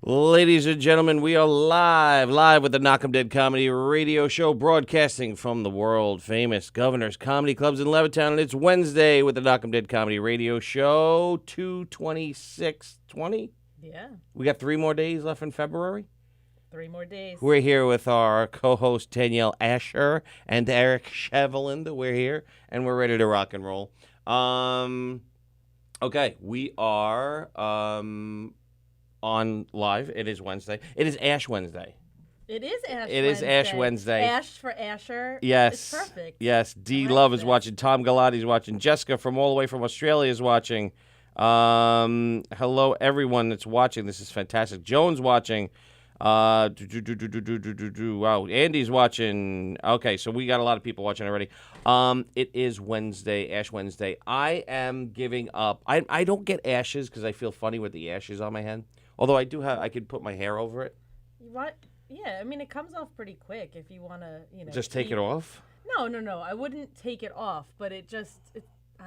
Ladies and gentlemen, we are live with the Knockem Dead Comedy Radio Show, broadcasting from the world-famous Governor's Comedy Clubs in Levittown, and it's Wednesday with the Knockem Dead Comedy Radio Show, 2/26/20. Yeah. We got 3 more days left in February. 3 more days. We're here with our co-host Danielle Asher and Eric Sheveland. We're here, and we're ready to rock and roll. Okay, we are on live. It is Wednesday. It is Ash Wednesday. It is Ash Wednesday. It is Ash Wednesday. Ash for Asher. Yes. It's perfect. Yes. D I like Love is this. watching. Tom Galati's watching. Jessica from all the way from Australia is watching. Hello, everyone that's watching. This is fantastic. Joan's watching. Wow. Andy's watching. Okay, so we got a lot of people watching already. It is Wednesday, Ash Wednesday. I am giving up. I don't get ashes because I feel funny with the ashes on my head. Although I do have, I could put my hair over it. What? Yeah, I mean, it comes off pretty quick if you want to, Just take it off? No. I wouldn't take it off, but I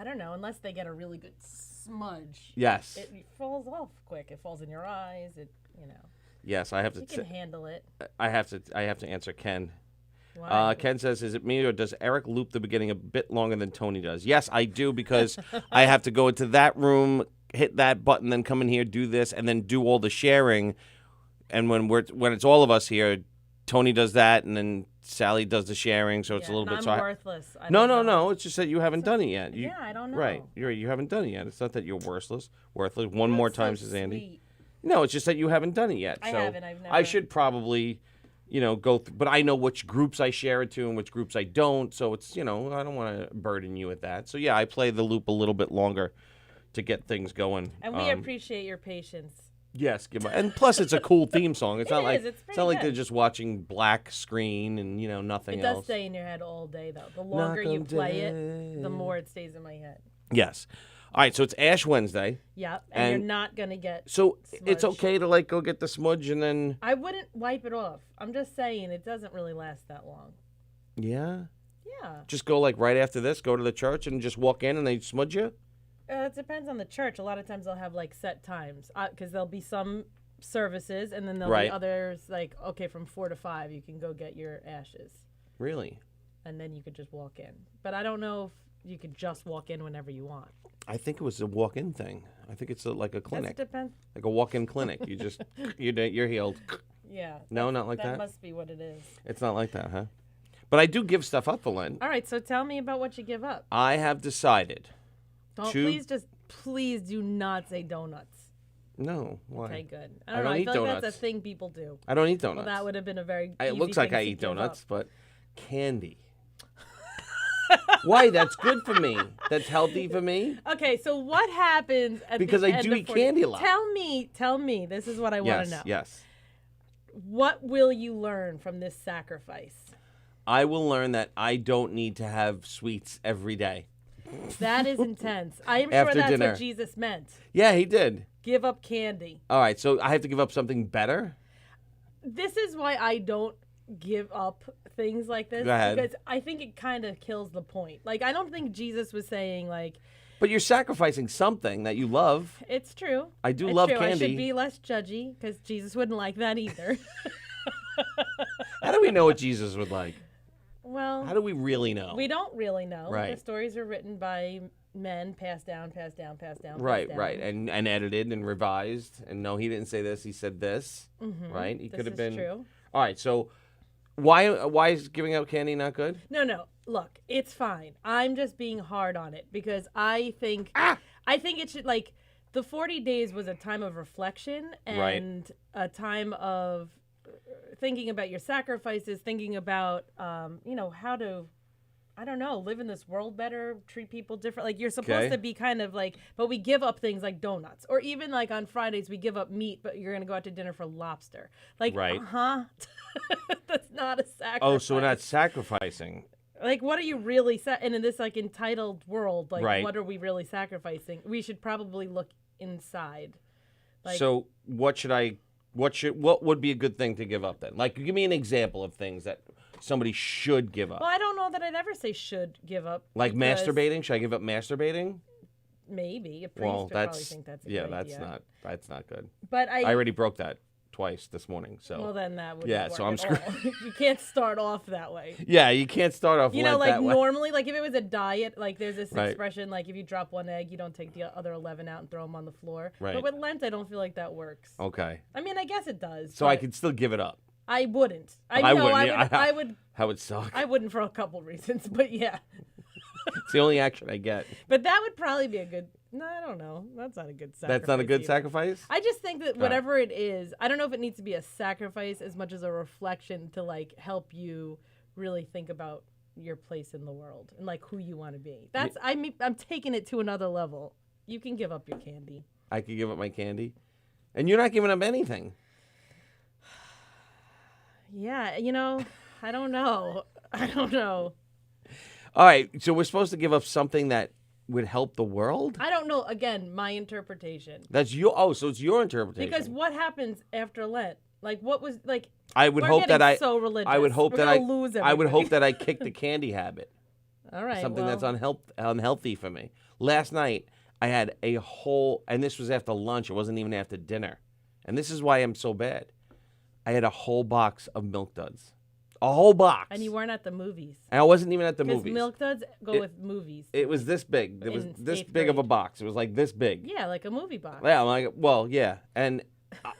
don't know, unless they get a really good smudge. Yes. It falls off quick. It falls in your eyes. Yes, I have to. You can handle it. I have to answer Ken. Why? Ken says, "Is it me or does Eric loop the beginning a bit longer than Tony does?" Yes, I do because I have to go into that room, hit that button, then come in here, do this, and then do all the sharing. And when it's all of us here, Tony does that, and then Sallie does the sharing. So it's a little bit. I'm worthless. No. It's just that you haven't done it yet. I don't know. Right, you haven't done it yet. It's not that you're worthless. One more time, says Andy. Sweet. No, it's just that you haven't done it yet. I So haven't. I've never. I should probably, go through. But I know which groups I share it to and which groups I don't. So it's, I don't want to burden you with that. So yeah, I play the loop a little bit longer to get things going. And we appreciate your patience. Yes, and plus it's a cool theme song. It's not like It's it's not like pretty they're good. just watching black screen and nothing It does else. stay in your head all day, though. The longer you Knockem play Dead. it, the more it stays in my head. Yes. All right, so it's Ash Wednesday. Yeah, and And- you're not going to get So it's smudge. okay to go get the smudge and then I wouldn't wipe it off. I'm just saying it doesn't really last that long. yeah. Yeah. Just go right after this, go to the church and just walk in and they smudge you? It depends on the church. A lot of times they'll have set times because there'll be some services and then there'll Right. be others okay, from 4 to 5 you can go get your ashes. Really? And then you could just walk in. But I don't know if you could just walk in whenever you want. I think it was a walk-in thing. I think it's like a clinic, It depends. like a walk-in clinic. You just you're healed. Yeah. No, not like that. That must be what it is. It's not like that, huh? But I do give stuff up for Lent. All right, so tell me about what you give up. I have decided. Don't to- please do not say donuts. No, why? Okay, good. I I don't know. don't I eat feel like donuts. that's a thing people do. I don't eat donuts. Well, that would have been a very It easy looks like thing I to eat give donuts, up. but candy. Why? That's good for me. That's healthy for me. Okay, so what happens at Because the I end do of eat 40 candy a lot. Tell me. This is what I want to know. Yes. What will you learn from this sacrifice? I will learn that I don't need to have sweets every day. That is intense. I am sure After that's dinner. what Jesus meant. Yeah, he did. Give up candy. All right, so I have to give up something better? This is why I don't give up things like this. Go ahead. Because I think it kind of kills the point. I don't think Jesus was saying, But you're sacrificing something that you love. it's true. I do It's love true. I candy. should be less judgy because Jesus wouldn't like that either. How do we know what Jesus would like? Well, How do we really know? we don't really know. Right. The stories are written by men, passed down. Right, passed down. right, and edited and revised. And no, he didn't say this. He said this. Right? He This could have is been. true. All right. So, why is giving out candy not good? No. Look, it's fine. I'm just being hard on it because I think it should the 40 days was a time of reflection Right. and a time of thinking about your sacrifices, thinking about how to live in this world better, treat people different. You're supposed Okay. to be kind of but we give up things like donuts. Or even on Fridays we give up meat, but you're going to go out to dinner for lobster. Right. That's not a sacrifice. Oh, so we're not sacrificing. What are you really and in this entitled world, Right. what are we really sacrificing? We should probably look inside. So what would be a good thing to give up then? Give me an example of things that somebody should give up. Well, I don't know that I'd ever say should give up. Like because masturbating? Should I give up masturbating? Maybe a priest Well, would probably that's think that's a yeah, good that's idea. not good. But I already broke that twice this morning. So well, then that would yeah, work so I'm at screwed. all. You can't start off that way. Yeah, you can't start off You know, Lent like that way. normally, like if it was a diet, like there's this Right. expression, like if you drop one egg, you don't take the other 11 out and throw them on the floor. Right. But with Lent, I don't feel like that works. Okay. I mean, I guess it does. So I but could still give it up. I wouldn't. I know wouldn't, I yeah. would. I would. That would suck. I wouldn't for a couple reasons, but yeah. It's the only action I get. But that would probably be a good. No, I don't know. That's not a good sacrifice. That's not a good either. sacrifice? I just think that whatever it is, I don't know if it needs to be a sacrifice as much as a reflection to like help you really think about your place in the world and like who you want to be. That's I'm taking it to another level. You can give up your candy. I could give up my candy. And you're not giving up anything. Yeah, you know, I don't know. I don't know. All right, so we're supposed to give up something that would help the world? I don't know. Again, my interpretation. That's so it's your interpretation. Because what happens after Lent? Like, what was like? I would we're hope that getting so religious. I would hope We're that gonna lose I would everybody. hope that I kick the candy habit. All right, Something well, that's unhealthy for me. Last night I had a whole, and this was after lunch. It wasn't even after dinner, and this is why I'm so bad. I had a whole box of Milk Duds, a whole box, And you weren't at the movies. and I wasn't even at the Because movies. Milk Duds go with movies. It was this big. It was In this 8th big of a grade. box. It was like this big. Yeah, like a movie box. Yeah, I'm like, well, yeah, and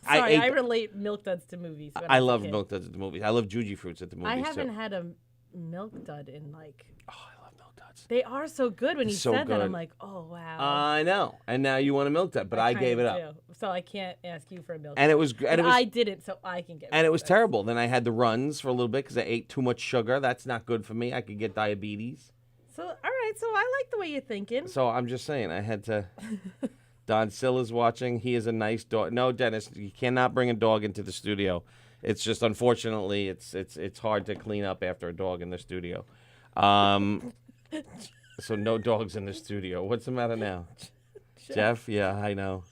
Sorry, I ate. relate Milk Duds to movies. when I was a love kid. Milk Duds at the movies. I love Juji Fruits at the movies I haven't too. had a Milk Dud in like. Oh, I love Milk Duds. They are so good. When you So said that, good. I'm like, oh wow. I know, and now you want a Milk Dud, but I gave it up, Kinda do. So I can't ask you for a Milk and Dud. it was, and it was, I did it, so I can get. and it Milk was Duds. terrible. Then I had the runs for a little bit because I ate too much sugar. That's not good for me. I could get diabetes. So all right, so I like the way you're thinking. So I'm just saying, I had to. Don Sill is watching. He is a nice dog. No, Dennis, you cannot bring a dog into the studio. It's just unfortunately, it's hard to clean up after a dog in the studio. So no dogs in the studio. What's the matter now, Jeff? Yeah, I know.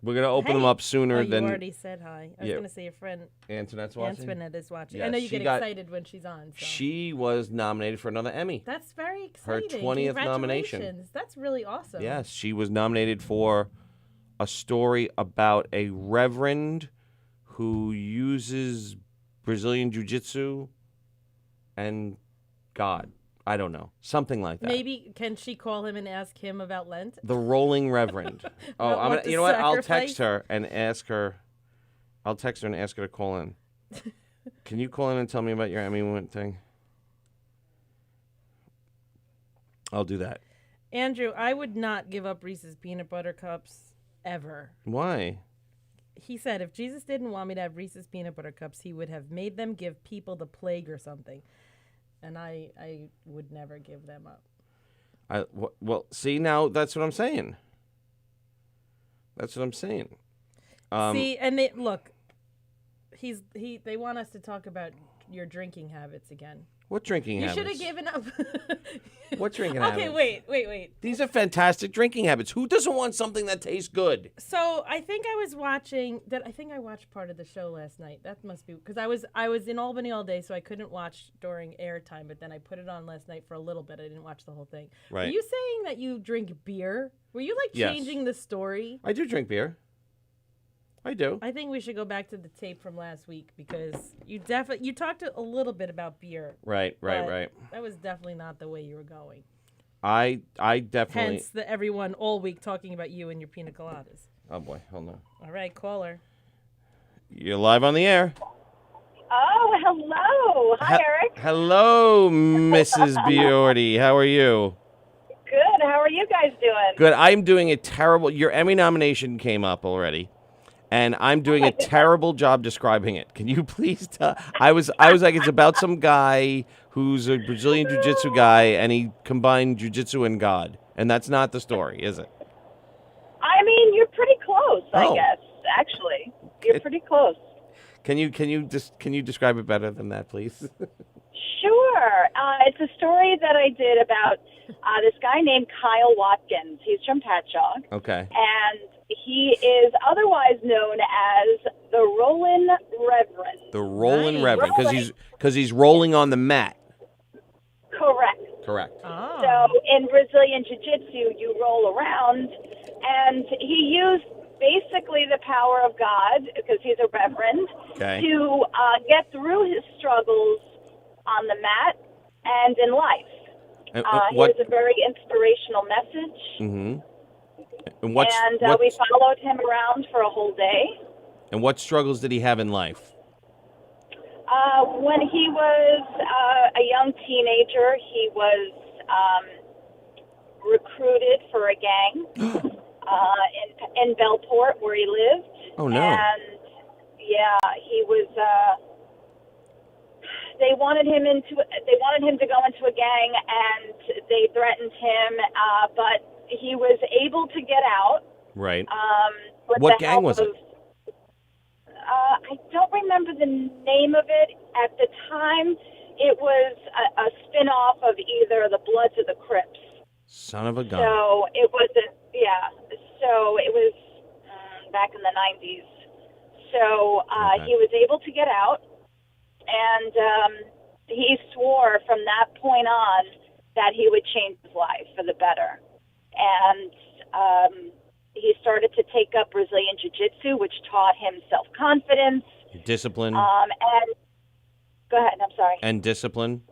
We're gonna open them Hey. up sooner Oh, you than already said hi. I was Yeah. gonna say your friend Antoinette's watching. Antoinette is watching. Yeah, I know you she get got- excited when she's on. So. She was nominated for another Emmy. That's very Her exciting. 20th nomination. Congratulations. That's really awesome. Yes, she was nominated for a story about a reverend who uses Brazilian Jiu-Jitsu and God. I don't know. Something like that. Maybe can she call him and ask him about Lent? The Rolling Reverend. Oh, About what to you know what? I'll sacrifice? text her and ask her. I'll text her and ask her to call in. Can you call in and tell me about your Emmy thing? I'll do that. Andrew, I would not give up Reese's peanut butter cups ever. Why? He said if Jesus didn't want me to have Reese's peanut butter cups, he would have made them give people the plague or something. And I would never give them up. Well, see, now that's what I'm saying. That's what I'm saying. See, and look, they want us to talk about your drinking habits again. What drinking You habits? should have given up. What drinking Okay, habits? wait. These are fantastic drinking habits. Who doesn't want something that tastes good? So I think I was watching that. I think I watched part of the show last night. That must be because I was in Albany all day, so I couldn't watch during airtime. But then I put it on last night for a little bit. I didn't watch the whole thing. Right. Were you saying that you drink beer? Were you like Yes. changing the story? I do drink beer. I do. I think we should go back to the tape from last week because you talked a little bit about beer. Right. but That was definitely not the way you were going. I definitely. Hence everyone all week talking about you and your pina coladas. Oh boy, hold on. All right, caller. You're live on the air. Oh, hello. Hi, Eric. Hello, Mrs. Biordi. How are you? Good. How are you guys doing? Good. I'm doing a terrible. Your Emmy nomination came up already, and I'm doing a terrible job describing it. Can you please tell? I was like, it's about some guy who's a Brazilian jiu-jitsu guy, and he combined jiu-jitsu and God, and that's not the story, is it? I mean, you're pretty close, Oh. I guess, actually. You're pretty close. Can you describe it better than that, please? Sure. It's a story that I did about this guy named Kyle Watkins. He's from Patchogue. Okay. And he is otherwise known as the Rollin' Reverend. The rolling Nice. reverend, because he's rolling on the mat. Correct. Correct. Oh. So in Brazilian Jiu-Jitsu, you roll around, and he used basically the power of God, because he's a reverend, Okay. to get through his struggles on the mat and in life. And, He has a very inspirational message. Mm-hmm. And We followed him around for a whole day. And what struggles did he have in life? When he was a young teenager, he was recruited for a gang in Bellport, where he lived. Oh, no. And he was. They wanted him to go into a gang, and they threatened him, but he was able to get out. Right. With What the gang help was it? of, I don't remember the name of it. At the time, it was a spin-off of either the Bloods or the Crips. Son of a gun. So it wasn't, So it was back in the 90s. So Okay. he was able to get out, and he swore from that point on that he would change his life for the better. And he started to take up Brazilian Jiu-Jitsu, which taught him self-confidence. Discipline. And go ahead, I'm sorry. And discipline.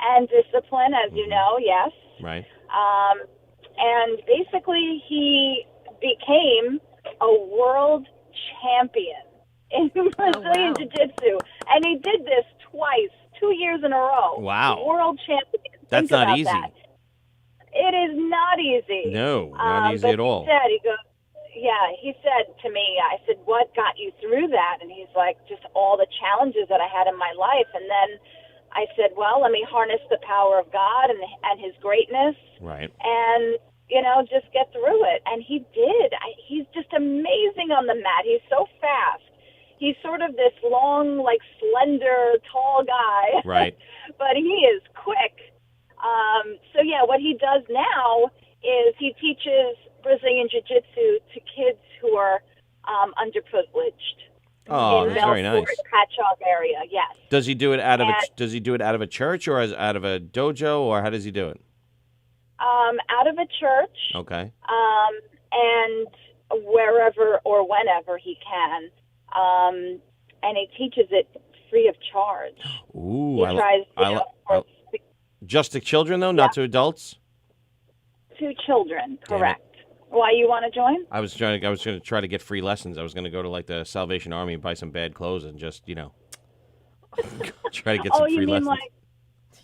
And discipline, as you know, yes. Right. And basically, he became a world champion in Brazilian Jiu-Jitsu. And he did this twice, 2 years in a row. Wow. World champion. That's Think not about easy. that. It is not easy. No, not easy but at all. He said to me, I said, what got you through that? And he's like, just all the challenges that I had in my life. And then I said, well, let me harness the power of God and his greatness. Right. And, just get through it. And he did. He's just amazing on the mat. He's so fast. He's sort of this long, slender, tall guy. Right. But he is quick. What he does now is he teaches Brazilian Jiu-Jitsu to kids who are underprivileged. Oh, in that's very Bellport, nice. Patchogue area, yes. Does he do it out of Does he do it out of a church or out of a dojo, or how does he do it? Out of a church. Okay. And wherever or whenever he can. And he teaches it free of charge. Ooh, He tries, just to children though, not to adults. to children, Damn it. correct. Why, you want to join? I was going to try to get free lessons. I was going to go to the Salvation Army and buy some bad clothes and just try to get some free lessons.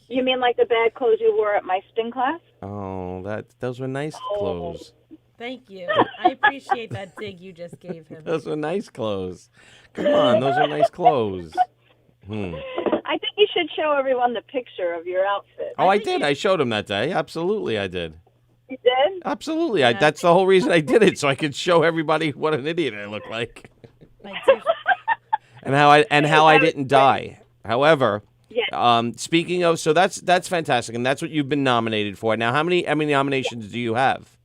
You mean like the bad clothes you wore at my spin class? Oh, those were nice clothes. Thank you. I appreciate that dig you just gave him. Those were nice clothes. Come on, those are nice clothes. I think you should show everyone the picture of your outfit. Oh, I did. I showed him that day. Absolutely, I did. You did? Absolutely. That's the whole reason I did it, so I could show everybody what an idiot I look like. I do. and how I didn't die. However, Yes. speaking of, so that's fantastic, and that's what you've been nominated for. Now, how many Emmy nominations do you have?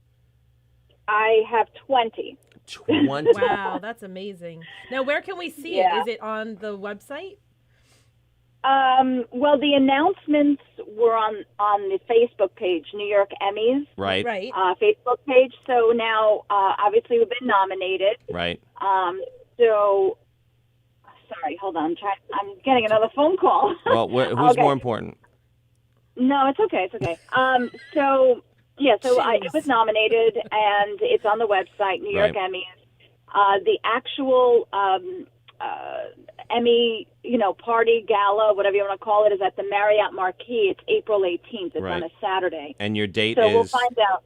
I have 20. 20. Wow, that's amazing. Now, where can we see Yeah. it? Is it on the website? Well, the announcements were on the Facebook page, New York Emmys. Right. Right. Facebook page. So now, obviously, we've been nominated. Right. Sorry, hold on. I'm getting another phone call. Well, who's Okay. more important? No, it's okay. It's okay. It was nominated, and it's on the website, New York Right. Emmys. The actual Emmy, party, gala, whatever you want to call it, is at the Marriott Marquis. It's April 18th. It's Right. on a Saturday. And your date So is? we'll find out.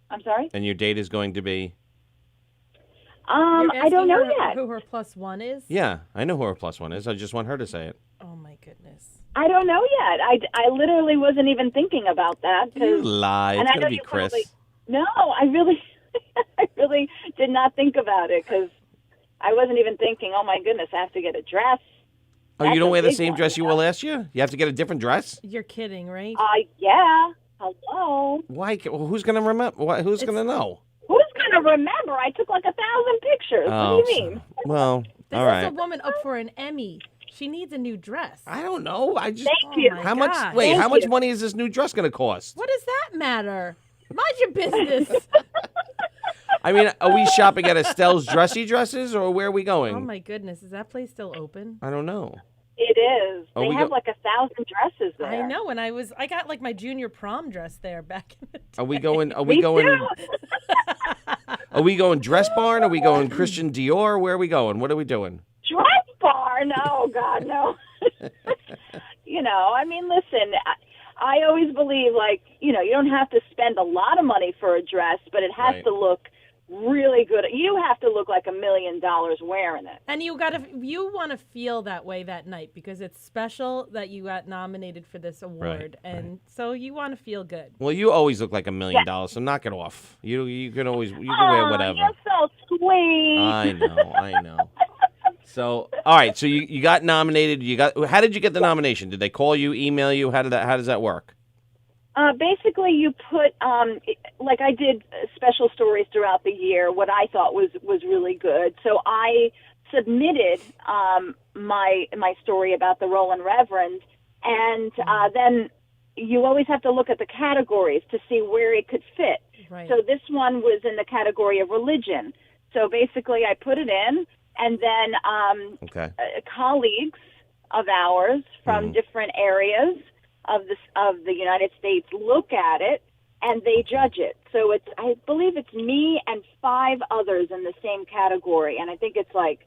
I'm sorry? And your date is going to be? You're I don't know asking her yet. who her plus one is? Yeah, I know who her plus one is. I just want her to say it. Oh, my goodness. I don't know yet. I literally wasn't even thinking about that. You lie. and It's I going know to be you Chris. probably- No, I really, I really did not think about it because I wasn't even thinking, oh, my goodness, I have to get a dress. Oh, you That's don't a wear the big same one, dress you wore last year? You have to get a different dress? You're kidding, right? Yeah. Hello. Why? Well, who's going to remember? Who's going to know? Who's going to remember? I took like 1,000 pictures. Oh, What do you mean? Well, This all is right. a woman up for an Emmy. She needs a new dress. I don't know. I just. Thank you. my How much? gosh. Wait, Thank how much you. money is this new dress going to cost? What does that matter? Mind your business. I mean, are we shopping at Estelle's Dressy Dresses, or where are we going? Oh my goodness, is that place still open? I don't know. It is. Oh, They we have go- like 1,000 dresses there. I know. When I got like my junior prom dress there back in the day. Are we going? Are Me we going? too. Are we going Dress Barn? Are we going Christian Dior? Where are we going? What are we doing? Dress barn? Oh, God, no. I mean, listen, I always believe, like, you don't have to spend a lot of money for a dress, but it has Right. to look really good. You have to look like $1 million wearing it. And you want to feel that way that night because it's special that you got nominated for this award, and so you want to feel good. Well, you always look like $1 million, so knock it off. You can always you can wear whatever. You're so sweet. I know. So, all right. So you got nominated. How did you get the nomination? Did they call you, email you? How does that work? Basically, you put, like I did special stories throughout the year, what I thought was really good. So I submitted my story about the Roland Reverend, and then you always have to look at the categories to see where it could fit. Right. So this one was in the category of religion. So basically, I put it in, and then Okay. colleagues of ours from different areas of the United States look at it and they judge it. So I believe it's me and 5 others in the same category, and I think it's like,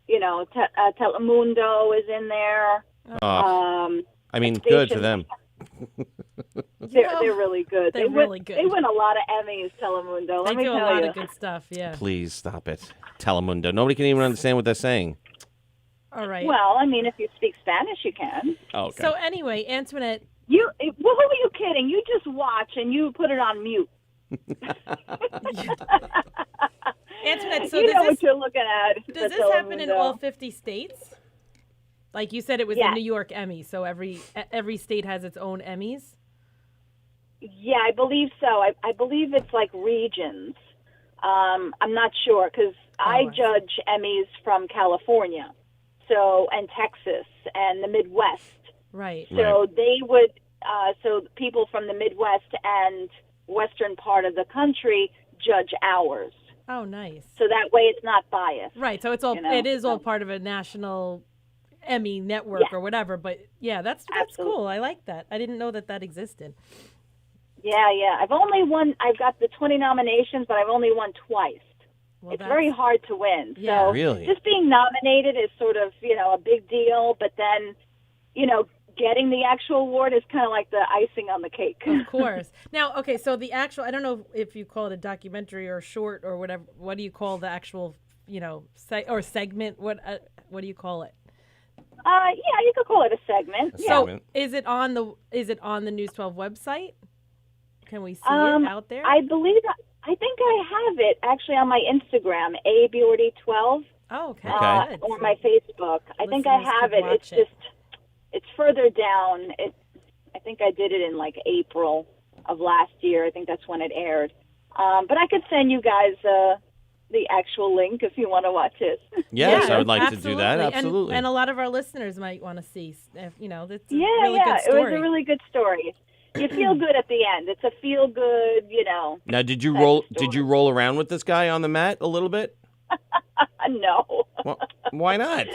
Telemundo is in there. I mean, good for Station- them. They're really good. They're really good. They win a lot of Emmys, Telemundo. They Let me do a tell lot you. of good stuff. Yeah. Please stop it. Telemundo. Nobody can even understand what they're saying. All right. Well, I mean, if you speak Spanish, you can. Oh, okay. So anyway, Antoinette, Who are you kidding? You just watch and you put it on mute. Antoinette, so you know does what you're looking at. this for happen in Telemundo. all 50 states? Like you said, it was Yes. the New York Emmy, so every state has its own Emmys. Yeah, I believe so. I believe it's like regions. I'm not sure because I I see. judge Emmys from California, and Texas and the Midwest. Right. So they would, so people from the Midwest and western part of the country judge ours. Oh, nice. So that way it's not biased. Right. So it's all You know, it is all so- part of a national Emmy network Yeah. or whatever. But yeah, that's Absolutely. cool. I like that. I didn't know that existed. Yeah. I've got the 20 nominations, but I've only won twice. Well, It's very hard to win. Yeah. So Really? just being nominated is sort of, a big deal, but then, getting the actual award is kind of like the icing on the cake. Of course. Now, okay, so the actual, I don't know if you call it a documentary or short or whatever. What do you call the actual, or segment? What do you call it? Yeah, you could call it a segment. A Yeah. segment. Is it on the News 12 website? Can we see it out there? I think I have it actually on my Instagram, abiordy12, oh, okay. Okay. Good. or my Facebook. I think I Listeners have could it. It's watch it. just, it's further down. I think I did it in like April of last year. I think that's when it aired. But I could send you guys the actual link if you want to watch it. Yes, Yeah, I would like to do that. absolutely. Absolutely. And a lot of our listeners might want to see, that's a Yeah, really yeah. good It story. was a really good story. You feel good at the end. It's a feel good, Now, did you That's roll? the story. Did you roll around with this guy on the mat a little bit? No. Well, why not?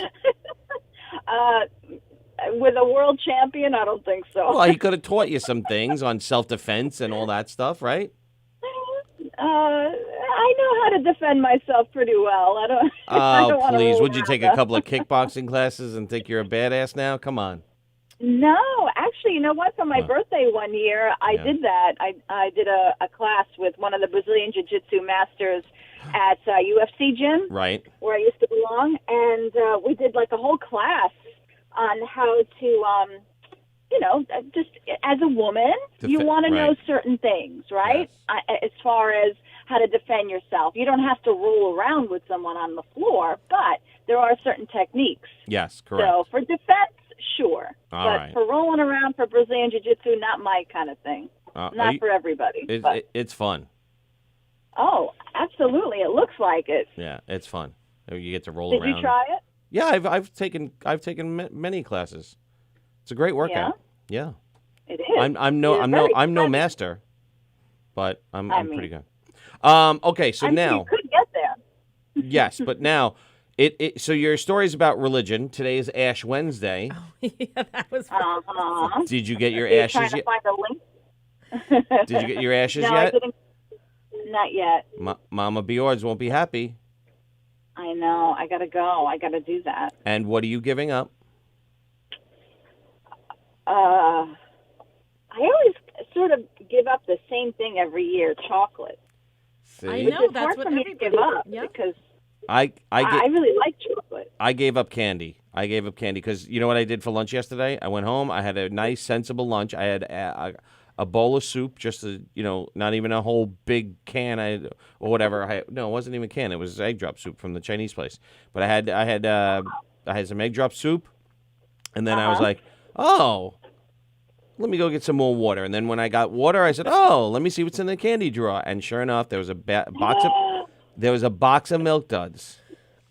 With a world champion, I don't think so. Well, he could have taught you some things on self-defense and all that stuff, right? I know how to defend myself pretty well. I don't. I Oh, don't wanna please. roll Would you around take though. a couple of kickboxing classes and think you're a badass now? Come on. No, actually, you know what? For my birthday one year, I did that. I did a class with one of the Brazilian Jiu-Jitsu masters at UFC gym, Right. where I used to belong, and we did like a whole class on how to, just as a woman, you want to know right. certain things, right? Yes. As far as how to defend yourself. You don't have to roll around with someone on the floor, but there are certain techniques. Yes, correct. So for defense, sure. All but right. for rolling around for Brazilian Jiu-Jitsu, not my kind of thing. Are Not you- for everybody. but, it's fun. oh, absolutely. It looks like it. Yeah, it's fun. You get to roll Did around. you try it? Yeah, I've taken many classes. It's a great workout. Yeah. It is. I'm no You're very master, but I'm I mean- pretty good. Okay, so I mean, now you could Yes, but now, so your story is about religion. Today is Ash Wednesday. Yeah, that was. Did you get your Are you ashes trying to yet? find a link? Did you get your ashes No, I yet? didn't. Not yet. Mama Bjords won't be happy. I know. I gotta go. I gotta do that. And what are you giving up? I always sort of give up the same thing every year: chocolate. See, I Which know, is that's hard what for me to give everybody- up yeah. because I I really like chocolate. I gave up candy. I gave up candy because you know what I did for lunch yesterday? I went home. I had a nice, sensible lunch. I had a bowl of soup, just not even a whole big can or whatever. No, it wasn't even a can. It was egg drop soup from the Chinese place. But I had some egg drop soup, and then I was like, oh, let me go get some more water. And then when I got water, I said, oh, let me see what's in the candy drawer. And sure enough, there was a box of Milk Duds.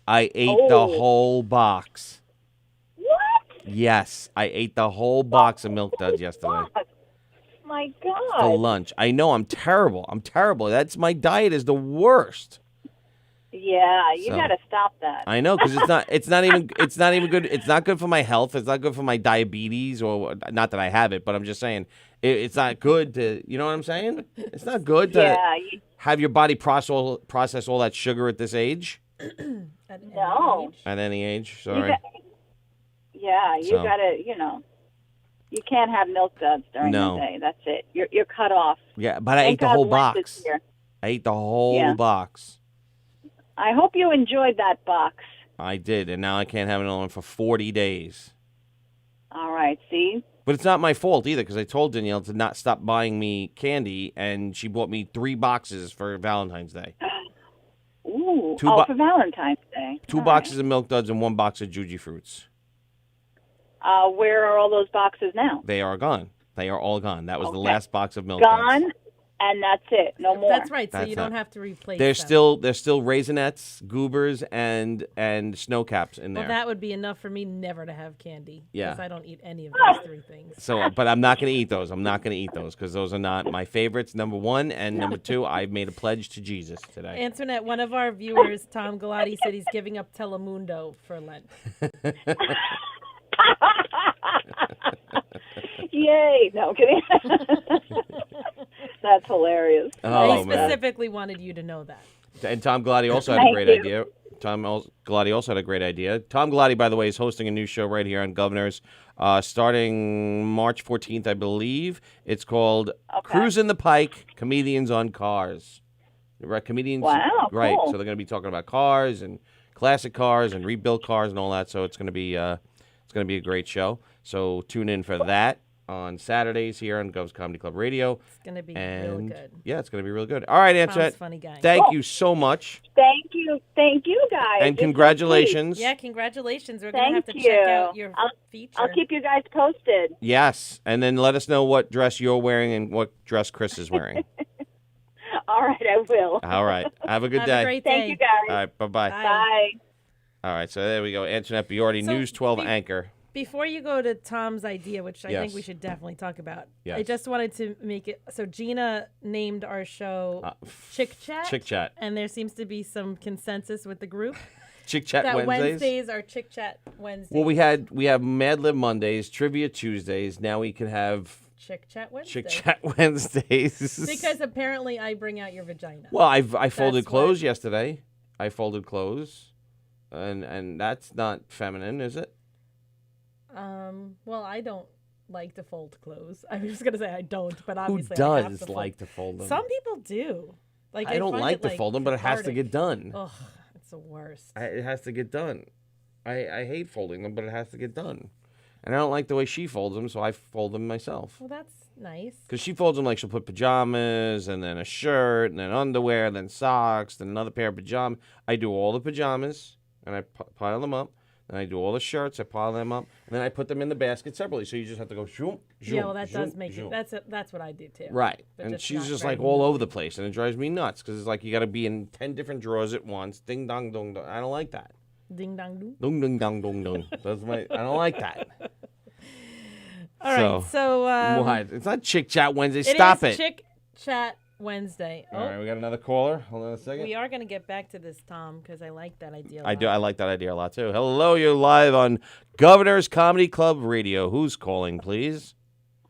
I ate the whole box. What? Yes, I ate the whole box of Milk Duds yesterday My God. for lunch. I know I'm terrible. That's my diet is the worst. Yeah, you So, gotta stop that. I know because it's not even good. It's not good for my health. It's not good for my diabetes or not that I have it, but I'm just saying it's not good to. You know what I'm saying? It's not good to have your body process all that sugar at this age. At any No. age. At any age, sorry. You So. gotta, you can't have Milk Duds during No. the day. That's it. You're cut off. Yeah, but I Thank ate the God whole Lent is box. here. I ate the whole box. I hope you enjoyed that box. I did, and now I can't have another one for 40 days. All right, see? But it's not my fault either because I told Danielle to not stop buying me candy, and she bought me 3 boxes for Valentine's Day. Ooh. Two for Valentine's Day. 2 boxes of Milk Duds and 1 box of Juji Fruits. Where are all those boxes now? They are gone. They are all gone. That was the Okay. last box of Milk Duds. Gone, and that's it. No more. That's right. So That's you don't not- have to replace. There's them. still Raisinets, Goobers, and Snow Caps in there. Well, that would be enough for me never to have candy. Yeah. Because I don't eat any of those 3 things. So, but I'm not going to eat those. I'm not going to eat those because those are not my favorites. Number 1 and number 2, I made a pledge to Jesus today. Antoinette, one of our viewers, Tom Galati, said he's giving up Telemundo for Lent. Yay. No, I'm kidding. That's hilarious. Oh, He man. specifically wanted you to know that. And Tom Galati also had a Thank great you. idea. Tom Galati also had a great idea. Tom Galati, by the way, is hosting a new show right here on Governors starting March 14th, I believe. It's called Cruising the Pike, Comedians on Cars. Right, comedians. Wow, Right, cool. so they're going to be talking about cars and classic cars and rebuilt cars and all that. So it's going to be a great show. So tune in for that on Saturdays here on Gov's Comedy Club Radio. It's going to be And really good. yeah, it's going to be real good. All right, Tom's Antoinette. a funny guy. Thank you so much. Thank you, guys. And It's so congratulations. Yeah, congratulations. We're going to have Thank to check out you. your feature. I'll keep you guys posted. Yes. And then let us know what dress you're wearing and what dress Chris is wearing. All right, I will. All right. Have a good Have day. a great day. Thank you, guys. All right. Bye-bye. Bye. Bye. All right. So there we go. Antoinette Biordi, So News 12 be- anchor. Before you go to Tom's idea, which I Yes. think we should definitely talk about, Yes. I just wanted to make it so Gina named our show Chick Chat. Chick Chat. And there seems to be some consensus with the group Chick Chat that Wednesdays. are Chick Chat Wednesdays. Well, we have Mad Lib Mondays, Trivia Tuesdays. Now we can have Chick Chat Wednesday. Chick Chat Wednesdays. Because apparently I bring out your vagina. Well, I folded That's clothes why. yesterday. I folded clothes. And that's not feminine, is it? Well, I don't like to fold clothes. I was just gonna say I don't, but Who obviously I have does to fold. like to fold them? Some people do. Like I don't find like it, to fold them, but it has to cathartic. get done. Ugh, it's the worst. It has to get done. I hate folding them, but it has to get done. And I don't like the way she folds them, so I fold them myself. Well, that's nice. Because she folds them like she'll put pajamas, and then a shirt, and then underwear, and then socks, then another pair of pajamas. I do all the pajamas, and I pile them up. Then I do all the shirts, I pile them up, and then I put them in the basket separately. So you just have to go zoom, zoom, Yeah, well, that does zoom, make zoom. it. That's what I do too. Right. But And just she's not just very like all neat. over the place, and it drives me nuts because it's like you got to be in 10 different drawers at once. Ding dong dong dong. I don't like that. Ding dong doo. Dong dong dong dong dong. I don't like that. All right, so what? It's not Chick Chat Wednesday. it Stop is it. Chick Chat Wednesday. All right, we got another caller. Hold on a second. We are going to get back to this, Tom, because I like that idea a I lot. do. I like that idea a lot too. Hello, you're live on Governor's Comedy Club Radio. Who's calling, please?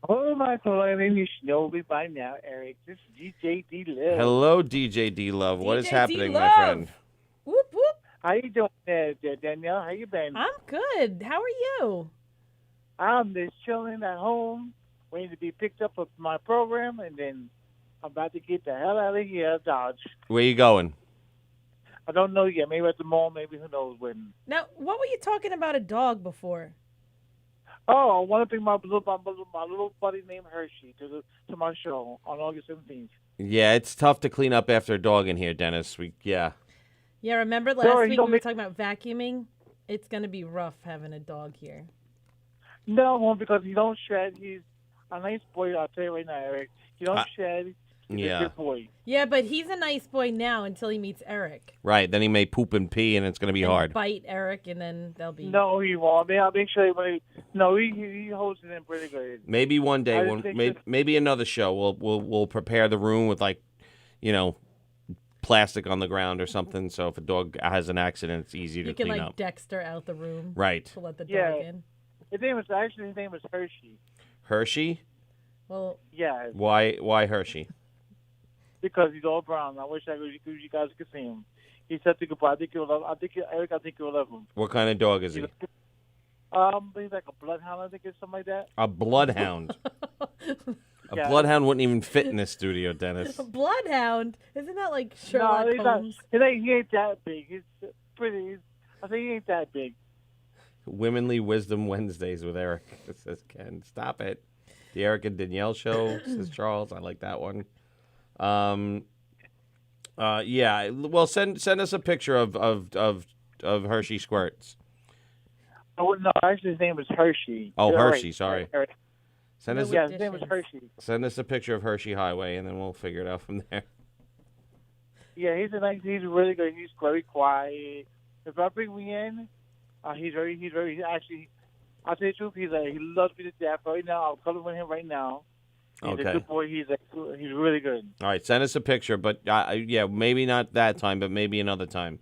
Oh, my God, you know me by now, Eric. This is DJ D Love. Hello, DJ D Love. What is DJ happening, my D-Love. friend? Whoop, whoop. How you doing there, Danielle? How you been? I'm good. How are you? I'm just chilling at home, waiting to be picked up for my program, and then I'm about to get the hell out of here, Dodge. Where you going? I don't know yet. Maybe at the mall. Maybe who knows when. Now, what were you talking about a dog before? Oh, I want to bring my little buddy named Hershey to my show on August 17th. Yeah, it's tough to clean up after a dog in here, Dennis. Yeah. Yeah, remember last Sorry, week don't we were make- talking about vacuuming? It's going to be rough having a dog here. No, because he don't shed. He's a nice boy. I'll tell you right now, Eric. He don't shed. He's Yeah. a good boy. Yeah, but he's a nice boy now until he meets Eric. Right. Then he may poop and pee, and it's going to be And hard. bite Eric, and then they'll be... No, he won't. I'll make sure he holds it in pretty good. Maybe one day, I think maybe another show. We'll prepare the room with plastic on the ground or something. So if a dog has an accident, it's easy to You can, clean like, up. Dexter out the room Right. to let the dog Yeah. in. His name was Hershey. Hershey? Well, Yeah, Why Hershey? because he's all brown. I wish you guys could see him. He's such a good boy. I think you'll love. Eric, I think you'll love him. What kind of dog is he? He's like a bloodhound. I think it's something like that. A bloodhound. A Yeah. bloodhound wouldn't even fit in this studio, Dennis. Bloodhound? Isn't that like Sherlock he's not. Holmes? He ain't that big. He's pretty. I think he ain't that big. Womenly Wisdom Wednesdays with Eric. It says Ken. Stop it. The Eric and Danielle show, says Charles. I like that one. Yeah. Well, send us a picture of Hershey squirts. Oh no, actually his name was Hershey. Oh, You're Hershey. right. Sorry. Eric. Send us Yeah, his name was Hershey. send us a picture of Hershey Highway, and then we'll figure it out from there. Yeah, he's really good. He's very quiet. If I bring me in, he's actually. I'll tell you the truth. He loves me to death right now. I'll cuddle with him right now. He's Okay. a good boy. He's really good. All right, send us a picture, but yeah, maybe not that time, but maybe another time.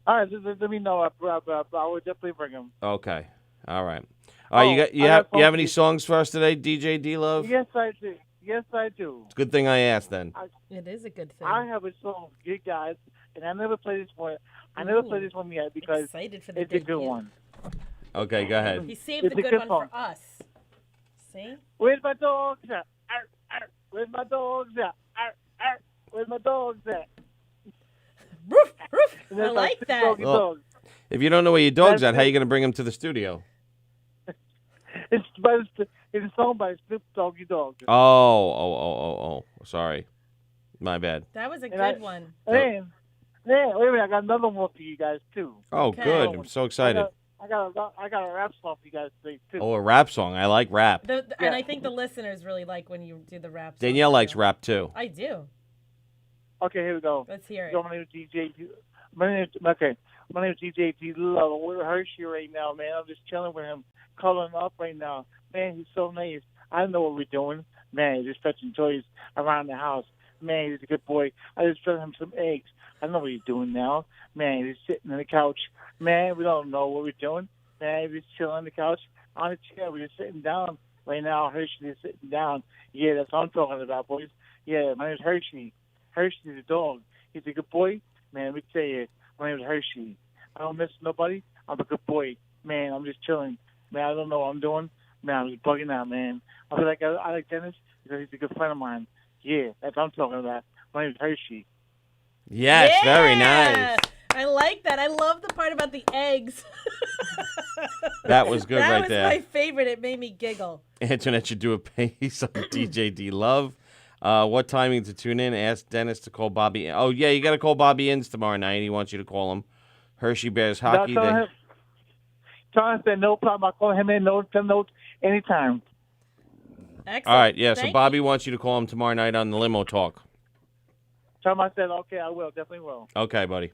All right, let me know. I would definitely bring him. Okay. All right. All right, you have any songs for us today, DJ D Love? Yes, I do. Yes, I do. It's a good thing I asked then. It is a good thing. I have a song, you guys, and I never played this one. I never played this one yet because Excited for the it's a good debut. one. Okay, go ahead. He saved It's the a good good one song. for us. See? Where's my dogs at? Arr, arr. Where's my dogs at? Arr, arr. Where's my dogs at? Roof, roof. And I there's like six that. doggy Well, dogs. If you don't know where your dog's That's at, how it. you going to bring him to the studio? It's a song by Snoop Doggy Dog. Oh. Sorry. My bad. That was a And good one. Man, wait a minute. I got another one for you guys, too. Oh, Okay. good. I'm so excited. I got a rap song for you guys today, too. Oh, a rap song. I like rap. And Yeah. I think the listeners really like when you do the rap. songs, Danielle likes too. rap, too. I do. Okay, here we go. Let's hear it. So my name is DJ. My name is DJ D Love. We're Hershey right now, man. I'm just chilling with him, calling up right now. Man, he's so nice. I know what we're doing. Man, he's just fetching toys around the house. Man, he's a good boy. I just fed him some eggs. I know what he's doing now. Man, he's sitting on the couch. Man, we don't know what we're doing. Man, he's chilling on the couch on the chair. We're just sitting down right now. Hershey is sitting down. Yeah, that's what I'm talking about, boys. Yeah, my name's Hershey. Hershey's a dog. He's a good boy. Man, let me tell you, my name is Hershey. I don't miss nobody. I'm a good boy. Man, I'm just chilling. Man, I don't know what I'm doing. Man, I'm just bugging out, man. I like Dennis because he's a good friend of mine. Yeah, that's what I'm talking about. My name is Hershey. Yes, very Yeah! nice. I like that. I love the part about the eggs. That was good that right was there. my favorite. It made me giggle. Internet should do a piece on DJ D Love. What timing to tune in? Ask Dennis to call Bobby. Oh, yeah, you got to call Bobby Inns tomorrow night. He wants you to call him. Hershey Bears Hockey. Tell him no problem. I'll call him in note anytime. Excellent. All right, yeah, so Thank Bobby wants you to call him tomorrow night on the limo talk. Tell him I said, okay, I will. Definitely will. Okay, buddy.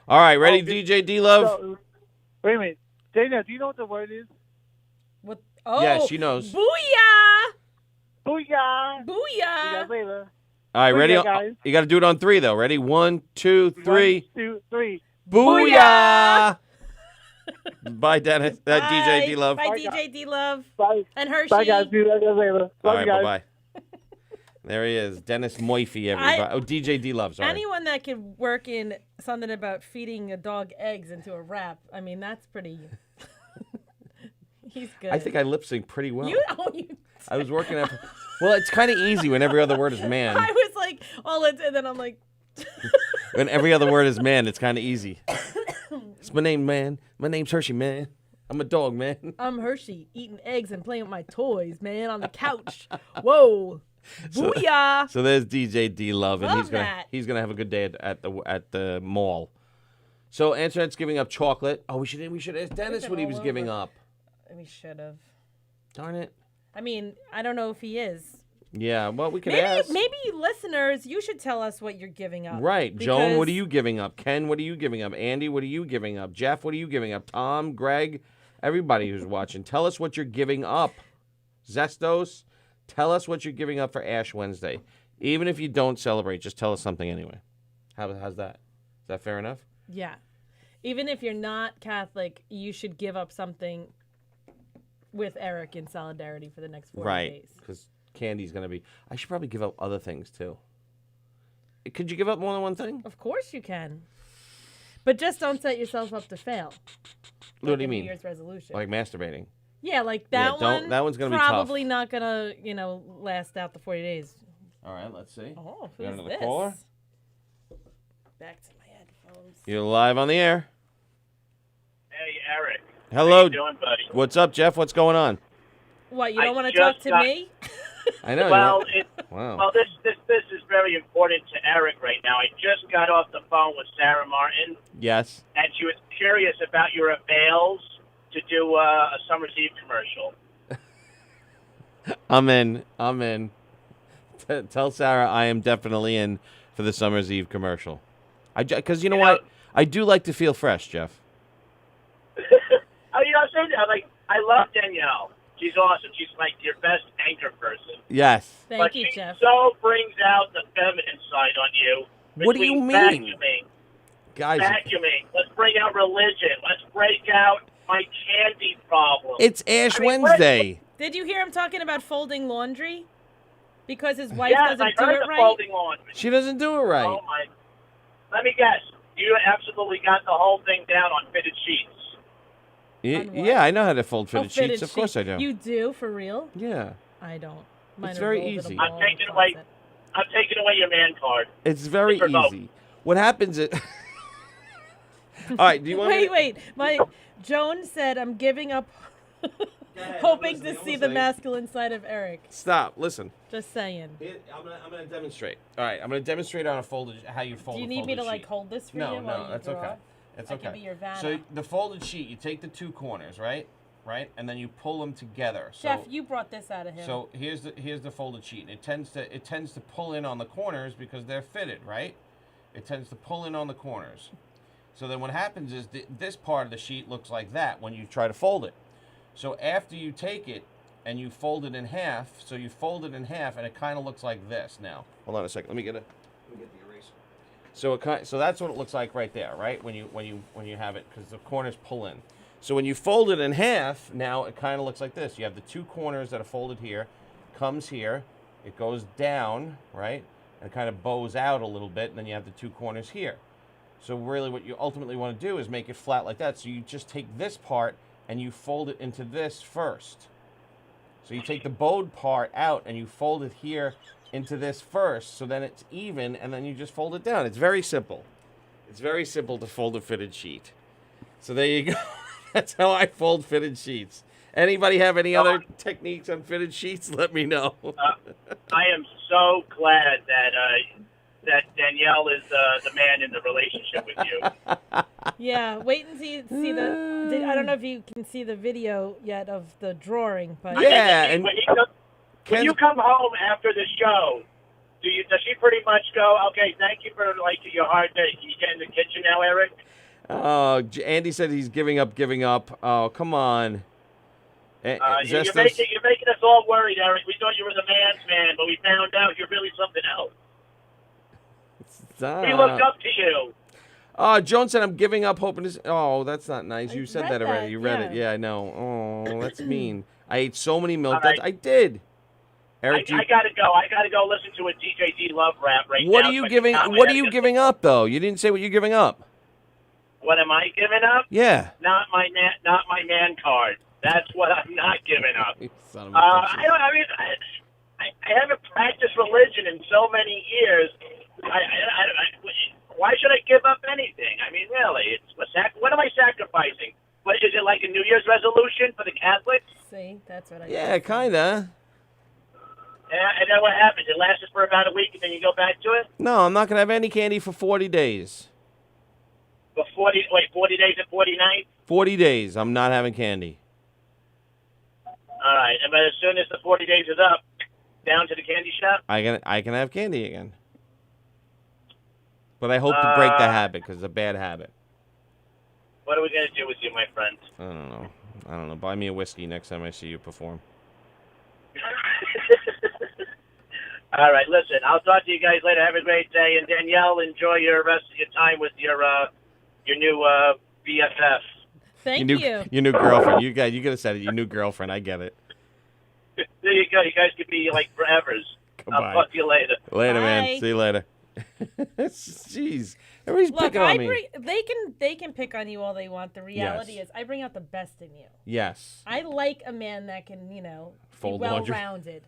All right, ready, Okay. DJ D Love? So, wait a minute. Dana, do you know what the word is? What? Oh, Yeah, she knows. Booyah! Booyah! See you Booyah! guys later. All right, ready? Yeah, guys. You got to do it on 3, though. Ready? 1, 2, 3. 1, 2, 3. Booyah! Bye, Dennis. DJ D Love. Bye, Bye, DJ D Love. Bye. And Hershey. Bye, guys. See you guys later. Love All you right, guys. bye-bye. There he is, Dennis Moifey, everybody. DJ D Love, sorry. Anyone that could work in something about feeding a dog eggs into a wrap, I mean, that's pretty... He's good. I think I lip sync pretty well. You I was working at... Well, it's kind of easy when every other word is man. I was like, and then I'm like... When every other word is man, it's kind of easy. It's my name, man. My name's Hershey, man. I'm a dog, man. I'm Hershey, eating eggs and playing with my toys, man, on the couch. Whoa. Booyah. So there's DJ D Love, and Love that. he's gonna have a good day at the mall. So Antoinette's giving up chocolate. Oh, we should ask Dennis what he was giving up. We should have. Darn it. I mean, I don't know if he is. Yeah, well, we could ask. Maybe listeners, you should tell us what you're giving up. Right. Joan, what are you giving up? Ken, what are you giving up? Andy, what are you giving up? Jeff, what are you giving up? Tom, Greg, everybody who's watching, tell us what you're giving up. Zestos, tell us what you're giving up for Ash Wednesday. Even if you don't celebrate, just tell us something anyway. How's that? Is that fair enough? Yeah. Even if you're not Catholic, you should give up something with Eric in solidarity for the next 40 right. days. Because candy's going to be... I should probably give up other things, too. Could you give up more than one thing? Of course you can. But just don't set yourself up to fail. What do you mean? New Year's resolution. Like masturbating? Yeah, like that one. That one's going to be tough. Probably not going to, last out the 40 days. All right, let's see. Oh, We got who's another this? caller? Back to my headphones. You're live on the air. Hey, Eric. Hello. How you doing, buddy? What's up, Jeff? What's going on? What, you I don't want to just talk to got- me? I know. Well, Wow. this is very important to Eric right now. I just got off the phone with Sarah Martin, Yes. and she was curious about your avails to do a Summer's Eve commercial. I'm in. Tell Sarah I am definitely in for the Summer's Eve commercial. Because you know what? I do like to feel fresh, Jeff. Oh, I'm saying that. I love Danielle. She's awesome. She's like your best anchor person. Yes. Thank But you, she Jeff. so brings out the feminine side on you. What do you between mean? Vacuuming, Guys, vacuuming. Let's bring out religion. Let's break out my candy problem. it's Ash I mean, Wednesday. Did you hear him talking about folding laundry? Because his wife Yes, doesn't I do heard it the right? folding laundry. She doesn't do it right. Oh my! Let me guess. You absolutely got the whole thing down on fitted sheets. On what? Yeah, I know how to fold Oh, fitted sheets. Of course I do. You do, for real? Yeah. I don't. Mine It's are very rolled in a easy. ball I'm in the taking away. closet. I'm taking away your man card. It's very Good for both. easy. What happens is... All right, do you want me Wait, to... wait. Joan said I'm giving up hoping to see the masculine side of Eric. Stop. Listen. Just saying. I'm gonna demonstrate. All right, I'm gonna demonstrate on a folded how you fold. Do you a need me folded to like sheet. hold this for No, you? no, while you that's draw? okay. It's I okay. can be your Vanna. So the folded sheet, you take the two corners, right, and then you pull them together. So, Jeff, you brought this out of him. So here's the folded sheet. It tends to pull in on the corners because they're fitted, right? It tends to pull in on the corners. So then what happens is this part of the sheet looks like that when you try to fold it. So after you take it and you fold it in half, so you fold it in half and it kind of looks like this now. Hold on a second. Let me get the eraser. So that's what it looks like right there, right? When you have it, because the corners pull in. So when you fold it in half, now it kind of looks like this. You have the two corners that are folded here, comes here, it goes down, right? And it kind of bows out a little bit, and then you have the two corners here. So really what you ultimately want to do is make it flat like that. So you just take this part and you fold it into this first. So you take the bowed part out and you fold it here into this first, so then it's even, and then you just fold it down. It's very simple. It's very simple to fold a fitted sheet. So there you go. That's how I fold fitted sheets. Anybody have any other techniques on fitted sheets? Let me know. I am so glad that Danielle is the man in the relationship with you. Yeah, wait and see the. I don't know if you can see the video yet of the drawing, but Yeah, and When you come home after the show, does she pretty much go, okay, thank you for your hard day. Can you get in the kitchen now, Eric? Oh, Andy said he's giving up. Oh, come on. You're making us all worried, Eric. We thought you were the man's man, but we found out you're really something else. Stop. We looked up to you. Joan said I'm giving up hope. Oh, that's not nice. You said read that already. that, You read it. yeah. Yeah, I know. Oh, that's mean. I ate so many milk All right. duds. I did. I Eric, gotta go. I gotta go listen to a DJ D Love rap right now. what are you giving? What are you giving up though? You didn't say what you're giving up. What am I giving up? Yeah. Not my man card. That's what I'm not giving up. You son of a I bitch. haven't practiced religion in so many years. Why should I give up anything? I mean, really, what am I sacrificing? What is it, like a New Year's resolution for the Catholics? See, that's what I. Yeah, kinda. And then what happens? It lasts for about a week, and then you go back to it. No, I'm not gonna have any candy for 40 days. For 40 days and 40 nights. 40 days. I'm not having candy. All right, but as soon as the 40 days is up, down to the candy shop. I can have candy again. But I hope to break the habit because it's a bad habit. What are we gonna do with you, my friend? I don't know. Buy me a whiskey next time I see you perform. All right, listen. I'll talk to you guys later. Have a great day, and Danielle, enjoy your rest of your time with your new BFF. Thank you. Your new girlfriend. You could have said it. Your new girlfriend. I get it. There you go. You guys could be like forevers. Goodbye. I'll talk to you later. Later, Bye. man. See you later. Jeez, everybody's Look, picking on me. they can pick on you all they want. The reality is, I bring out the best in you. Yes. I like a man that can, Fold be laundry. well-rounded.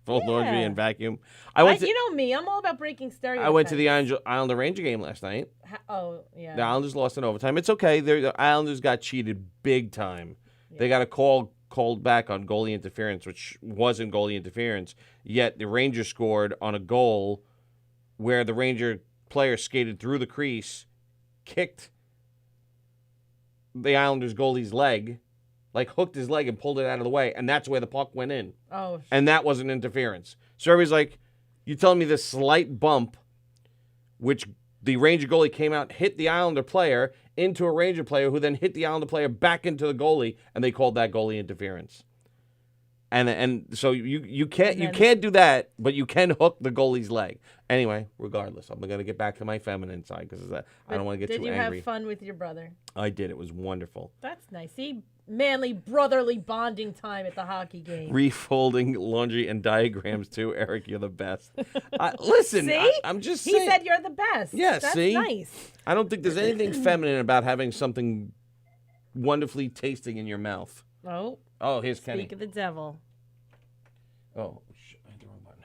Fold laundry Yeah. and vacuum. You know me. I'm all about breaking stereotypes. I went to the Islander Ranger game last night. Oh, yeah. The Islanders lost in overtime. It's okay. The Islanders got cheated big time. They got a called back on goalie interference, which wasn't goalie interference. Yet the Rangers scored on a goal where the Ranger player skated through the crease, kicked the Islanders goalie's leg, like hooked his leg and pulled it out of the way, and that's where the puck went in. Oh, And that wasn't interference. So everybody's like, you telling me this slight bump, which the Ranger goalie came out, hit the Islander player into a Ranger player who then hit the Islander player back into the goalie, and they called that goalie interference. And so you can't do that, but you can hook the goalie's leg. Anyway, regardless, I'm going to get back to my feminine side because I don't want to get too angry. Did you have fun with your brother? I did. It was wonderful. That's nice. See, manly, brotherly bonding time at the hockey game. Refolding laundry and diagrams too, Eric. You're the best. Listen, See? I'm just He saying. said you're the best. Yeah, That's see? nice. I don't think there's anything feminine about having something wonderfully tasting in your mouth. Oh, here's Kenny. speak of the devil. Oh, shit, I hit the wrong button.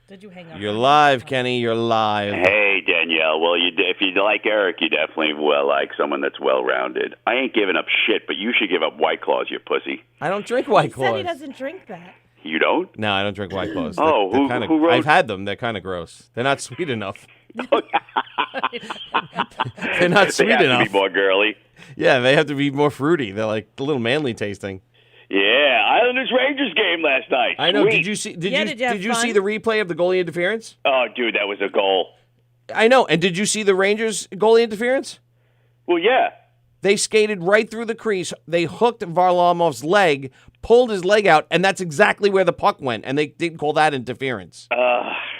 Did you hang up? You're live, Kenny. You're live. Hey, Danielle. Well, if you like Eric, you definitely will like someone that's well-rounded. I ain't giving up shit, but you should give up White Claws, you pussy. I don't drink White He Claws. said he doesn't drink that. You don't? No, I don't drink White Claws. Oh, who wrote- I've had them. They're kind of gross. They're not sweet enough. They're not sweet They have enough. to be more girly. Yeah, they have to be more fruity. They're like a little manly tasting. Yeah, Islanders Rangers game last night. I know. Sweet. Did you see? Did you have you see fun? the replay of the goalie interference? Oh, dude, that was a goal. I know. And did you see the Rangers goalie interference? Well, yeah. They skated right through the crease. They hooked Varlamov's leg, pulled his leg out, and that's exactly where the puck went. And they didn't call that interference.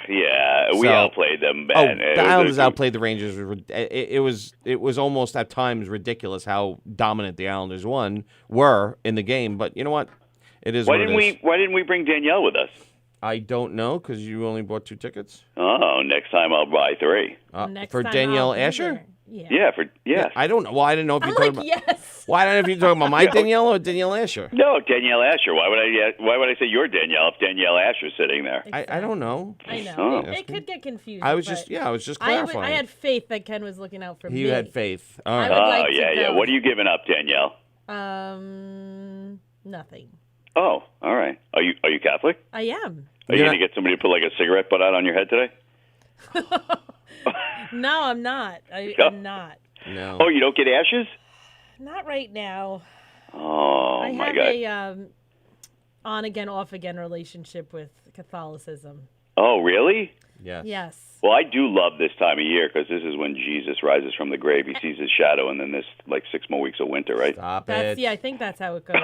Yeah, we So- outplayed them, Oh, man. the Islanders outplayed the Rangers. It was almost at times ridiculous how dominant the Islanders were in the game. But you know what? It is Why what didn't it is. Why didn't we bring Danielle with us? I don't know because you only bought 2 tickets. Oh, next time I'll buy 3. Next For time Danielle I'll be Asher? there. Yeah. Yeah, yes. I don't know. Well, I didn't know if I'm you're talking like, about. yes. Well, I don't know if you're talking about my Danielle or Danielle Asher. No, Danielle Asher. Why would I say you're Danielle if Danielle Asher's sitting there? I don't know. I know. Oh. It could get confusing. I was but just I clarifying. had faith that Ken was looking out for me. He had faith. All I right. would Oh, like to yeah. go. What are you giving up, Danielle? Nothing. Oh, all right. Are you Catholic? I am. Are you going to get somebody to put like a cigarette butt out on your head today? No, I'm not. I'm not. No. Oh, you don't get ashes? Not right now. Oh, I my have God. a on again, off again relationship with Catholicism. Oh, really? Yes. Yes. Well, I do love this time of year because this is when Jesus rises from the grave. He sees his shadow, and then there's like 6 more weeks of winter, right? Stop That's it. yeah. I think that's how it goes.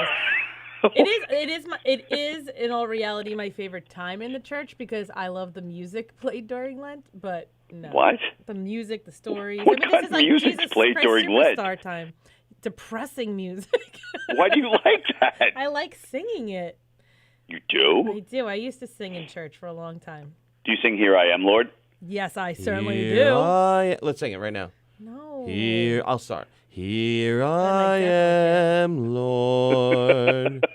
It is in all reality my favorite time in the church because I love the music played during Lent. But no, What? The music, the stories. What this kind is of like music's Jesus played Christ during Lent? Superstar time. Depressing music. Why do you like that? I like singing it. You do? I do. I used to sing in church for a long time. Do you sing "Here I Am, Lord"? Yes, I certainly Here do. Let's sing it right now. No. Here, I'll start. Here I I definitely am, Lord.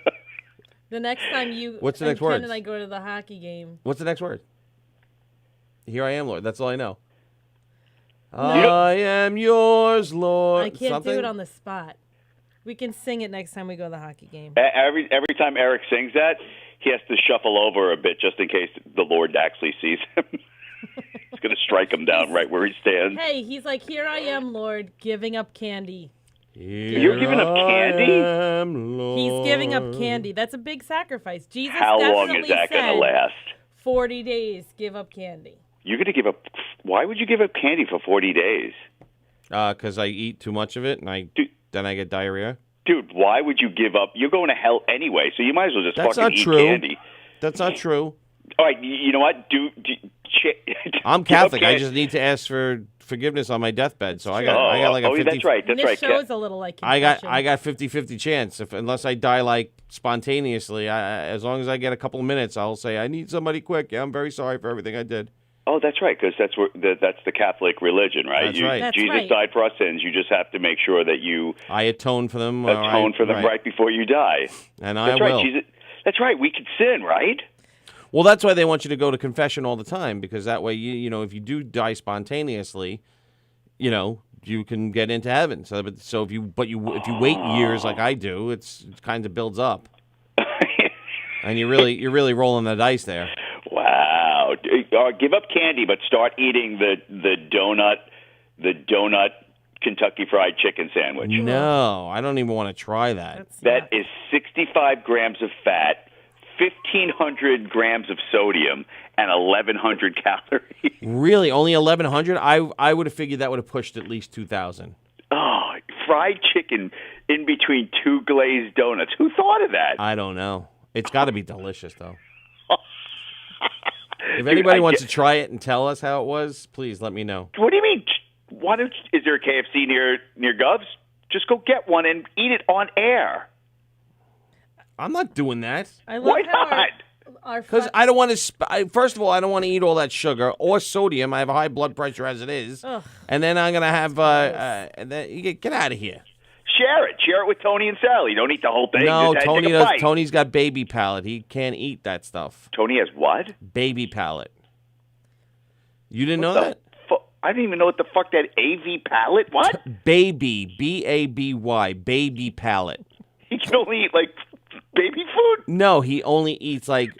The next time you What's the and next Ken words? and I go to the hockey game. What's the next word? Here I am, Lord. That's all I know. I am yours, Lord. I can't Something? do it on the spot. We can sing it next time we go to the hockey game. Every time Eric sings that, he has to shuffle over a bit just in case the Lord actually sees him. He's going to strike him down right where he stands. Hey, he's like, here I am, Lord, giving up candy. You're giving up candy? I am, Lord. He's giving up candy. That's a big sacrifice. Jesus How long definitely is that going to said, last? 40 days, give up candy. You're going to give up. Why would you give up candy for 40 days? Because I eat too much of it, and then I get diarrhea. Dude, why would you give up? You're going to hell anyway, so you might as well just That's fucking not eat true. candy. That's not true. All right, you know what? I'm give up Catholic. I candy. just need to ask for forgiveness on my deathbed. So I got like a 50. That's right. That's And this right. show is a little like I got confession. 50-50 chance. Unless I die like spontaneously, as long as I get a couple of minutes, I'll say I need somebody quick. Yeah, I'm very sorry for everything I did. Oh, that's right, because that's the Catholic religion, right? That's right. That's Jesus right. died for our sins. You just have to make sure that you I atone for them. atone for them right before you die. And That's I right. will. Jesus, that's right. We could sin, right? Well, that's why they want you to go to confession all the time, because that way, you know, if you do die spontaneously, you know, you can get into heaven. So if you wait years like I do, it kind of builds up, and you're really rolling the dice there. Wow. Give up candy, but start eating the donut Kentucky Fried Chicken sandwich. No, I don't even want to try that. That is 65 grams of fat, 1,500 grams of sodium, and 1,100 calories. Really, only 1,100? I would have figured that would have pushed at least 2,000. Oh, fried chicken in between two glazed donuts. Who thought of that? I don't know. It's got to be delicious, though. If Dude, anybody wants to try it and tell us how it was, please let me know. What do you mean? Is there a KFC near Gov's? Just go get one and eat it on air. I'm not doing that. I love Why how not? our Because I don't want to. First of all, I don't want to eat all that sugar or sodium. I have a high blood pressure as it is, Ugh. and then I'm gonna have. And then you get out of here. Share it with Tony and Sallie. Don't eat the whole thing. No, Just Tony take a does. bite. Tony's got baby palate. He can't eat that stuff. Tony has what? Baby palate. You didn't know The that? I didn't even know what the fuck that AV palate. What? Baby, BABY, baby palate. He can only eat like baby food. No, he only eats like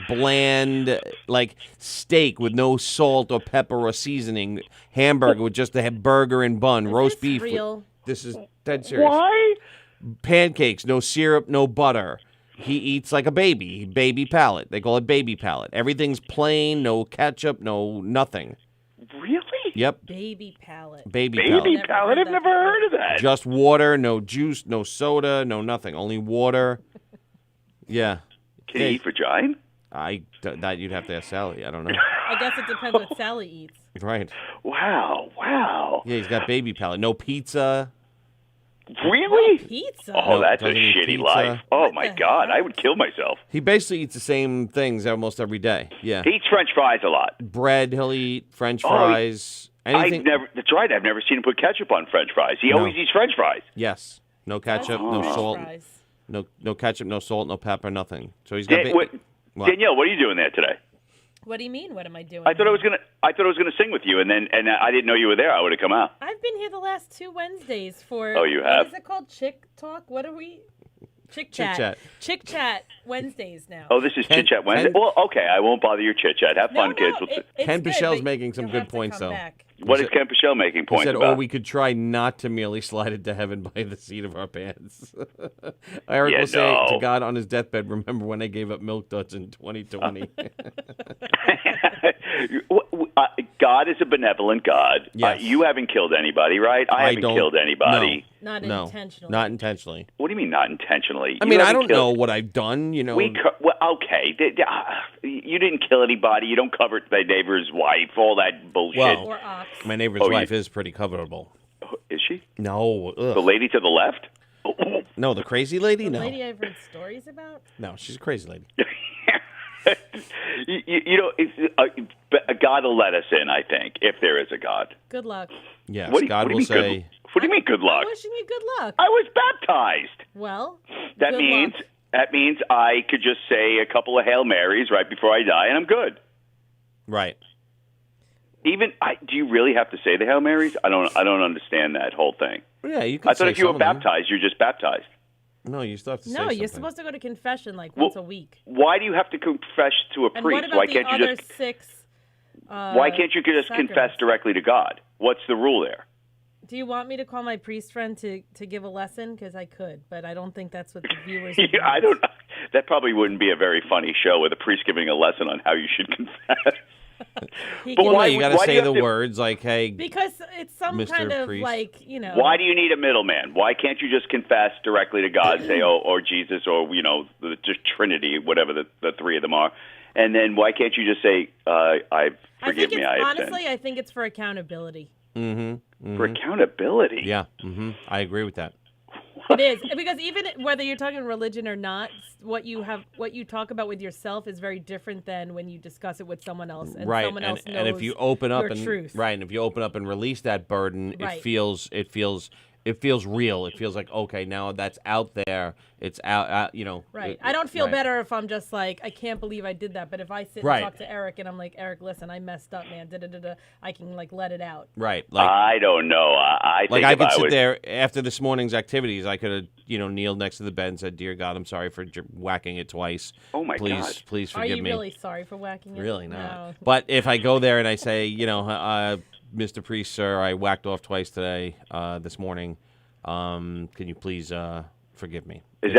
bland, like steak with no salt or pepper or seasoning, hamburger with just a burger and bun, roast this beef. real? This is dead serious. Why? Pancakes, no syrup, no butter. He eats like a baby palate. They call it baby palate. Everything's plain, no ketchup, no nothing. Really? Yep, Baby palate. baby Baby palate. palate? I've that never heard of that. Just water, no juice, no soda, no nothing. Only water. Yeah. Can he eat vagina? That you'd have to ask Sallie. I don't know. I guess it depends what Sallie eats. Right. Wow. Yeah, he's got baby palate. No pizza. Really? Pizza. Oh, that's a doesn't eat shitty pizza. life. Oh, What my the God. heck? I would kill myself. He basically eats the same things almost every day. Yeah. He eats French fries a lot. Bread, he'll eat. French Oh, fries. Anything. That's right. I've never seen him put ketchup on French fries. He No. always eats French fries. Yes. No ketchup, no French salt. fries. No ketchup, no salt, no pepper, nothing. So he's got What? Danielle, what are you doing there today? What do you mean? What am I doing? I thought I was gonna sing with you, and I didn't know you were there. I would have come out. I've been here the last 2 Wednesdays for. Oh, you have? What is it called? Chick Talk? What are we? Chick Chat. Chat. Chick Chat Wednesdays now. Oh, this is Ken- Chit Chat Wednesday. Ken- well, okay, I won't bother your chit chat. Have No, fun, no, kids. it's Ken good, Pichel's but making some you'll good have to points, come though. back. What is Ken Pichelle making He points said, about? or we could try not to merely slide into heaven by the seat of our pants. Eric Yeah, will say no. to God on his deathbed, remember when I gave up milk duds in 2020? God is a benevolent God. Yes. You haven't killed anybody, right? I haven't don't- killed anybody. Not No, intentionally. not intentionally. What do you mean not intentionally? I mean, I don't know what I've done. You know, Well, okay. You didn't kill anybody. You don't covet thy neighbor's wife. All that bullshit. Well, Or ox. my neighbor's Oh, wife is pretty covetable. Is she? No, The lady to the left? no, the crazy lady. The No, lady I've heard stories about? no, she's a crazy lady. you know, God will let us in, I think, if there is a God. Good luck. Yes, What do you- God what do you will mean say. What do you mean, good luck? I'm wishing you good luck. I was baptized. Well, That good means luck. I could just say a couple of Hail Marys right before I die, and I'm good. Right. Do you really have to say the Hail Marys? I don't understand that whole thing. Well, yeah, you can. I thought say if you were some of them. baptized, you're just baptized. No, you still have to say No, something. you're supposed to go to confession like once a week. Why do you have to confess to a And priest? what about Why the can't you other just 6? Why can't you just confess sacraments? directly to God? What's the rule there? Do you want me to call my priest friend to give a lesson? Because I could, but I don't think that's what the viewers would I want. don't. That probably wouldn't be a very funny show with a priest giving a lesson on how you should confess. He But can- Well, no, why you would- got to why do say you the have to- words like, "Hey, Because it's some Mr. kind of Priest. like, you know. Why do you need a middleman? Why can't you just confess directly to God, say, "Oh, or Jesus, or the Trinity, whatever the three of them are," and then why can't you just say, "Forgive me, I have honestly, sinned"? I think it's for accountability. For accountability. yeah, I agree with that." It is because even whether you're talking religion or not, what you talk about with yourself is very different than when you discuss it with someone else, and Right, someone else knows and if you open up your and truth. right, and if you open up and release that burden, Right. it feels real. It feels like, okay, now that's out there. It's out. Right. I don't feel right. better if I'm just like, I can't believe I did that. But if I sit Right. and talk to Eric and I'm like, Eric, listen, I messed up, man. I can like let it out. Right, like I don't know. I think like I if could sit was, there after this morning's activities. I could have kneeled next to the bed and said, "Dear God, I'm sorry for whacking it twice. Oh my please, God. please Are forgive you me." really sorry for whacking it? Really not. No. But if I go there and I say, Mr. Priest, sir, I whacked off twice today, this morning. Can you please forgive me? Is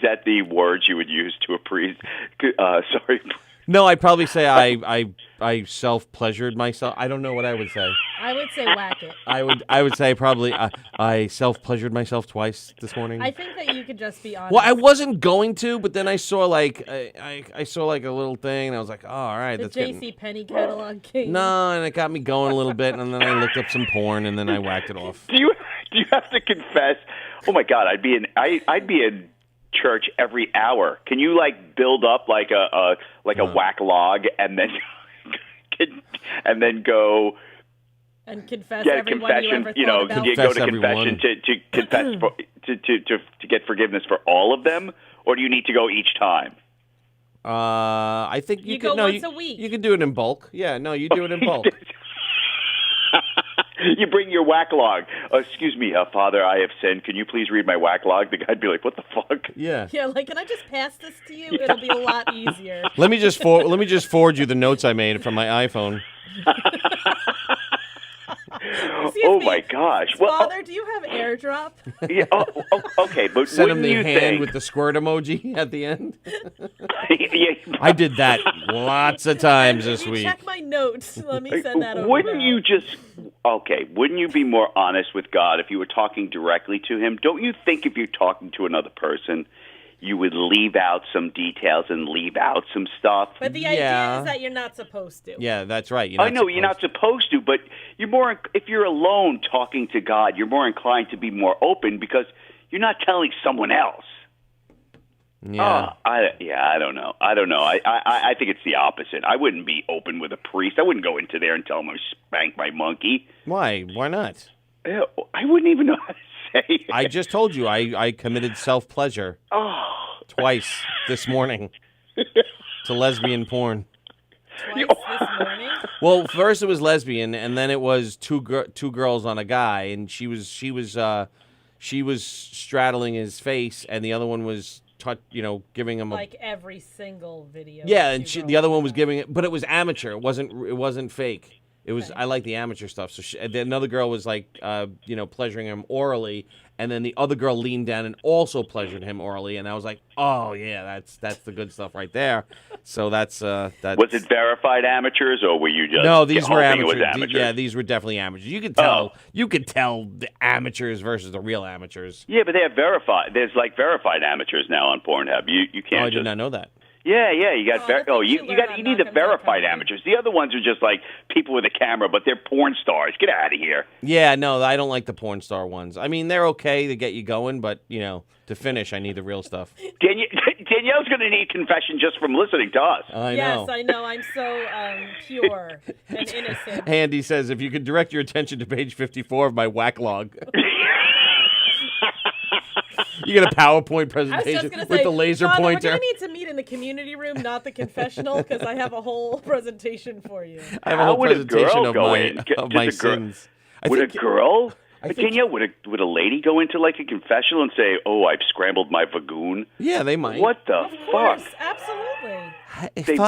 that the words you would use to a priest? Sorry. No, I'd probably say I self-pleasured myself. I don't know what I would say. I would say whack it. I would say probably I self-pleasured myself twice this morning. I think that you could just be honest. Well, I wasn't going to, but then I saw like I saw like a little thing, and I was like, oh, all right, The that's J.C. getting... Penney catalog king. No, and it got me going a little bit, and then I looked up some porn, and then I whacked it off. Do you have to confess? Oh my God, I'd be in church every hour. Can you like build up like a whack log and then go And confess get a everyone you confession? ever You know, thought about. you go to Confess confession to confess to get forgiveness for all of them, or do you need to go each time? I think you You could go no, once you, a week. You can do it in bulk. Yeah, no, you do it in bulk. You bring your whack log. Excuse me, Father, I have sinned. Can you please read my whack log? The guy'd be like, "What the fuck?" Yeah. Yeah, like, can I just pass this to you? It'll be a lot easier. Let me just forward you the notes I made from my iPhone. Excuse Oh me, my gosh! Well, Father, do you have AirDrop? yeah, okay, but Send him wouldn't the you hand think? with the squirt emoji at the end. Yeah, I did that lots of times If this you week. check my notes. Let me send that over. Wouldn't now. you just wouldn't you be more honest with God if you were talking directly to him? Don't you think if you're talking to another person, you would leave out some details and leave out some stuff? But the Yeah. idea is that you're not supposed to. Yeah, that's right. I know you're not supposed to, but you're more if you're alone talking to God, you're more inclined to be more open because you're not telling someone else. Yeah. I don't know. I think it's the opposite. I wouldn't be open with a priest. I wouldn't go into there and tell him I spanked my monkey. Why? Why not? Ew, I wouldn't even know how to say it. I just told you I committed self-pleasure twice this morning to lesbian porn. Twice this morning. Well, first it was lesbian, and then it was two girls on a guy, and she was straddling his face, and the other one was giving him Like every single video. yeah, that and you the other wrote one was about. giving it, but it was amateur. It wasn't fake. It was Okay. I like the amateur stuff. So another girl was like pleasuring him orally, and then the other girl leaned down and also pleasured him orally, and I was like, oh yeah, that's the good stuff right there. So that's Was it verified amateurs, or were you just no? These were hoping it was amateurs. amateurs? Yeah, these were definitely amateurs. You could tell. You could tell the amateurs versus the real amateurs. Yeah, but they have verified. There's like verified amateurs now on Pornhub. You can't. Oh, I did not know that. Yeah, you got. You need the verified Knockem.com. amateurs. The other ones are just like people with a camera, but they're porn stars. Get out of here. Yeah, no, I don't like the porn star ones. I mean, they're okay to get you going, but to finish, I need the real stuff. Danielle's going to need confession just from listening to us. I know. Yes, I know. I'm so pure and innocent. Andy says, if you could direct your attention to page 54 of my whack log. You get a PowerPoint I was just presentation gonna with say, the laser Father, pointer. We're gonna need to meet in the community room, not the confessional, because I have a whole presentation for you. I have a How whole would a presentation girl of go my, in? of Just my a girl- sins. Would a girl? I think- Danielle, would a lady go into like a confessional and say, "Oh, I've scrambled my vagoon"? Yeah, they might. What the Of fuck? course, absolutely.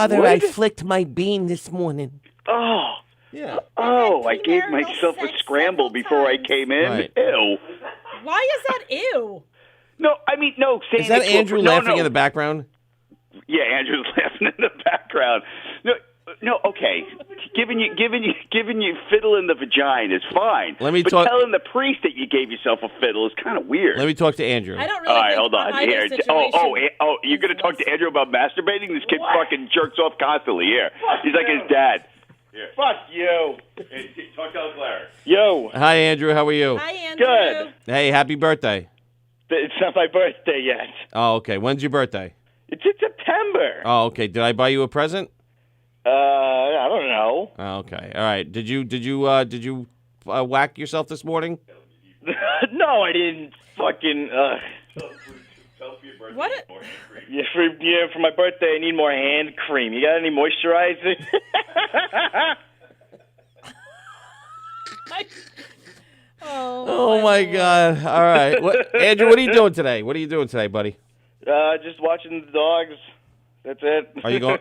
They would? flicked my bean this morning. Oh, Yeah. oh! I had gave premarital myself a sex scramble several before I times. came in. Right. Ew. Why is that ew? No, I mean no. Is that Andrew laughing in the background? Yeah, Andrew's laughing in the background. No. Okay, giving you fiddle in the vagina is fine. Let me but talk- telling the priest that you gave yourself a fiddle is kind of weird. Let me talk to Andrew. I don't really All right, think hold on. either Here. situation You're going to is talk to less- Andrew about masturbating? This kid fucking jerks off constantly. Here. He's like his dad. Here. Fuck you. Hey, talk to Claire. Yo, Hi, Andrew. How are you? Hi, Andrew. Good. Hey, happy birthday. it's not my birthday yet. Oh, okay. When's your birthday? It's in September. Oh, okay. Did I buy you a present? I don't know. Oh, okay. All right. Did you whack yourself this morning? No, I didn't fucking. What? For my birthday, I need more hand cream. You got any moisturizer? Oh my God! All right, Andrew, what are you doing today? What are you doing today, buddy? Just watching the dogs. That's it. Are you going?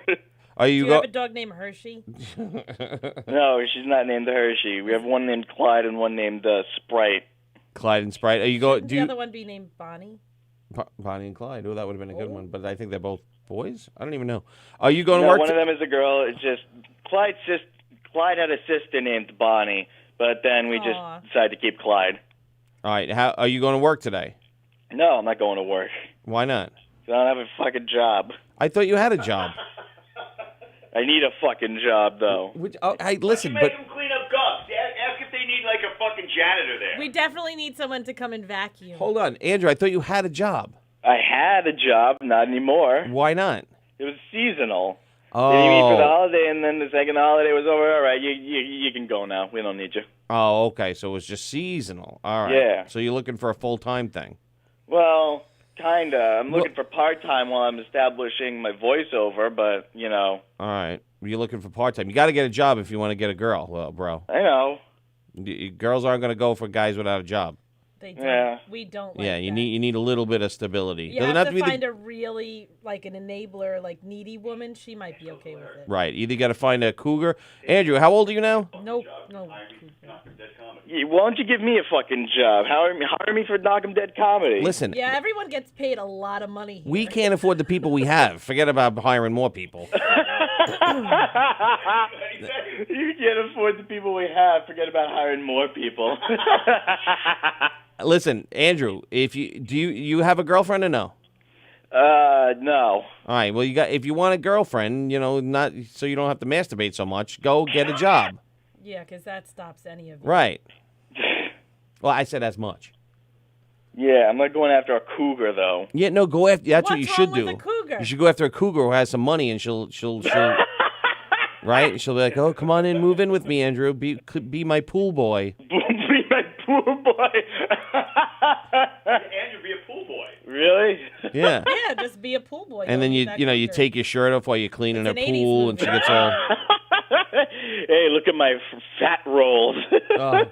Are Do you you go? have a dog named Hershey? No, she's not named Hershey. We have one named Clyde and one named Sprite. Clyde and Sprite. Are you going? Shouldn't Do the you? other one be named Bonnie? Bonnie and Clyde. Oh, that would have been a good Oh. one. But I think they're both boys. I don't even know. Are you going to No, work? one of them is a girl. It's just Clyde had a sister named Bonnie, but then we Aw. just decided to keep Clyde. All right. How are you going to work today? No, I'm not going to work. Why not? I don't have a fucking job. I thought you had a job. I need a fucking job, though. Hey, listen, Make but them clean up guts. Ask if they need like a fucking janitor there. We definitely need someone to come and vacuum. hold on, Andrew. I thought you had a job. I had a job, not anymore. Why not? It was seasonal. They need me for the Oh. holiday, and then the second holiday was over. All right, you can go now. We don't need you. Oh, okay. So it was just seasonal. All right. Yeah. So you're looking for a full-time thing. Well, kinda. I'm looking for part-time while I'm establishing my voiceover, but, All right. You're looking for part-time. You got to get a job if you want to get a girl, well, bro. I know. Girls aren't going to go for guys without a job. They don't. Yeah. We don't like Yeah, that. you need a little bit of stability. You Doesn't have to be find a really, like, an enabler, like, needy woman. She might be okay with it. right. Either got to find a cougar. Andrew, how old are you now? Nope. No. Why don't you give me a fucking job? Hire me for Knockem Dead Comedy. Listen, Yeah, everyone gets paid a lot of money here. we can't afford the people we have. Forget about hiring more people. You can't afford the people we have. Forget about hiring more people. Listen, Andrew, if you have a girlfriend or no? No. All right. Well, if you want a girlfriend, not so you don't have to masturbate so much, go get a job. Yeah, because that stops any of it. Right. Well, I said as much. Yeah, I'm not going after a cougar though. Yeah, no, go after. That's what you What's should wrong do. with a cougar? You should go after a cougar who has some money, and she'll right. She'll be like, "Oh, come on in, move in with me, Andrew. Be my pool boy." Be my pool boy. Andrew, be a pool boy. Really? Yeah. Yeah, just be a pool boy. And then Don't you be that you cougar. take your shirt off while you're cleaning It's her an 80s pool, and she movie. gets all. Hey, look at my fat rolls. Oh.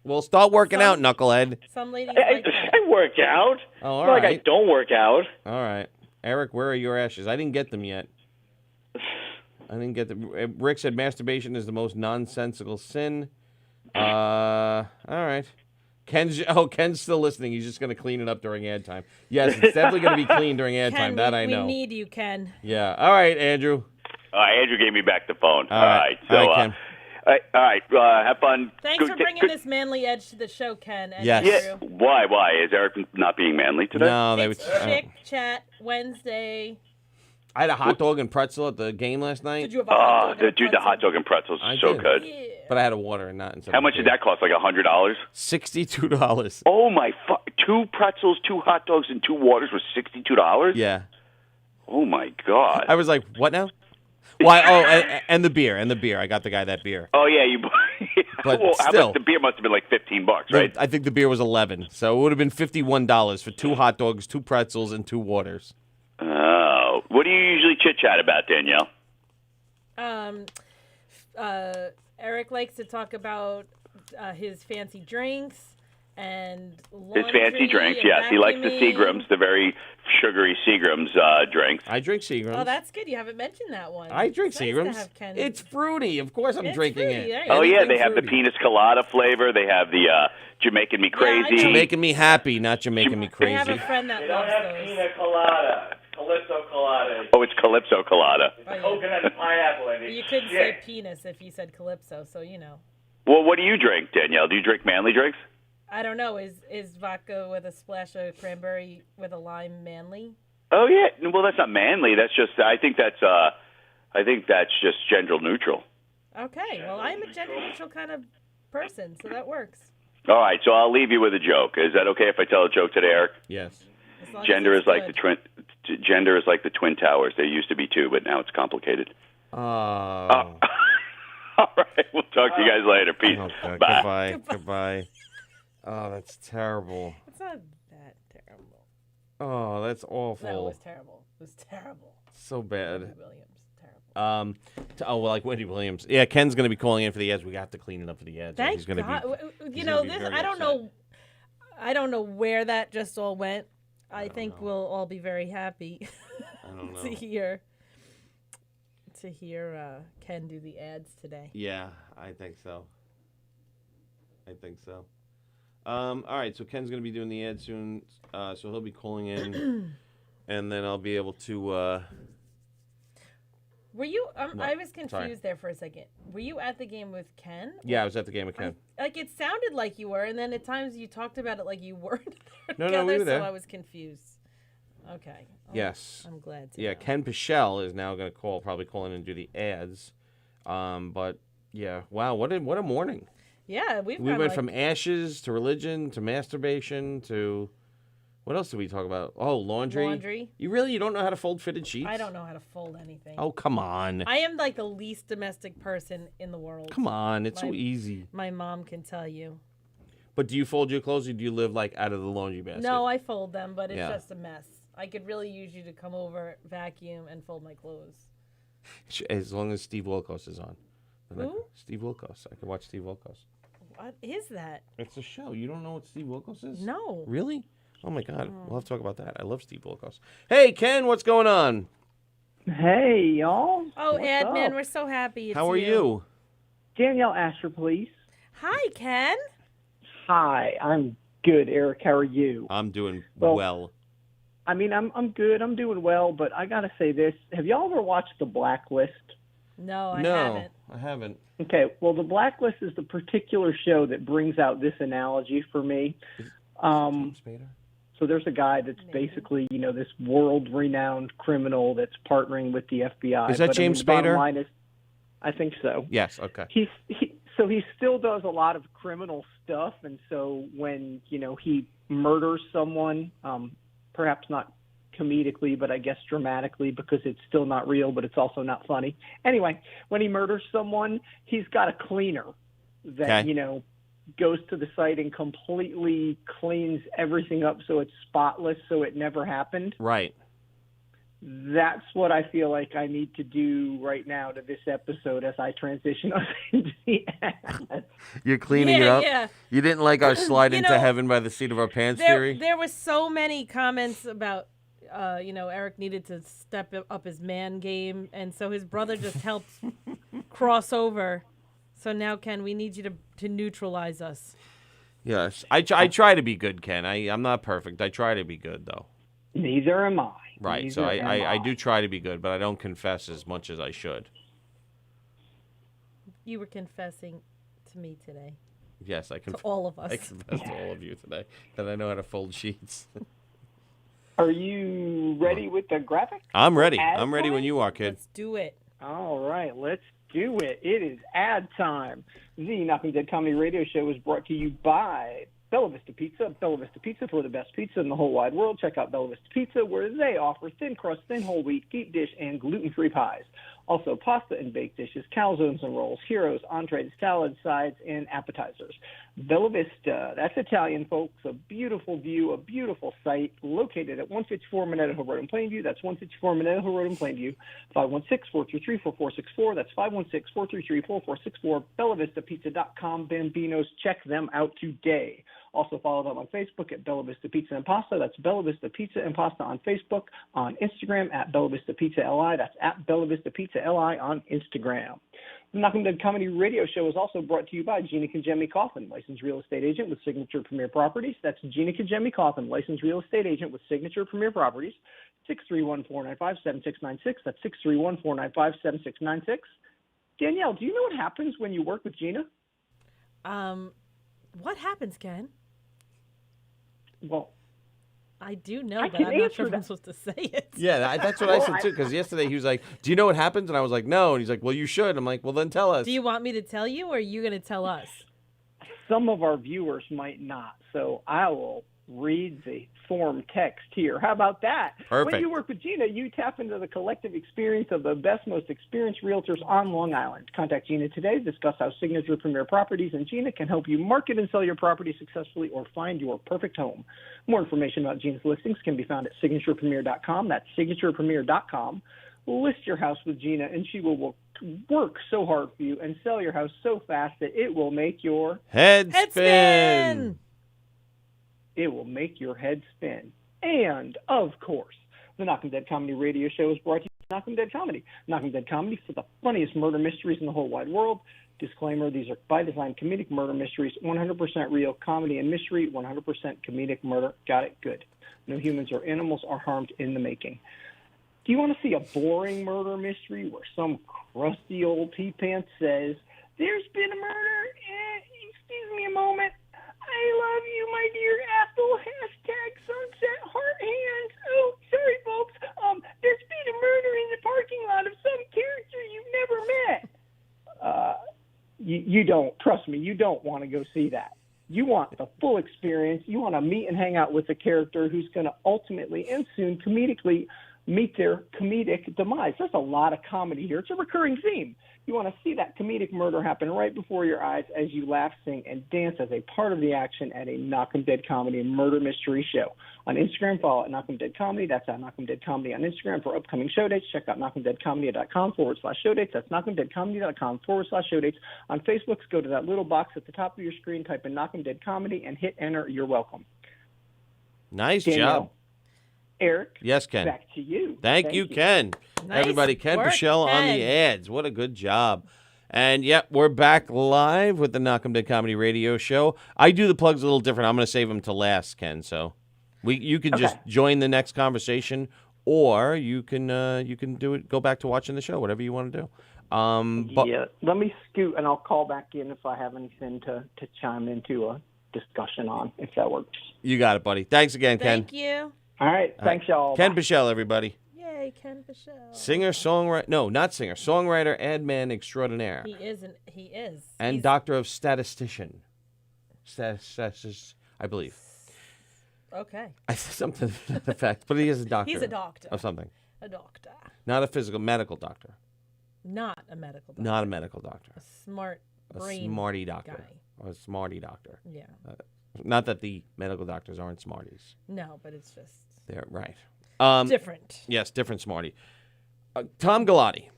Well, start working out, knucklehead. Some ladies like that. I work out. Oh, all It's not like I right. don't work out. All right, Eric, where are your ashes? I didn't get them yet. I didn't get them. Rick said masturbation is the most nonsensical sin. All right. Ken's still listening. He's just going to clean it up during ad time. Yes, it's definitely going to be clean during ad time. That I know. We need you, Ken. Yeah. All right, Andrew. Andrew gave me back the phone. All right. So, all right, Ken. all right. Have fun. Thanks for bringing this manly edge to the show, Ken. And Yes. Yeah. Why? Is Eric not being manly today? No, they It's would. Chick Chat Wednesday. I had a hot dog and pretzel at the game last night. Did you have a hot dog? and a Dude, the pretzel? hot dog and pretzels I are so did. good. Yeah. But I had a water and not instead. How much did that cost? Like $100? $62. Oh my! 2 pretzels, 2 hot dogs, and 2 waters was $62. Yeah. Oh my God! I was like, what now? Why? Oh, and the beer, I got the guy that beer. Oh yeah, you. But well, still, how much? The beer must have been like $15, right? I think the beer was $11, so it would have been $51 for 2 hot dogs, 2 pretzels, and 2 waters. Oh, what do you usually chit chat about, Danielle? Eric likes to talk about his fancy drinks and His fancy drinks, yes. He likes the Seagrams, the very sugary Seagrams drinks. I drink Seagrams. Oh, that's good. You haven't mentioned that one. I drink It's nice to Seagrams. have Ken- It's fruity. Of course I'm It's drinking fruity, it. there you Oh yeah, Anything they have the fruity. pina colada flavor. They have the Jamaican Me Crazy. know. Making me happy, not Jamaican me I have crazy. a friend that loves those. colada. Calypso colada. Oh, it's Calypso Colada. Oh, yeah. Coconut and pineapple in it. You couldn't say penis if you said calypso, so you know. Well, what do you drink, Danielle? Do you drink manly drinks? I don't know. Is vodka with a splash of cranberry with a lime manly? Oh yeah. Well, that's not manly. That's just. I think that's just gender neutral. Okay. Well, I'm a gender neutral kind of person, so that works. All right. So I'll leave you with a joke. Is that okay if I tell a joke today, Eric? Yes. As long Gender as is it's like good. Gender is like the Twin Towers. There used to be 2, but now it's complicated. Oh. All right. We'll talk to you guys later. Peace. Okay, Bye. Goodbye. Oh, that's terrible. It's not that terrible. Oh, that's awful. No, it was terrible. It was terrible. So bad. Wendy Williams, terrible. Like Wendy Williams. Yeah, Ken's gonna be calling in for the ads. We have to clean it up for the ads. Thank He's gonna God. be. You gonna know be this. very I don't upset. know. I don't know where that just all went. I think we'll all be very happy I don't know. to hear Ken do the ads today. Yeah, I think so. All right, so Ken's gonna be doing the ad soon, so he'll be calling in, and then I'll be able to. Were you? What? I was confused Sorry. there for a second. Were you at the game with Ken? Yeah, I was at the game with Ken. Like it sounded like you were, and then at times you talked about it like you weren't there No, together, we were there. so I was confused. Okay. Oh, Yes. I'm glad to Yeah, know. Ken Pichelle is now going to probably call in and do the ads. But yeah, wow, what a morning. Yeah, we We went from ashes to religion to masturbation to what else did we talk about? Oh, laundry. Laundry. You don't know how to fold fitted sheets? I don't know how to fold anything. Oh, come on. I am like the least domestic person in the world. Come on, it's so My- easy. My mom can tell you. But do you fold your clothes or do you live like out of the laundry basket? No, I fold them, but it's Yeah. just a mess. I could really use you to come over, vacuum, and fold my clothes. As long as Steve Wilkos is on. Then Who? Steve Wilkos. I can watch Steve Wilkos. What is that? It's a show. You don't know what Steve Wilkos is? No. Really? Oh my God. We'll have to talk about that. I love Steve Wilkos. Hey, Ken, what's going on? Hey, y'all. Oh, What's Admin, up? we're so happy. It's How are you? Danielle Asher, please. Hi, Ken. Hi, I'm good, Eric. How are you? I'm doing Well, well. I mean, I'm good. I'm doing well, but I got to say this. Have y'all ever watched The Blacklist? No, I No, haven't. I haven't. Okay, well, The Blacklist is the particular show that brings out this analogy for me. Spader? So there's a guy that's Maybe. basically, this world-renowned criminal that's partnering with the FBI. Is that But, James the bottom Spader? line is, I think so. Yes, okay. So he still does a lot of criminal stuff, and so when he murders someone, perhaps not comedically, but I guess dramatically because it's still not real, but it's also not funny. Anyway, when he murders someone, he's got a cleaner that Okay. goes to the site and completely cleans everything up so it's spotless, so it never happened. Right. That's what I feel like I need to do right now to this episode as I transition us into the ads. You're cleaning it Yeah, up? yeah. You didn't like our slide You into know, heaven by the seat of our pants theory? There was so many comments about, Eric needed to step up his man game, and so his brother just helped cross over. So now, Ken, we need you to neutralize us. Yes, I try to be good, Ken. I'm not perfect. I try to be good, though. Neither am I. Right, Neither so am I do try to be good, but I don't confess as much as I should. You were confessing to me today. Yes, I To confess. all of us. I confess to all of you today that I know how to fold sheets. Are you ready with the graphic? I'm ready. Ad I'm ready when time? you are, kid. Let's do it. All right, let's do it. It is ad time. The Knockem Dead Comedy Radio Show is brought to you by Bella Vista Pizza. Bella Vista Pizza for the best pizza in the whole wide world. Check out Bella Vista Pizza, where they offer thin crust, thin whole wheat, deep dish, and gluten-free pies. Also, pasta and baked dishes, calzones and rolls, heroes, entrees, salads, sides, and appetizers. Bella Vista, that's Italian, folks. A beautiful view, a beautiful site, located at 154 Minetta Hill Road in Plainview. That's 154 Minetta Hill Road in Plainview. 516-433-4464. That's 516-433-4464. BellaVistaPizza.com. Bambinos, check them out today. Also follow them on Facebook at Bella Vista Pizza and Pasta. That's Bella Vista Pizza and Pasta on Facebook. On Instagram at Bella Vista Pizza LI. That's at Bella Vista Pizza LI on Instagram. The Knockem Dead Comedy Radio Show is also brought to you by Gina Kajemi Coffin, licensed real estate agent with Signature Premier Properties. That's Gina Kajemi Coffin, licensed real estate agent with Signature Premier Properties. 631-495-7696. That's 631-495-7696. Danielle, do you know what happens when you work with Gina? What happens, Ken? Well, I do know, I but can I'm not answer sure if I'm that. supposed to say it. Yeah, that's what I said, too, because yesterday he was like, do you know what happens? And I was like, no. And he's like, well, you should. I'm like, well, then tell us. Do you want me to tell you, or are you going to tell us? some of our viewers might not, so I will read the form text here. How about that? Perfect. When you work with Gina, you tap into the collective experience of the best, most experienced realtors on Long Island. Contact Gina today. Discuss how Signature Premier Properties and Gina can help you market and sell your property successfully or find your perfect home. More information about Gina's listings can be found at signaturepremier.com. That's signaturepremier.com. List your house with Gina, and she will work so hard for you and sell your house so fast that it will make your head Head spin. spin. It will make your head spin. And, of course, the Knockem Dead Comedy Radio Show is brought to you by Knockem Dead Comedy. Knockem Dead Comedy for the funniest murder mysteries in the whole wide world. Disclaimer, these are by design comedic murder mysteries, 100% real comedy and mystery, 100% comedic murder. Got it? Good. No humans or animals are harmed in the making. Do you want to see a boring murder mystery where some crusty old P-Pants says, "There's been a murder, excuse me a moment. I love you, my dear Ethel, hashtag sunset heart hands. Oh, sorry, folks. There's been a murder in the parking lot of some character you've never met." You don't, trust me, you don't want to go see that. You want the full experience. You want to meet and hang out with a character who's going to ultimately and soon comedically meet their comedic demise. There's a lot of comedy here. It's a recurring theme. You want to see that comedic murder happen right before your eyes as you laugh, sing, and dance as a part of the action at a Knockem Dead Comedy and Murder Mystery Show. On Instagram, follow at Knockem Dead Comedy. That's at Knockem Dead Comedy on Instagram. For upcoming show dates, check out knockemdeadcomedy.com/show dates. That's knockemdeadcomedy.com/show dates. On Facebook, go to that little box at the top of your screen, type in Knockem Dead Comedy, and hit enter. You're welcome. Nice Danielle, job. Eric, Yes, Ken. back to you. Thank you, Ken. Nice Everybody, Ken work, Pichelle on the Ken. ads. What a good job. And, yep, we're back live with the Knockem Dead Comedy Radio Show. I do the plugs a little different. I'm going to save them to last, Ken. So you can just join the next conversation, or you can do it. Go back to watching the show, whatever you want to do. But Yeah, let me scoot, and I'll call back in if I have anything to chime into a discussion on, if that works. you got it, buddy. Thanks again, Ken. Thank you. All right, thanks, y'all. Ken Bye. Pichelle, everybody. Yay, Ken Pichelle. Singer, songwriter. No, not singer. Songwriter, ad man extraordinaire. He is. And He's- doctor of statistician. I believe. Okay. Something to that effect. But he is a doctor. He's a doctor. Of something. A doctor. Not a medical doctor. Not a medical doctor. Not a medical doctor. A smart A brain smarty doctor. guy. Or a smarty doctor. Yeah. Not that the medical doctors aren't smarties. No, but it's just They're right. different. Yes, different smarty. Tom Galati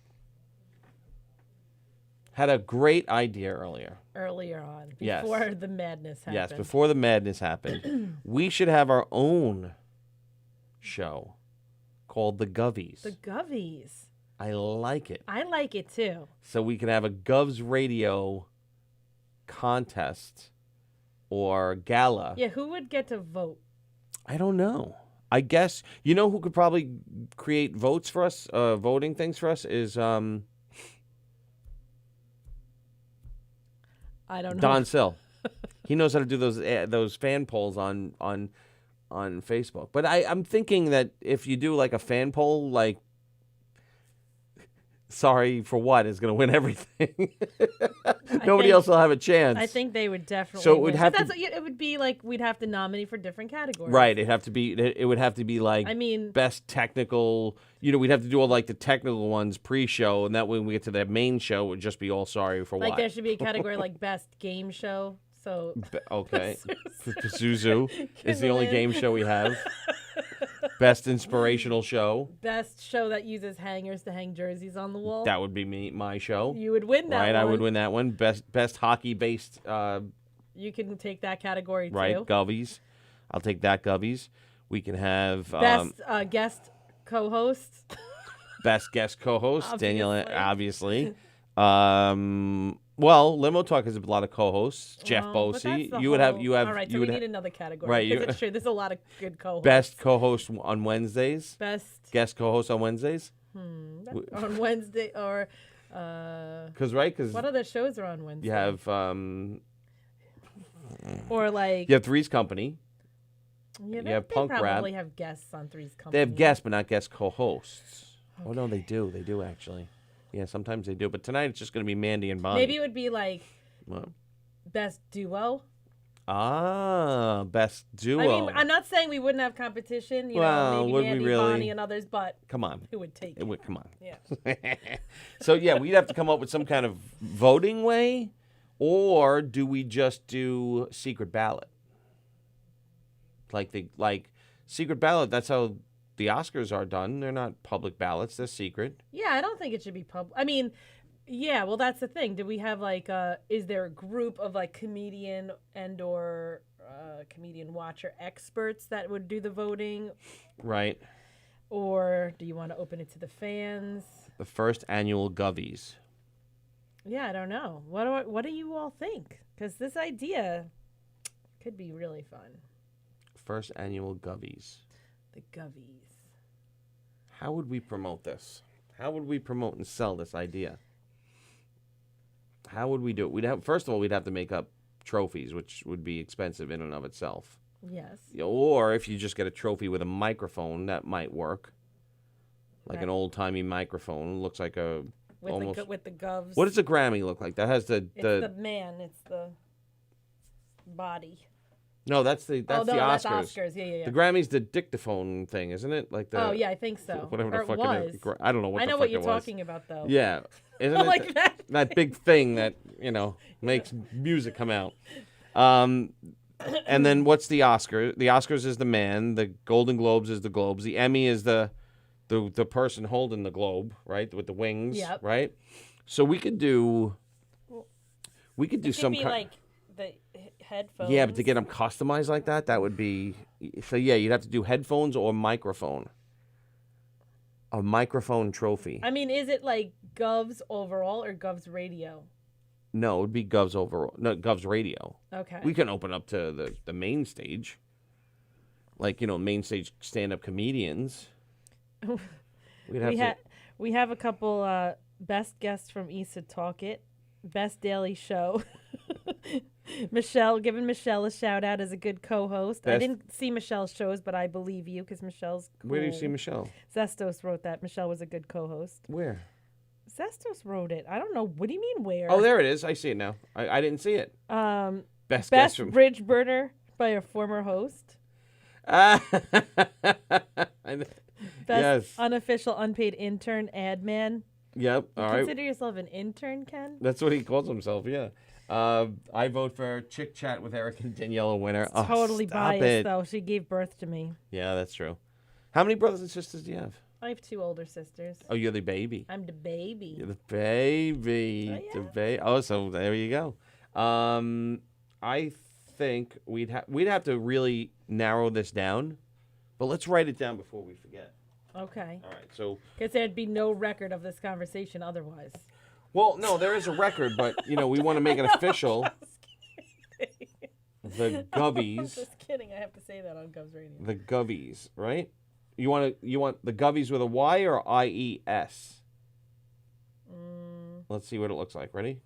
had a great idea earlier. Earlier on, Yes. before the madness happened. Yes, before the madness happened. We should have our own show called The Govies. The Govies. I like it. I like it too. So we can have a Govs Radio contest or gala. Yeah, who would get to vote? I don't know. I guess you know who could probably create votes for us, voting things for us is I don't know. Don Sill. He knows how to do those fan polls on Facebook. But I'm thinking that if you do like a fan poll, like sorry for what is going to win everything. Nobody else will have a chance. I think they would definitely. So it would win. have But to. that's it would be like we'd have to nominate for different categories. Right, it would have to be like I mean, best technical. We'd have to do all like the technical ones pre-show, and that way when we get to the main show, it would just be all sorry for like what. there should be a category like best game show. So Okay, Zuzu is the only win. game show we have. Best inspirational show. best show that uses hangers to hang jerseys on the wall. That would be my show. You would win that Right, one. I would win that one. Best hockey based. You can take that category Right, too. Govies. I'll take that Govies. We can have Best guest co-host. best guest co-host Danielle, Obviously. obviously. Well, Limo Talk has a lot of co-hosts. Jeff Well, but Bosey. that's the You would have. whole- You have. All right, you so would we ha- need another category. Right, Because you- it's true. There's a lot of good co-hosts. best co-host on Wednesdays. Best Guest co-host on Wednesdays. on Wednesday or. Because What other shows are on Wednesday? you have Or like. you have Three's Company. Yeah, you have they Punk Rap. probably have guests on Three's Company. They have guests, but not guest co-hosts. Oh no, they do. They do actually. Yeah, sometimes they do. But tonight it's just going to be Mandy and Bonnie. Maybe it would be like What? best duo. Best duo. I mean, I'm not saying we wouldn't have competition. You Well, know, maybe would we Mandy, really? Bonnie, and others, but Come on. who would take it? Come on. Yeah. So yeah, we'd have to come up with some kind of voting way, or do we just do secret ballot? Like secret ballot. That's how the Oscars are done. They're not public ballots. They're secret. Yeah, I don't think it should be public. I mean, yeah, well, that's the thing. Do we have like, is there a group of like comedian and or comedian watcher experts that would do the voting? Right. Or do you want to open it to the fans? The first annual Govies. Yeah, I don't know. What do you all think? Because this idea could be really fun. First annual Govies. The Govies. How would we promote this? How would we promote and sell this idea? How would we do it? First of all, we'd have to make up trophies, which would be expensive in and of itself. Yes. Or if you just get a trophy with a microphone, that might work. Like Right. an old-timey microphone. Looks like a almost. With the Govs. What does a Grammy look like? That has It's the man. It's the body. No, that's the oh, no, Oscars. that's Oscars. Yeah. The Grammy's the dictaphone thing, isn't it? Like the Oh, yeah, I think so. whatever Or the it fuck was. it is. I don't know what I the know fuck what you're it was. talking about, though. Yeah. Isn't it Like that. that big thing that, makes music come out. And then what's the Oscar? The Oscars is the man. The Golden Globes is the globes. The Emmy is the person holding the globe, right? With the wings, Yep. right? So we could do It some could be kind. like the headphones. Yeah, but to get them customized like that would be. So yeah, you'd have to do headphones or microphone. A microphone trophy. I mean, is it like Govs overall or Govs radio? No, it would be Govs overall. No, Govs radio. Okay. We can open up to the main stage. Like, main stage stand-up comedians. We have a couple best guests from East to Talk It, best daily show. Michelle, giving Michelle a shout out as a good co-host. I Best- didn't see Michelle's shows, but I believe you because Michelle's cool. Where do you see Michelle? Zestos wrote that. Michelle was a good co-host. Where? Zestos wrote it. I don't know. What do you mean where? Oh, there it is. I see it now. I didn't see it. Best guest Best from. bridge burner by a former host. Best Yes. unofficial unpaid intern ad man. Yep. All right. Consider yourself an intern, Ken? That's what he calls himself. Yeah. I vote for Chick Chat with Eric and Daniela winner. Oh, Totally stop biased, it. though. She gave birth to me. Yeah, that's true. How many brothers and sisters do you have? I have 2 older sisters. Oh, you're the baby. I'm the baby. You're the baby. Oh, The Oh, so there you go. I think we'd have to really narrow this down, but let's write it down before we forget. Okay. All right. So, Because there'd be no record of this conversation otherwise. well, no, there is a record, but we want to make it official. The I'm Govies. just kidding. I have to say that on Govs Radio. The Govies, right? You want the Govies with a Y or IES? Let's see what it looks like. Ready?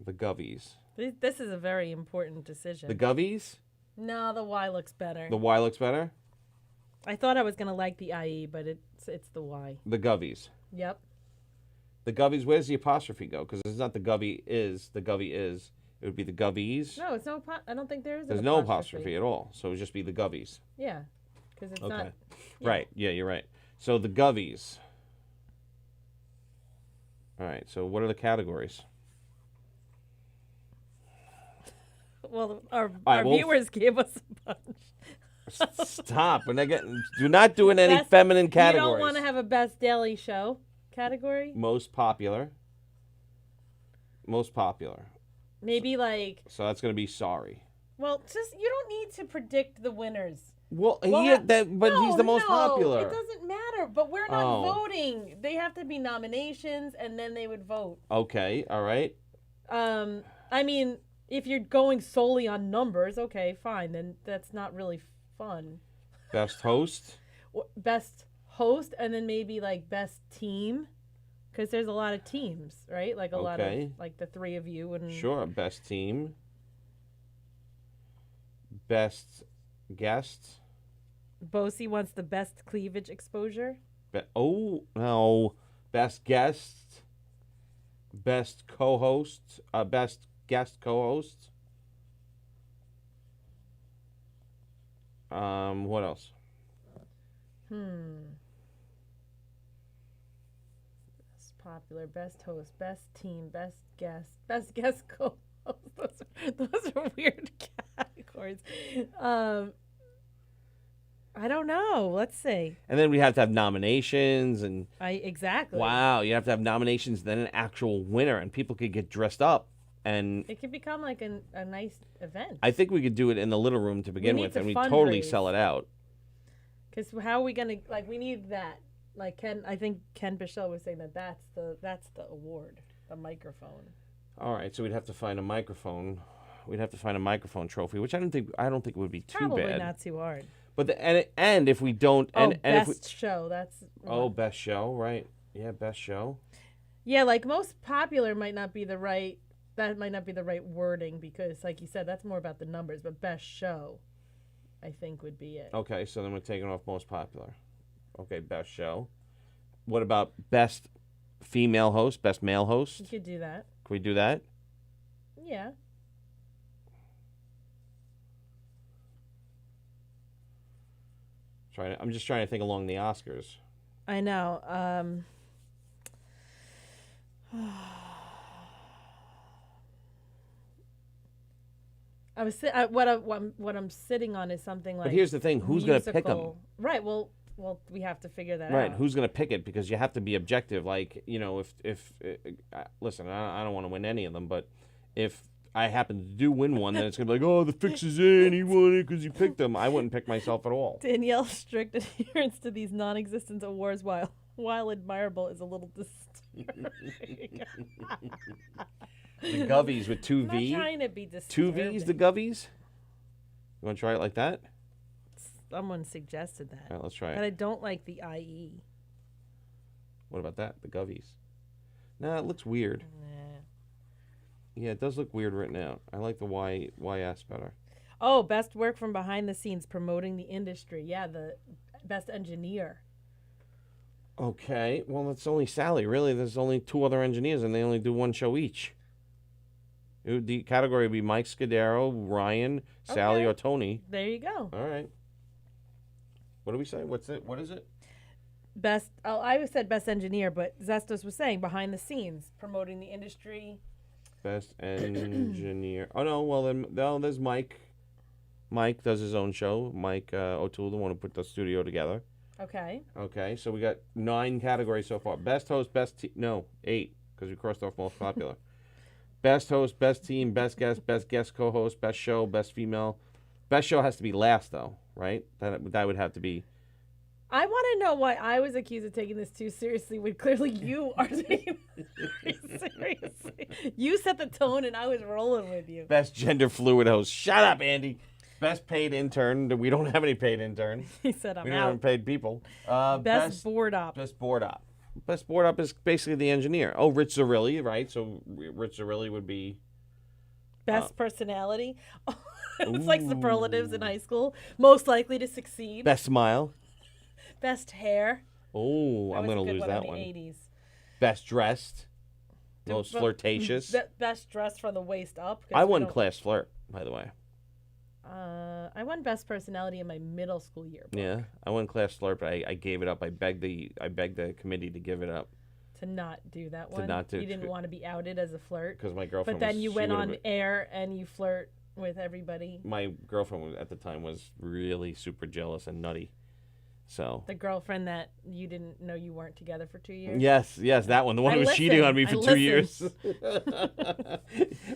The Govies. This is a very important decision. The Govies? No, the Y looks better. The Y looks better? I thought I was gonna like the IE, but it's the Y. The Govies. Yep. The Govies, where's the apostrophe go? Because it's not the Govy is, the Govy is. It would be the Govies. No, it's no. I don't think there is. There's no apostrophe at all. So it would just be the Govies. Yeah, because it's Okay. not. Right. Yeah, you're right. So the Govies. All right. So what are the categories? Well, our right, well, viewers gave us a bunch. Stop. We're not getting, do not do any Best- feminine categories. You don't want to have a best daily show category? Most popular. Most popular. Maybe like. So that's going to be sorry. Well, just you don't need to predict the winners. Well, Well, but he's the most popular. It doesn't matter. But we're not Oh. voting. They have to be nominations, and then they would vote. Okay. All right. I mean, if you're going solely on numbers, okay, fine. Then that's not really fun. Best host. Best host, and then maybe like best team, because there's a lot of teams, right? Like a lot of like the three of you and. Sure. Best team. Best guest. Bosie wants the best cleavage exposure. Oh no! Best guest, best co-host, best guest co-host. What else? Best popular, best host, best team, best guest co-host. Those are weird categories. I don't know. Let's see. And then we have to have nominations and. Exactly. Wow, you have to have nominations, then an actual winner, and people could get dressed up, and It could become like a nice event. I think we could do it in the little room to begin need with, to and we totally fundraise. sell it out. Because how are we gonna like? We need that. Like I think Ken Bichelle was saying that's the award, the microphone. All right, so we'd have to find a microphone. We'd have to find a microphone trophy, which I don't think it would be too Probably bad. not too hard. But and if we don't and if we, best show. That's best show, right? Yeah, best show. yeah. Like most popular might not be the right. That might not be the right wording because, like you said, that's more about the numbers. But best show, I think would be it. Okay, so then we're taking off most popular. Okay, best show. What about best female host, best male host? You could do that. Can we do that? Yeah. I'm just trying to think along the Oscars. I know. What I'm sitting on is something like. But here's the thing: who's going to pick them? musical. Right. Well, we have to figure that out. Right. Who's going to pick it? Because you have to be objective. Like, if listen, I don't want to win any of them, but if I happen to do win one, then it's going to be like, oh, the fix is in. He won it because he picked them. I wouldn't pick myself at all. Danielle's strict adherence to these non-existent awards, while admirable, is a little disturbing. The Govies with two I'm V. not trying to be Two disturbing. V's, the Govies. You want to try it like that? Someone suggested that. All right, let's try But it. I don't like the IE. What about that? The Govies. Nah, it looks weird. Yeah, it does look weird written out. I like the YS better. Oh, best work from behind the scenes promoting the industry. Yeah, the best engineer. Okay, well, it's only Sallie. Really, there's only two other engineers, and they only do one show each. The category would be Mike Scudero, Ryan, Sallie, Okay. or Tony. There you go. All right. What do we say? What's it? What is it? Best. Oh, I said best engineer, but Zestos was saying behind the scenes promoting the industry. Best engineer. Oh no. Well, then there's Mike. Mike does his own show. Mike O'Toole, the one who put the studio together. Okay. Okay, so we got 9 categories so far. Best host, best no, 8 because we crossed off most popular. Best host, best team, best guest co-host, best show, best female. Best show has to be last though, right? That would have to be. I want to know why I was accused of taking this too seriously when clearly you are taking this very seriously. You set the tone, and I was rolling with you. Best gender fluid host. Shut up, Andy. Best paid intern. We don't have any paid interns. He said I'm We don't have out. paid people. Best board op. Best board op. Best board op is basically the engineer. Oh, Rich Zarilli, right? So Rich Zarilli would be Best personality. It's like superlatives in high school. Most likely to succeed. best smile. Best hair. Oh, That I'm was a gonna good lose that in one. the 80s. Best dressed. Most But- flirtatious. Best dressed from the waist up. 'cause I we won don't- class flirt, by the way. I won best personality in my middle school year. Yeah, I won class flirt, but I gave it up. I begged the committee to give it up To not do that one. not do- You didn't want to be outed as a flirt. because my girlfriend. But then was, you she went would've on been- air and you flirt with everybody. My girlfriend at the time was really super jealous and nutty. So The girlfriend that you didn't know you weren't together for 2 years. yes, that one, the one I who was cheating on me listened. for I 2 years.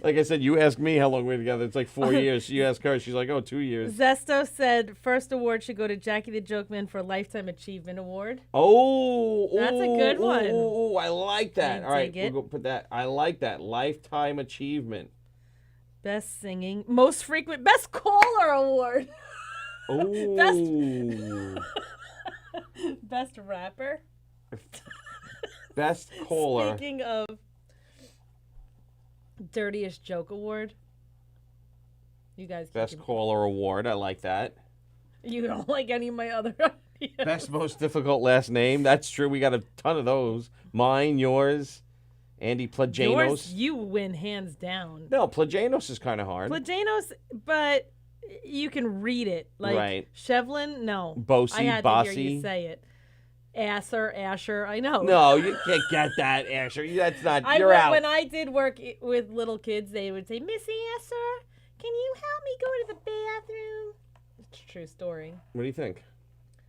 Like I said, you asked me how long we were together. It's like 4 years. You ask her, she's like, oh, 2 years. Zesto said first award should go to Jackie the Joke Man for Lifetime Achievement Award. Oh, That's a good one. Oh, I like that. I All right, dig it. we'll go put that. I like that lifetime achievement. Best singing. Most frequent. Best caller award. Oh, Best rapper. best caller. Speaking of dirtiest joke award. You guys can Best caller award. I like that. You don't like any of my other ideas. Best most difficult last name. That's true. We got a ton of those. Mine, yours, Andy Plagianos. Yours, you win hands down. No, Plagianos is kind of hard. Plagianos, but you can read it. Like Right. Shevlin, no. Bossy, I had to Bossy. hear you say it. Asher, I know. No, you can't get that, Asher. That's not. I You're work- out. When I did work with little kids, they would say, Missy Asher, can you help me go to the bathroom? It's a true story. What do you think?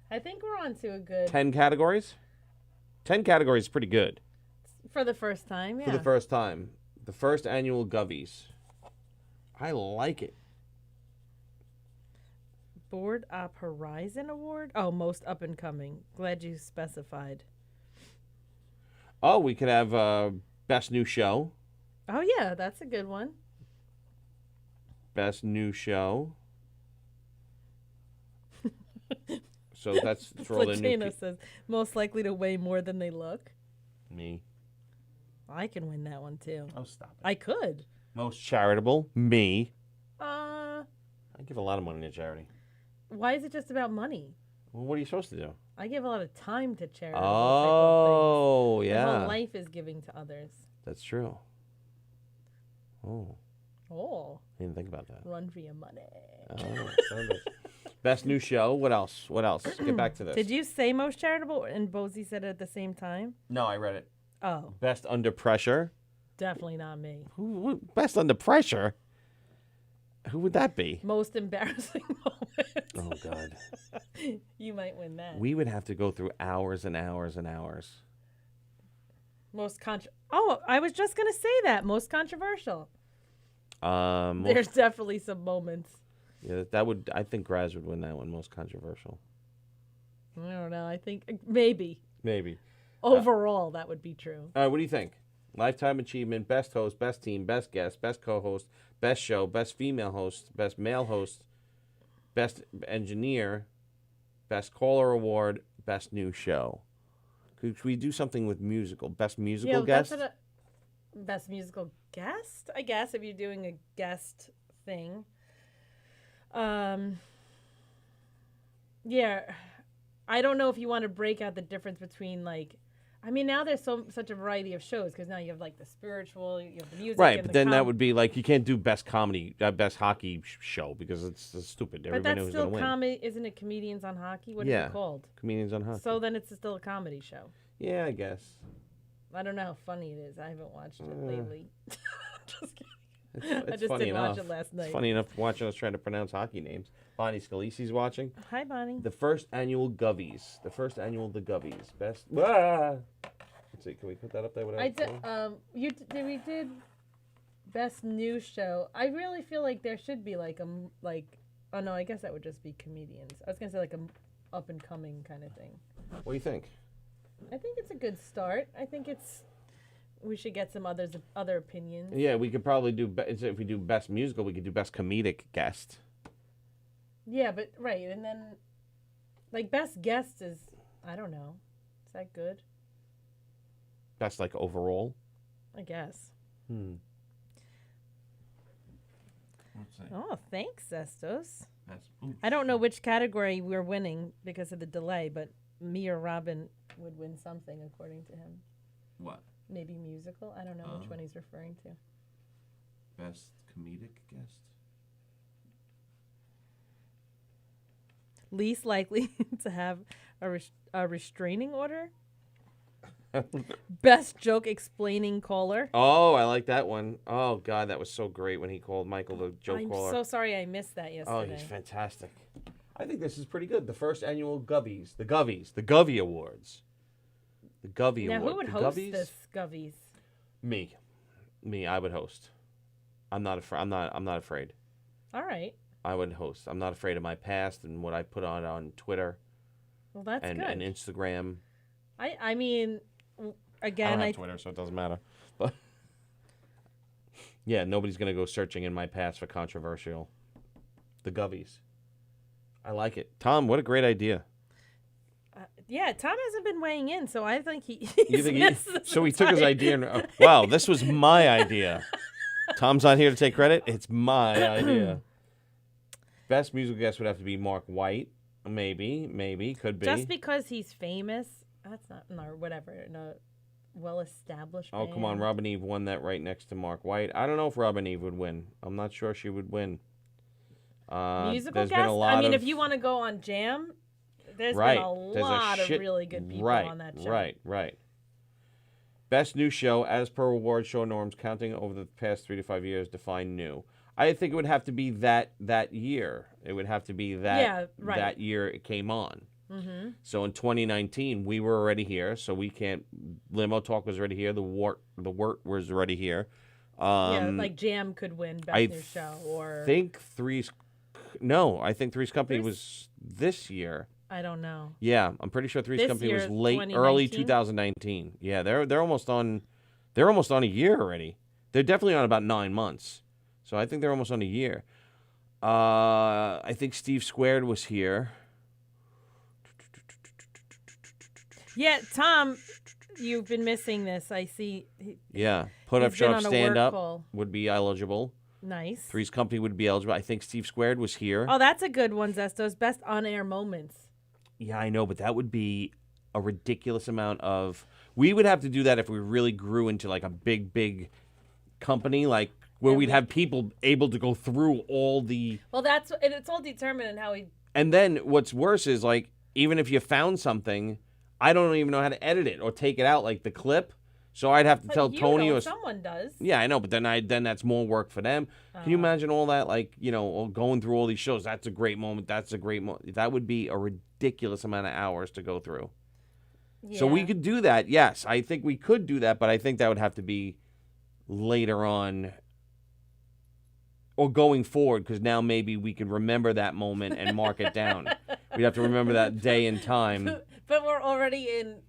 I think we're on to a good 10 categories? 10 categories is pretty good for the first time. Yeah. for the first time. The first annual Govies. I like it. Board Op Horizon Award. Oh, most up and coming. Glad you specified. Oh, we could have Best New Show. Oh yeah, that's a good one. Best New Show. So that's for all the new Platino says most likely to weigh more than they look. Me. I can win that one too. Oh, stop it. I could. Most charitable. Me. Uh, I give a lot of money to charity. why is it just about money? Well, what are you supposed to do? I give a lot of time to charity. Oh, My yeah. whole life is giving to others. That's true. Oh, Oh, I didn't think about that. run for your money. Oh, Best New Show. What else? What else? Get back to this. Did you say most charitable and Bozy said it at the same time? No, I read it. Oh, Best Under Pressure. definitely not me. Best Under Pressure? Who would that be? Most embarrassing moment. Oh, God. You might win that. We would have to go through hours and hours and hours. Oh, I was just gonna say that. Most controversial. Most- There's definitely some moments. yeah, that would. I think Graz would win that one. Most controversial. I don't know. I think maybe Maybe. overall that would be true. All right. What do you think? Lifetime achievement, best host, best team, best guest, best co-host, best show, best female host, best male host, best engineer, best caller award, best new show. Could we do something with musical? Best musical guest? Best musical guest, I guess, if you're doing a guest thing. Yeah, I don't know if you want to break out the difference between now there's such a variety of shows because now you have like the spiritual, you have the music, Right, and but the then that would be like you can't do best comedy, best hockey show because it's stupid. But Everybody that's knows still going to win. comedy, isn't it? Comedians on hockey. What is Yeah. it called? Comedians on hockey. So then it's still a comedy show. Yeah, I guess. I don't know how funny it is. I haven't watched it lately. Just kidding. It's I just funny didn't enough. watch it last night. It's funny enough watching us trying to pronounce hockey names. Bonnie Scalisi's watching. Hi, Bonnie. The first annual Govies. The first annual The Govies. Best. Ah! Let's see. Can we put that up there? I did. We did best new show. I really feel like there should be oh no, I guess that would just be comedians. I was gonna say like a up and coming kind of thing. What do you think? I think it's a good start. I think it's We should get some other opinions. Yeah, we could probably do, if we do best musical, we could do best comedic guest. Yeah, but, right, and then, like, best guest is, I don't know. Is that good? Best, like, overall? I guess. What's that? Oh, thanks, Zestos. Ooh. I don't know which category we're winning because of the delay, but me or Robin would win something according to him. What? Maybe musical? I don't know which one he's referring to. Best comedic guest? Least likely to have a restraining order? Best joke explaining caller? Oh, I like that one. Oh, God, that was so great when he called Michael the joke I'm caller. so sorry I missed that Oh, yesterday. he's fantastic. I think this is pretty good. The first annual the Govey Awards. The Govey Now, Award. who would The host Goveys? this Goveys? Me, I would host. I'm not afraid. All right. I would host. I'm not afraid of my past and what I put on Twitter Well, that's and good. Instagram. I mean, again, I don't have Twitter, so it doesn't matter. But yeah, nobody's gonna go searching in my past for controversial. The Goveys. I like it. Tom, what a great idea. yeah, Tom hasn't been weighing in, so I think he. So he took his idea and wow, this was my idea. Tom's not here to take credit. It's my idea. Best musical guest would have to be Mark White. Maybe, could be. Just because he's famous, that's not whatever. No, well-established. Oh, come on, Robin Eve won that right next to Mark White. I don't know if Robin Eve would win. I'm not sure she would win. Musical guest. I mean, if you want to go on Jam, there's been a lot of really good people on that show. Right. Best new show, as per award show norms, counting over the past 3 to 5 years, define new. I think it would have to be that year. It would have to be that that year it came on. Mm-hmm. So in 2019, we were already here, so we can't. Limo Talk was already here. The Wort was already here. Like Jam could win best new show, or I think Three's Company was this year. I don't know. Yeah, I'm pretty sure Three's This Company year, was early 2019. Yeah, they're almost on a year already. They're definitely on about 9 months. So I think they're almost on a year. I think Steve Squared was here. Yeah, Tom, you've been missing this. I see. Put Up, he's Shut been Up, on a Stand work Up call. would be eligible. Nice. Three's Company would be eligible. I think Steve Squared was here. Oh, that's a good one, Zestos. Best on-air moments. Yeah, I know, but that would be a ridiculous amount of... We would have to do that if we really grew into like a big company, like where we'd have people able to go through all the... Well, it's all determined in how we... And then what's worse is, like, even if you found something, I don't even know how to edit it or take it out, like the clip. So I'd have to tell Tony or... someone does. Yeah, I know, but then that's more work for them. Can you imagine all that, like, going through all these shows? That's a great moment. That's a great moment. That would be a ridiculous amount of hours to go through. Yeah. So we could do that. Yes, I think we could do that, but I think that would have to be later on or going forward, because now maybe we can remember that moment and mark it down. We'd have to remember that day and time. But we're already in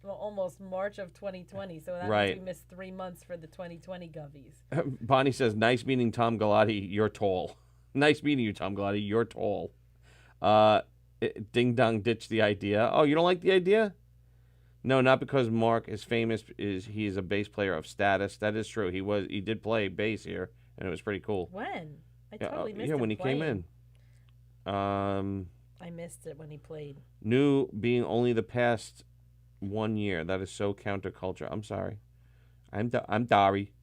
almost March of 2020, so that means we missed 3 months for the 2020 Goveys. Bonnie says, nice meeting Tom Galati, you're tall. Nice meeting you, Tom Galati, you're tall. Ding Dong ditched the idea. Oh, you don't like the idea? No, not because Mark is famous. He is a bass player of status. That is true. He did play bass here, and it was pretty cool. When? I totally missed it. Yeah, when he came in. I missed it when he played. New being only the past 1 year. That is so counterculture. I'm sorry. I'm Dari.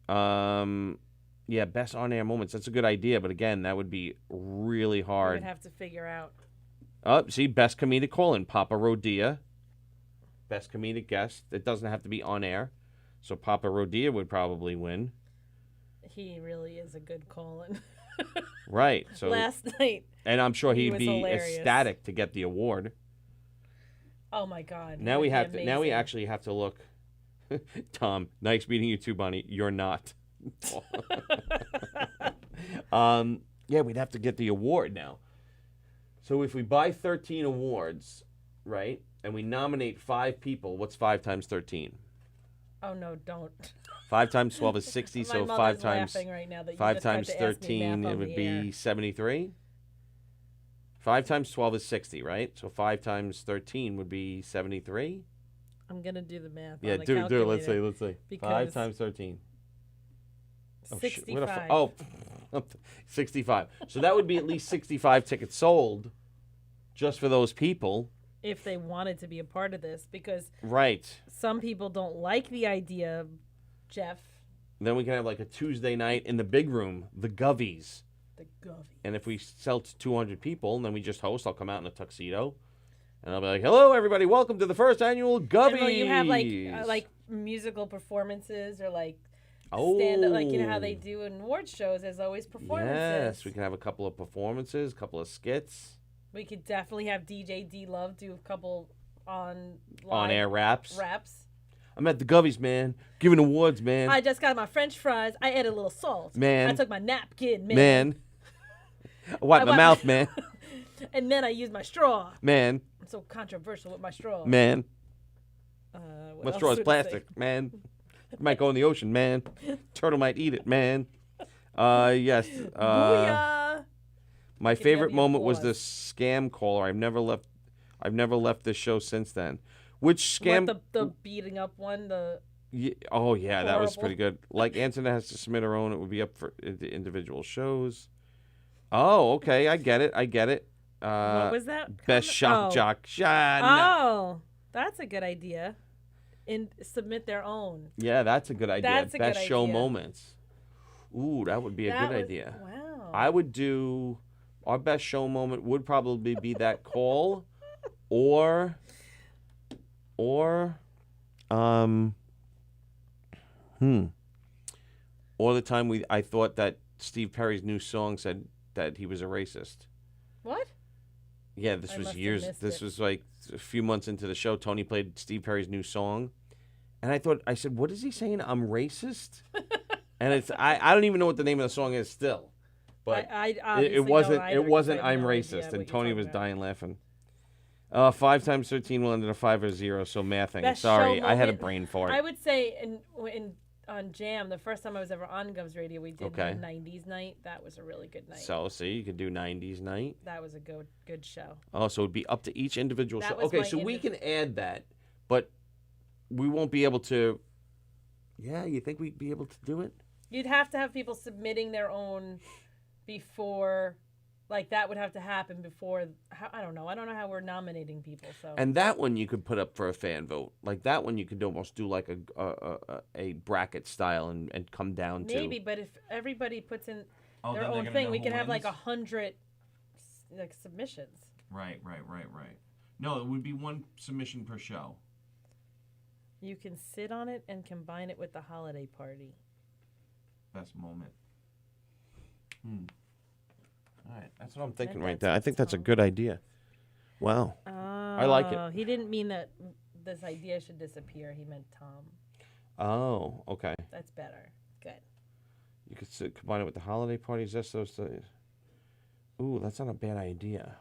Yeah, best on-air moments. That's a good idea, but again, that would be really hard. We would have to figure out. Oh, see, best comedic call-in, Papa Rodia. Best comedic guest. It doesn't have to be on air, so Papa Rodia would probably win. He really is a good call-in. Right. So last night. And I'm sure he'd was be hilarious. Ecstatic to get the award. Oh my God. Now we have to. Now we actually have to look. Tom, nice meeting you too, Bonnie. You're not. Yeah, we'd have to get the award now. So if we buy 13 awards, right, and we nominate 5 people, what's 5 times 13? Oh no, don't. 5 times 12 is 60, My so mother's 5 times laughing right now that you 5 just tried times to ask me 13 math it on would the be air. 73. 5 times 12 is 60, right? So 5 times 13 would be 73. I'm gonna do the math. Yeah, on the do it. Let's calculator see. 5 because times 13. Oh, 65. Oh, 65. So that would be at least 65 tickets sold just for those people. If they wanted to be a part of this, because Right. some people don't like the idea, Jeff. Then we can have like a Tuesday night in the big room, the Govies. The Govy. And if we sell to 200 people, and then we just host, I'll come out in a tuxedo. And I'll be like, hello, everybody. Welcome to the first annual Govies. And will you have like musical performances or like stand up, like you know how they do in award shows? There's always performances. Yes, we can have a couple of performances, a couple of skits. We could definitely have DJ D Love do a couple on On-air raps. Raps. I'm at the Govies, man. Giving awards, man. I just got my French fries. I added a little salt. Man. I took my napkin, man. Man. I wipe my mouth, man. And then I used my straw. Man. I'm so controversial with my straw. Man. What My else straw is would I say? plastic, man. It might go in the ocean, man. Turtle might eat it, man. Yes. Booyah! My Give favorite me moment was the applause. scam caller. I've never left this show since then. Which scam? What, the beating up one? Oh yeah, that was Horrible. pretty good. Like Antoinette has to submit her own. It would be up for the individual shows. Oh, okay, I get it. What was that? Best shock jock. Oh, that's a good idea. And submit their own. Yeah, that's a good idea. That's a Best good show idea. moments. Ooh, that would be a good idea. Wow. I would do our best show moment would probably be that call, or the time I thought that Steve Perry's new song said that he was a racist. What? Yeah, this I was must have years. missed This it. was like a few months into the show. Tony played Steve Perry's new song, and I said, "What is he saying? I'm racist." And I don't even know what the name of the song is still, but I it obviously wasn't. don't It either 'cause wasn't. I have I'm no racist, idea and what you're Tony talking was about. dying laughing. 5 times 13 will end in a 5 or 0. So mathing. Best Sorry, show I had a moment, brain fart. I would say on Jam, the first time I was ever on Govs Radio, we did Okay. the 90s night. That was a really good night. So see, you could do 90s night. That was a good show. Oh, so it'd be up to each individual That show. was Okay, my so we can add that, but we won't be able to. Yeah, you think we'd be able to do it? You'd have to have people submitting their own before, like that would have to happen before. I don't know. I don't know how we're nominating people. So And that one you could put up for a fan vote. Like that one you could almost do like a bracket style and come down to. maybe, but if everybody puts in Oh, their then they're own gonna thing, know we who can have like wins? 100 like submissions. Right. No, it would be one submission per show. You can sit on it and combine it with the holiday party. Best moment. All right, that's what I'm thinking That right there. I sounds think that's a fun. good idea. Wow. I like it. He didn't mean that this idea should disappear. He meant Tom. Oh, okay. That's better. Good. You could combine it with the holiday parties. That's those things. Ooh, that's not a bad idea.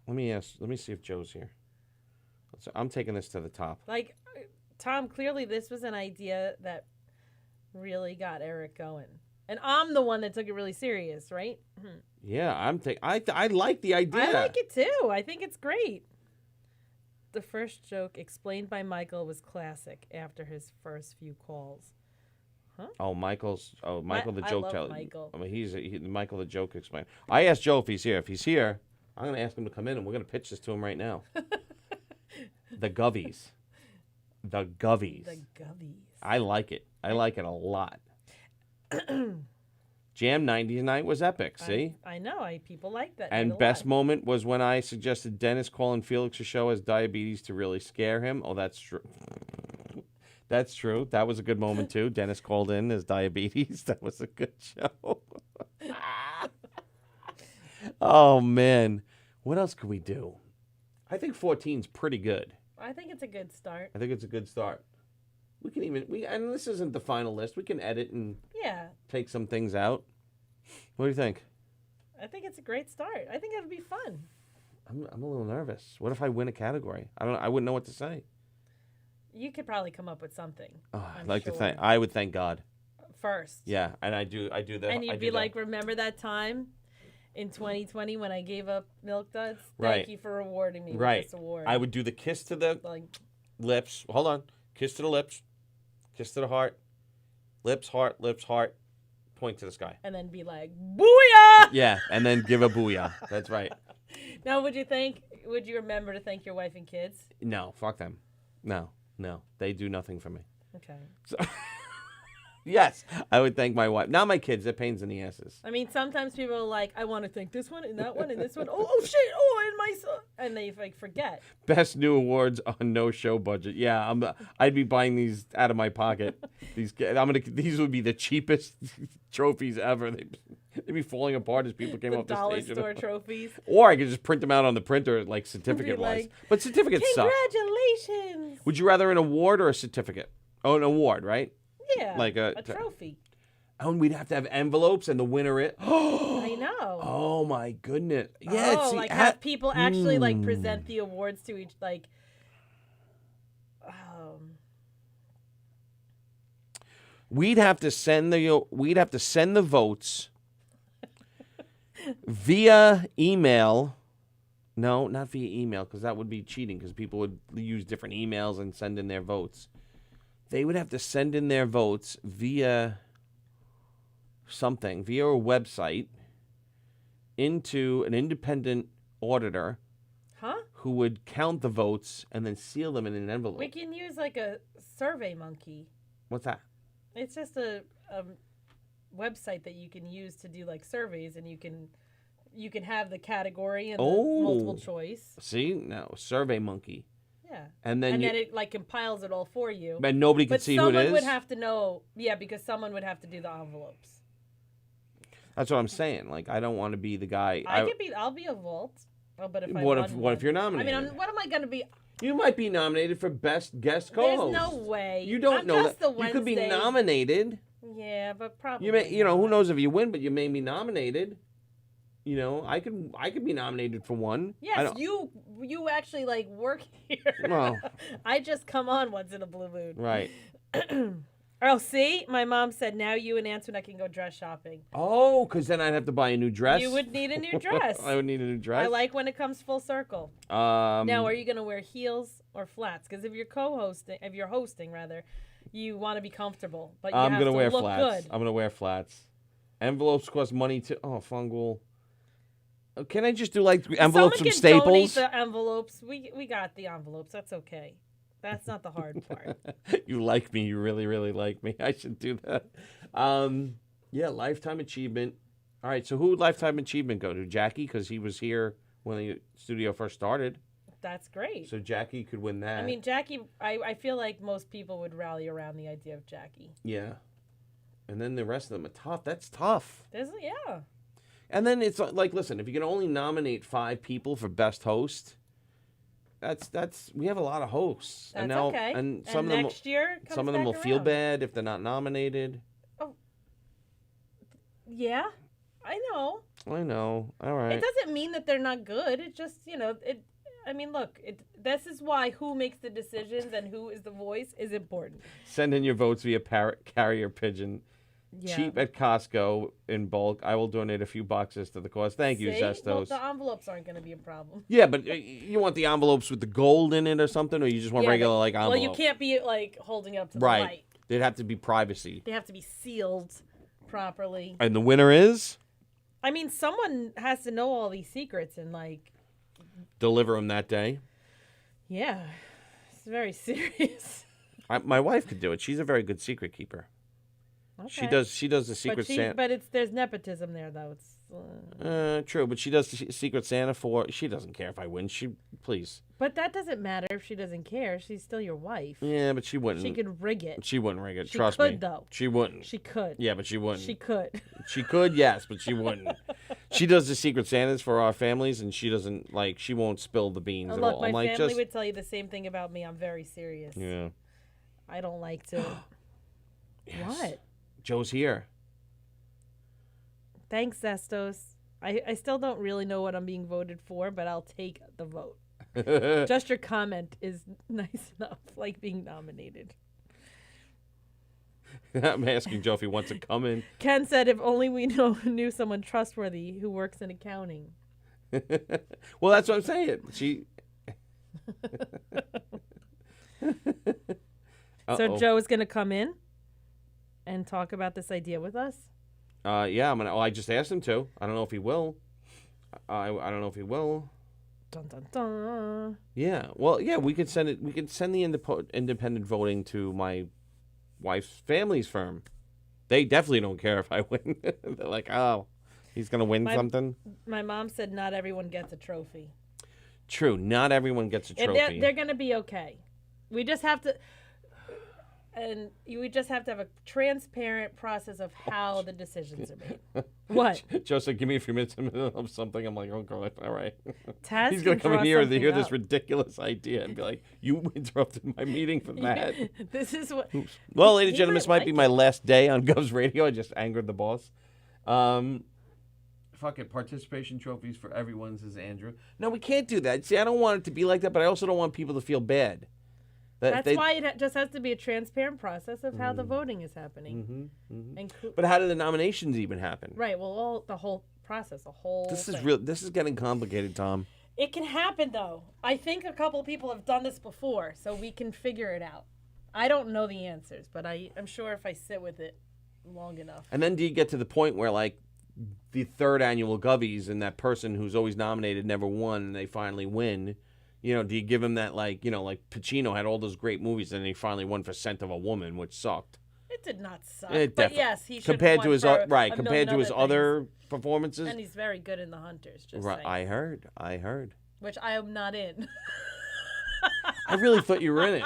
Let me see if Joe's here. I'm taking this to the top. Like, Tom, clearly this was an idea that really got Eric going. And I'm the one that took it really serious, right? Yeah, I like the idea. I like it too. I think it's great. The first joke explained by Michael was classic after his first few calls. Oh, Michael the I joke love teller. Michael. I mean, Michael the joke explainer. I asked Joe if he's here. If he's here, I'm going to ask him to come in, and we're going to pitch this to him right now. The Govies. The Govies. The Govies. I like it. I like it a lot. Jam 90s night was epic, see? I know. People like that. And night a best lot. moment was when I suggested Dennis calling Felix a show as diabetes to really scare him. Oh, that's true. That's true. That was a good moment, too. Dennis called in as diabetes. That was a good show. Oh, man. What else could we do? I think 14's pretty good. I think it's a good start. I think it's a good start. We can and this isn't the final list. We can edit and Yeah. take some things out. What do you think? I think it's a great start. I think it would be fun. I'm a little nervous. What if I win a category? I wouldn't know what to say. You could probably come up with something. I'd like to thank. I would thank God. First. Yeah, and I do that. And you'd be like, remember that time in 2020 when I gave up Milk Duds? Thank you for rewarding me with this award. I would do the kiss to the lips. Hold on. Kiss to the lips. Kiss to the heart. Lips, heart, point to the sky. And then be like, booyah! Yeah, and then give a booyah. That's right. Now, would you remember to thank your wife and kids? No, fuck them. No. They do nothing for me. Okay. So, yes, I would thank my wife. Not my kids. They're pains in the asses. I mean, sometimes people are like, I want to thank this one and that one and this one. Oh shit! Oh, and my son. And they forget. Best new awards on no show budget. Yeah, I'd be buying these out of my pocket. These would be the cheapest trophies ever. They'd be falling apart as people came off the stage. Dollar store trophies. Or I could just print them out on the printer, like certificate-wise. But certificates suck. Congratulations! Would you rather an award or a certificate? Oh, an award, right? Yeah, like a trophy. Oh, and we'd have to have envelopes, and the winner it. I know. Oh my goodness! Yeah, have people actually present the awards to each We'd have to send the votes via email. No, not via email, because that would be cheating, because people would use different emails and send in their votes. They would have to send in their votes via something, via a website, into an independent auditor who would count the votes and then seal them in an envelope. We can use a Survey Monkey. What's that? It's just a website that you can use to do surveys, and you can have the category and the multiple choice. See, no, Survey Monkey. Yeah. And then it compiles it all for you. And nobody can see who it is. But someone would have to know. Yeah, because someone would have to do the envelopes. That's what I'm saying. I don't want to be the guy. I'll be a vault. Oh, but what if you're nominated? I mean, what am I going to be? You might be nominated for best guest co-host. There's no way. You don't know that. You could be nominated. Yeah, but probably. Who knows if you win, but you may be nominated. I could be nominated for one. Yes, you actually work here. Well, I just come on once in a blue moon. Right. Oh, see, my mom said now you and Antoinette can go dress shopping. Oh, because then I'd have to buy a new dress. You would need a new dress. I would need a new dress. I like when it comes full circle. Now, are you going to wear heels or flats? Because if you're hosting, you want to be comfortable, but you have to wear look flats. good. I'm gonna wear flats. Envelopes cost money too. Oh, Fungal. Can I just do envelopes from Staples? Donate the envelopes. We got the envelopes. That's okay. That's not the hard part. You like me. You really, really like me. I should do that. Yeah, Lifetime Achievement. All right, so who would Lifetime Achievement go to? Jackie, because he was here when the studio first started. That's great. So Jackie could win that. I mean, Jackie, I feel like most people would rally around the idea of Jackie. Yeah. And then the rest of them are tough. That's tough. Yeah. And then it's listen, if you can only nominate 5 people for best host, that's we have a lot of hosts. That's and now, okay. And some and of next year some of them will feel bad if they're not nominated. Oh. Yeah, I know. I know. All right. It doesn't mean that they're not good. It just, look, this is why who makes the decisions and who is the voice is important. Send in your votes via carrier pigeon. Yeah. Cheap at Costco in bulk. I will donate a few boxes to the cause. Thank you, Zestos. Well, the envelopes aren't going to be a problem. Yeah, but you want the envelopes with the gold in it or something, or you just want regular envelopes? Well, you can't be holding it up to the light. They'd have to be privacy. They have to be sealed properly. And the winner is? I mean, someone has to know all these secrets and deliver them that day. Yeah, it's very serious. My wife could do it. She's a very good secret keeper. Okay. She does the Secret Santa. But there's nepotism there, though. It's true, but she does the Secret Santa for. She doesn't care if I win. Please. But that doesn't matter if she doesn't care. She's still your wife. Yeah, but she wouldn't. She could rig it. She wouldn't rig it. Trust me. She could, though. She wouldn't. She could. Yeah, but she wouldn't. She could. She could, yes, but she wouldn't. She does the Secret Santas for our families, and she doesn't she won't spill the beans at all. My family would tell you the same thing about me. I'm very serious. Yeah. I don't like to. Yes. What? Joe's here. Thanks, Zestos. I still don't really know what I'm being voted for, but I'll take the vote. Just your comment is nice enough, like being nominated. I'm asking Joe if he wants to come in. Ken said, if only we knew someone trustworthy who works in accounting. Well, that's what I'm saying. She. So Joe is going to come in and talk about this idea with us? Yeah, I'm gonna. Oh, I just asked him to. I don't know if he will. I don't know if he will. Dun, dun, dun. Yeah. Well, yeah. We could send it. We could send the independent voting to my wife's family's firm. They definitely don't care if I win. They're like, oh, he's gonna win something. My mom said not everyone gets a trophy. True. Not everyone gets a trophy. And they're gonna be okay. We just have to. And we just have to have a transparent process of how the decisions are made. What? Joe said, give me a few minutes of something. I'm like, oh, God, all right. Taz He's going to come in here and hear up. this ridiculous idea and be like, you interrupted my meeting for that. This is what... Oops. Well, ladies and gentlemen, this might be my last day on Govs Radio. I just angered the boss. Fuck it. Participation trophies for everyone, says Andrew. No, we can't do that. See, I don't want it to be like that, but I also don't want people to feel bad. That's why it just has to be a transparent process of how the voting is happening. But how do the nominations even happen? Right. Well, the whole process, the whole. This thing. is real. This is getting complicated, Tom. It can happen though. I think a couple of people have done this before, so we can figure it out. I don't know the answers, but I'm sure if I sit with it long enough. And then do you get to the point where like the third annual Govies and that person who's always nominated never won, and they finally win? You know, do you give him that, like, you know, like Pacino had all those great movies and he finally won for Scent of a Woman, which sucked. It did not suck. It but yes, he should compared to his compared to his other performances. And he's very good in The Hunters. Just right, saying. I heard. Which I am not in. I really thought you were in it.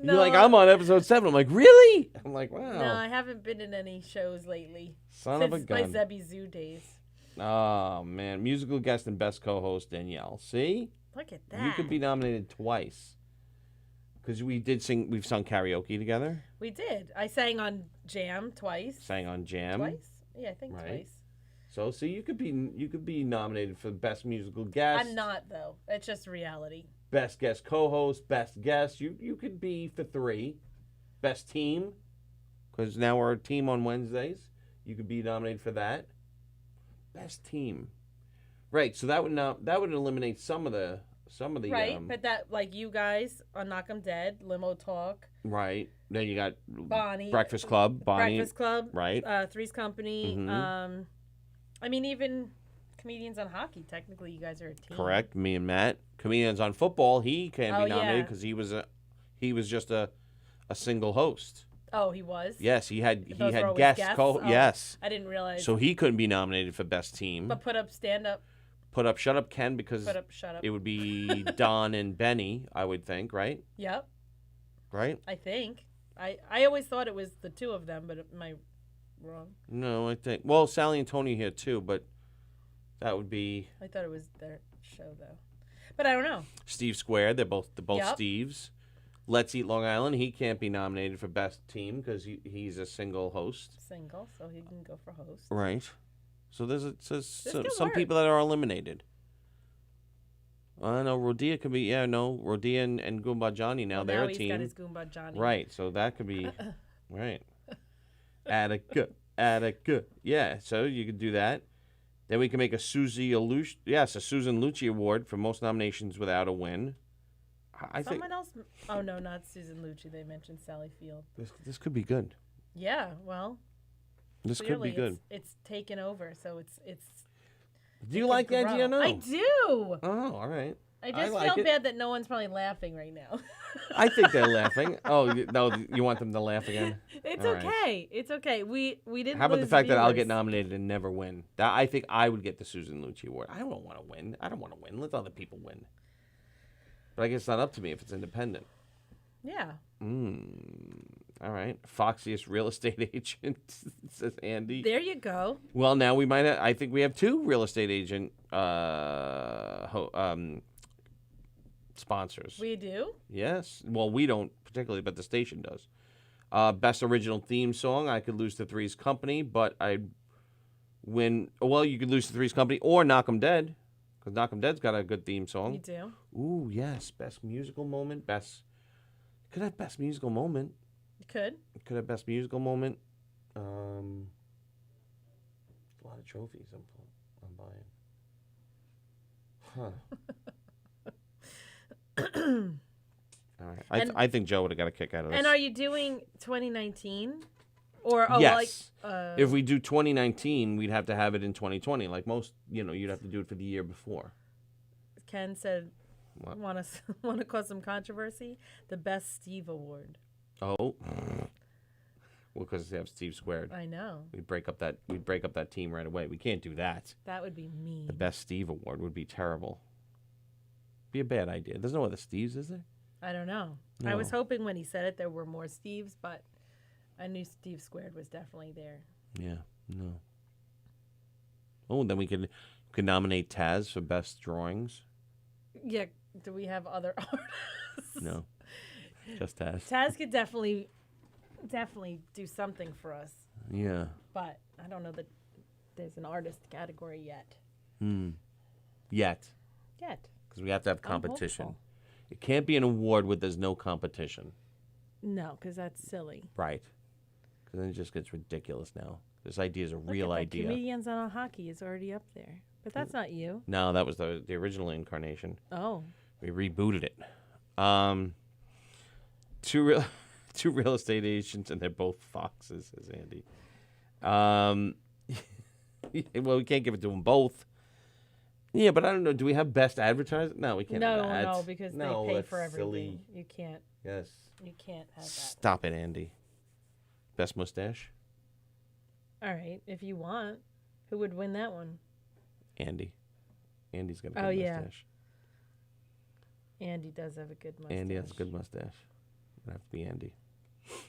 No. You're like, I'm on episode 7. I'm like, really? I'm like, wow. No, I haven't been in any shows lately. Son of a Since gun. my Zebby Zoo days. Oh man, musical guest and best co-host Danielle. See? Look at that. You could be nominated twice. Because we've sung karaoke together. We did. I sang on Jam twice. Sang on Jam. Twice? Yeah, I think twice. So see, you could be nominated for best musical guest. I'm not though. It's just reality. Best guest co-host, best guest. You could be for 3. Best team, because now we're a team on Wednesdays. You could be nominated for that. Best team. Right, so that would eliminate some of the right, but that like you guys on Knockem Dead, Limo Talk. Right. Then you got Bonnie, Breakfast Club, right? Three's Company. Mm-hmm. I mean, even comedians on hockey. Technically, you guys are a team. Correct. Me and Matt. Comedians on football. He can't be nominated because he was just a single host. Oh, he was. Yes, he had guests. Yes. I didn't realize. So he couldn't be nominated for best team. But put up, stand up. Put up, shut up, Ken, because Put up, shut up. it would be Don and Benny, I would think, right? Yep. Right? I think. I always thought it was the two of them, but am I wrong? No, I think. Well, Sallie and Tony here too, but that would be. I thought it was their show though, but I don't know. Steve Squared. They're both Yep. Steves. Let's Eat Long Island. He can't be nominated for best team because he's a single host. Single, so he can go for host. Right. So there's some work. people that are eliminated. I know Rodia could be. Yeah, no, Rodia and Goomba Johnny now they're now a he's team. got his Goomba Johnny. Right. So that could be right. Attica. Yeah. So you could do that. Then we can make a Susan Lucci Award for most nominations without a win. I think Someone else. Oh no, not Susan Lucci. They mentioned Sally Field. this could be good. Yeah. Well. This Clearly, could be good. It's taken over, so it's. Do you like the idea? No. I do. Oh, all right. I just like feel it. bad that no one's probably laughing right now. I think they're laughing. Oh, no, you want them to laugh again? It's All okay. right. It's okay. We didn't. How about the lose fact that I'll get viewers. nominated and never win? I think I would get the Susan Lucci Award. I don't want to win. Let other people win. But I guess it's not up to me if it's independent. Yeah. All right. Foxiest real estate agent, says Andy. There you go. Well, now we might I think we have 2 real estate agent sponsors. We do. Yes. Well, we don't particularly, but the station does. Best original theme song, I could lose to Three's Company, but I'd win. Well, you could lose to Three's Company or Knock 'em Dead, Because Knockem Dead's got a good theme You song. do? Ooh, yes. Best musical moment. Could have best musical moment. You could. Could have best musical moment. A lot of trophies I'm buying. Huh. All right. I think Joe would have got a kick out of this. And are you doing 2019? Or yes. like If we do 2019, we'd have to have it in 2020. Like most, you'd have to do it for the year before. Ken said, What? want to cause some controversy? The Best Steve Award. Oh. Well, because they have Steve squared. I know. We'd break up that team right away. We can't do that. That would be mean. The Best Steve Award would be terrible. Be a bad idea. There's no other Steves, is there? I don't know. No. I was hoping when he said it there were more Steves, but I knew Steve Squared was definitely there. Yeah, no. Oh, then we could nominate Taz for Best Drawings. Yeah. Do we have other artists? No, just Taz. Taz could definitely do something for us, Yeah. but I don't know that there's an artist category yet. Yet. Yet. Because we have to have I'm competition. hopeful. It can't be an award where there's no competition. No, because that's silly. Right. Because then it just gets ridiculous now. This idea is a real Look at idea. Comedians on Hockey is already up there. But that's not you. No, that was the original incarnation. Oh. We rebooted it. Two real estate agents, and they're both foxes, says Andy. Well, we can't give it to them both. Yeah, but I don't know. Do we have best advertising? No, we can't. have that. No, because they pay that's for everything. silly. You can't. Yes. You can't have that. Stop it, Andy. Best mustache? All right, if you want, who would win that one? Andy. Andy's got a good Oh, yeah. mustache. Andy does have a good mustache. Andy has a good mustache. It'd have to be Andy.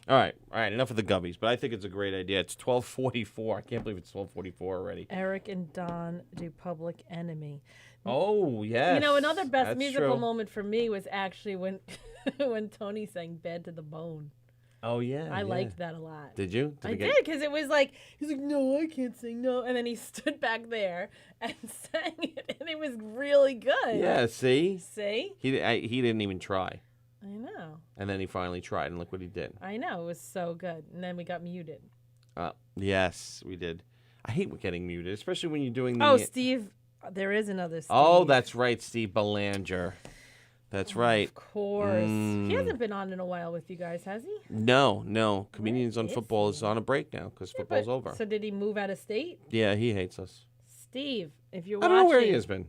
All right. Enough of the gubbies, but I think it's a great idea. It's 12:44. I can't believe it's 12:44 already. Eric and Don do Public Enemy. Oh, yes. You know, another best That's musical true. moment for me was actually when when Tony sang "Bad to the Bone." Oh, yeah. I liked that a lot. Did you? I did, because it was like, he's like, no, I can't sing, no. And then he stood back there and sang it, and it was really good. Yeah, see? See? He didn't even try. I know. And then he finally tried, and look what he did. I know. It was so good. And then we got muted. Yes, we did. I hate getting muted, especially when you're doing the... Oh, Steve. There is another Steve. Oh, that's right, Steve Belanger. That's right. Of course. He hasn't been on in a while with you guys, has he? No. Comedians on is Football he? is on a break now because football's over. So did he move out of state? Yeah, he hates us. Steve, if you're I watching. don't know where he has been.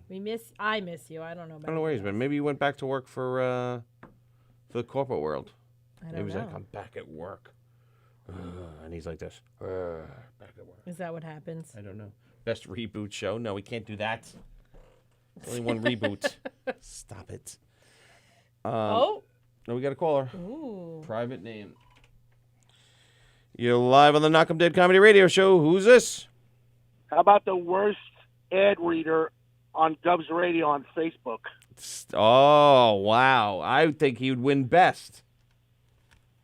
I miss you. I don't know about I don't know where he's been. Maybe he went back to work for the corporate world. I He don't was know. like, I'm back at work. And he's like this. Back at work. Is that what happens? I don't know. Best reboot show? No, we can't do that. There's only one reboot. Stop it. Oh. No, we got a caller. Ooh. Private name. You're live on the Knockem Dead Comedy Radio Show. Who's this? How about the worst ad reader on Dubs Radio on Facebook? Oh, wow. I think he would win best.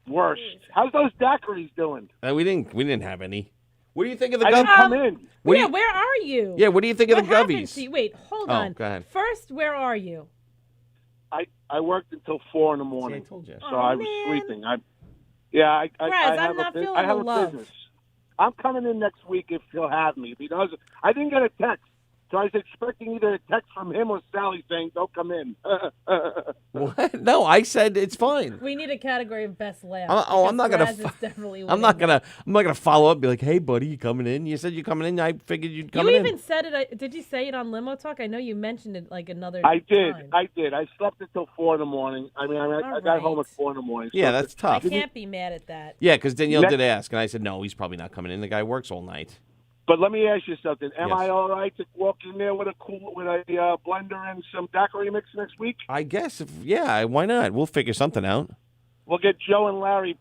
Worst. How's those daiquiris doing? We didn't have any. What do you think of the I didn't gov? come in. Yeah, where are you? Yeah, what do you think of What the happened gubbies? to you? Wait, hold Oh, on. go ahead. First, where are you? I worked until 4 in the morning, See, I told you. so I was sleeping. I Braz, I'm have not feeling I have the a love. business. I'm coming in next week if he'll have me because I didn't get a text. So I was expecting either a text from him or Sallie saying, don't come in. What? No, I said it's fine. We need a category of best laugh. I'm not gonna. Braz is definitely I'm not winning. gonna follow up. And be like, hey, buddy, you coming in? You said you coming in. I figured you'd come You in. even said it. Did you say it on Limo Talk? I know you mentioned it like another I did. time. I slept until 4 in the morning. I mean, I got home at 4 in the morning. Yeah, so that's I tough. can't be mad at that. Yeah, because Danielle Next- did ask, and I said no, he's probably not coming in. The guy works all night. But let me ask you something. Am Yes. I all right to walk in there with a blender and some daiquiri mix next week? I guess. Yeah, why not? We'll figure something out. We'll get Joe and Larry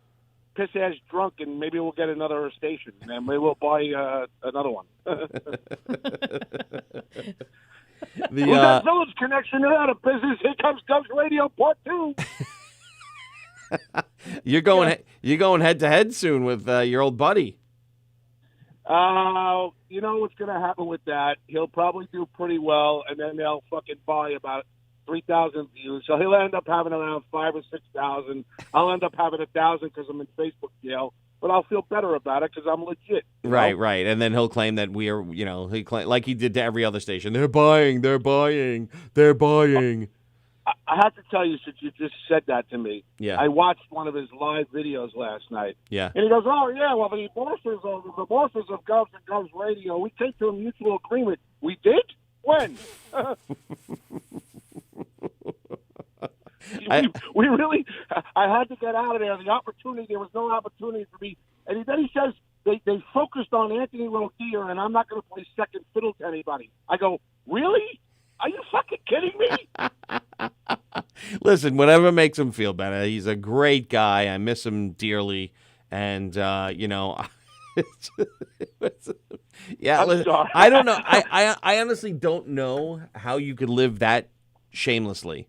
piss-ass drunk, and maybe we'll get another station, and maybe we'll buy another one. The Who's that Village Connection? They're out of business. Here comes Dubs Radio Part 2. you're going head to head soon with your old buddy. You know what's going to happen with that? He'll probably do pretty well, and then they'll fucking buy about 3,000 views. So he'll end up having around 5,000 or 6,000. I'll end up having 1,000 because I'm in Facebook jail. But I'll feel better about it because I'm legit. Right, right. And then he'll claim that we are, he claim, like he did to every other station. They're buying. I have to tell you, since you just said that to me, Yeah. I watched one of his live videos last night. Yeah. And he goes, oh, yeah, well, the bosses of Govs and Govs Radio, we came to a mutual agreement. We did? When? we really, I had to get out of there. There was no opportunity for me. And then he says they focused on Anthony Rozier, and I'm not going to play second fiddle to anybody. I go, really? Are you fucking kidding me? Listen, whatever makes him feel better. He's a great guy. I miss him dearly. And, yeah, I'm sorry. I don't know. I honestly don't know how you could live that shamelessly.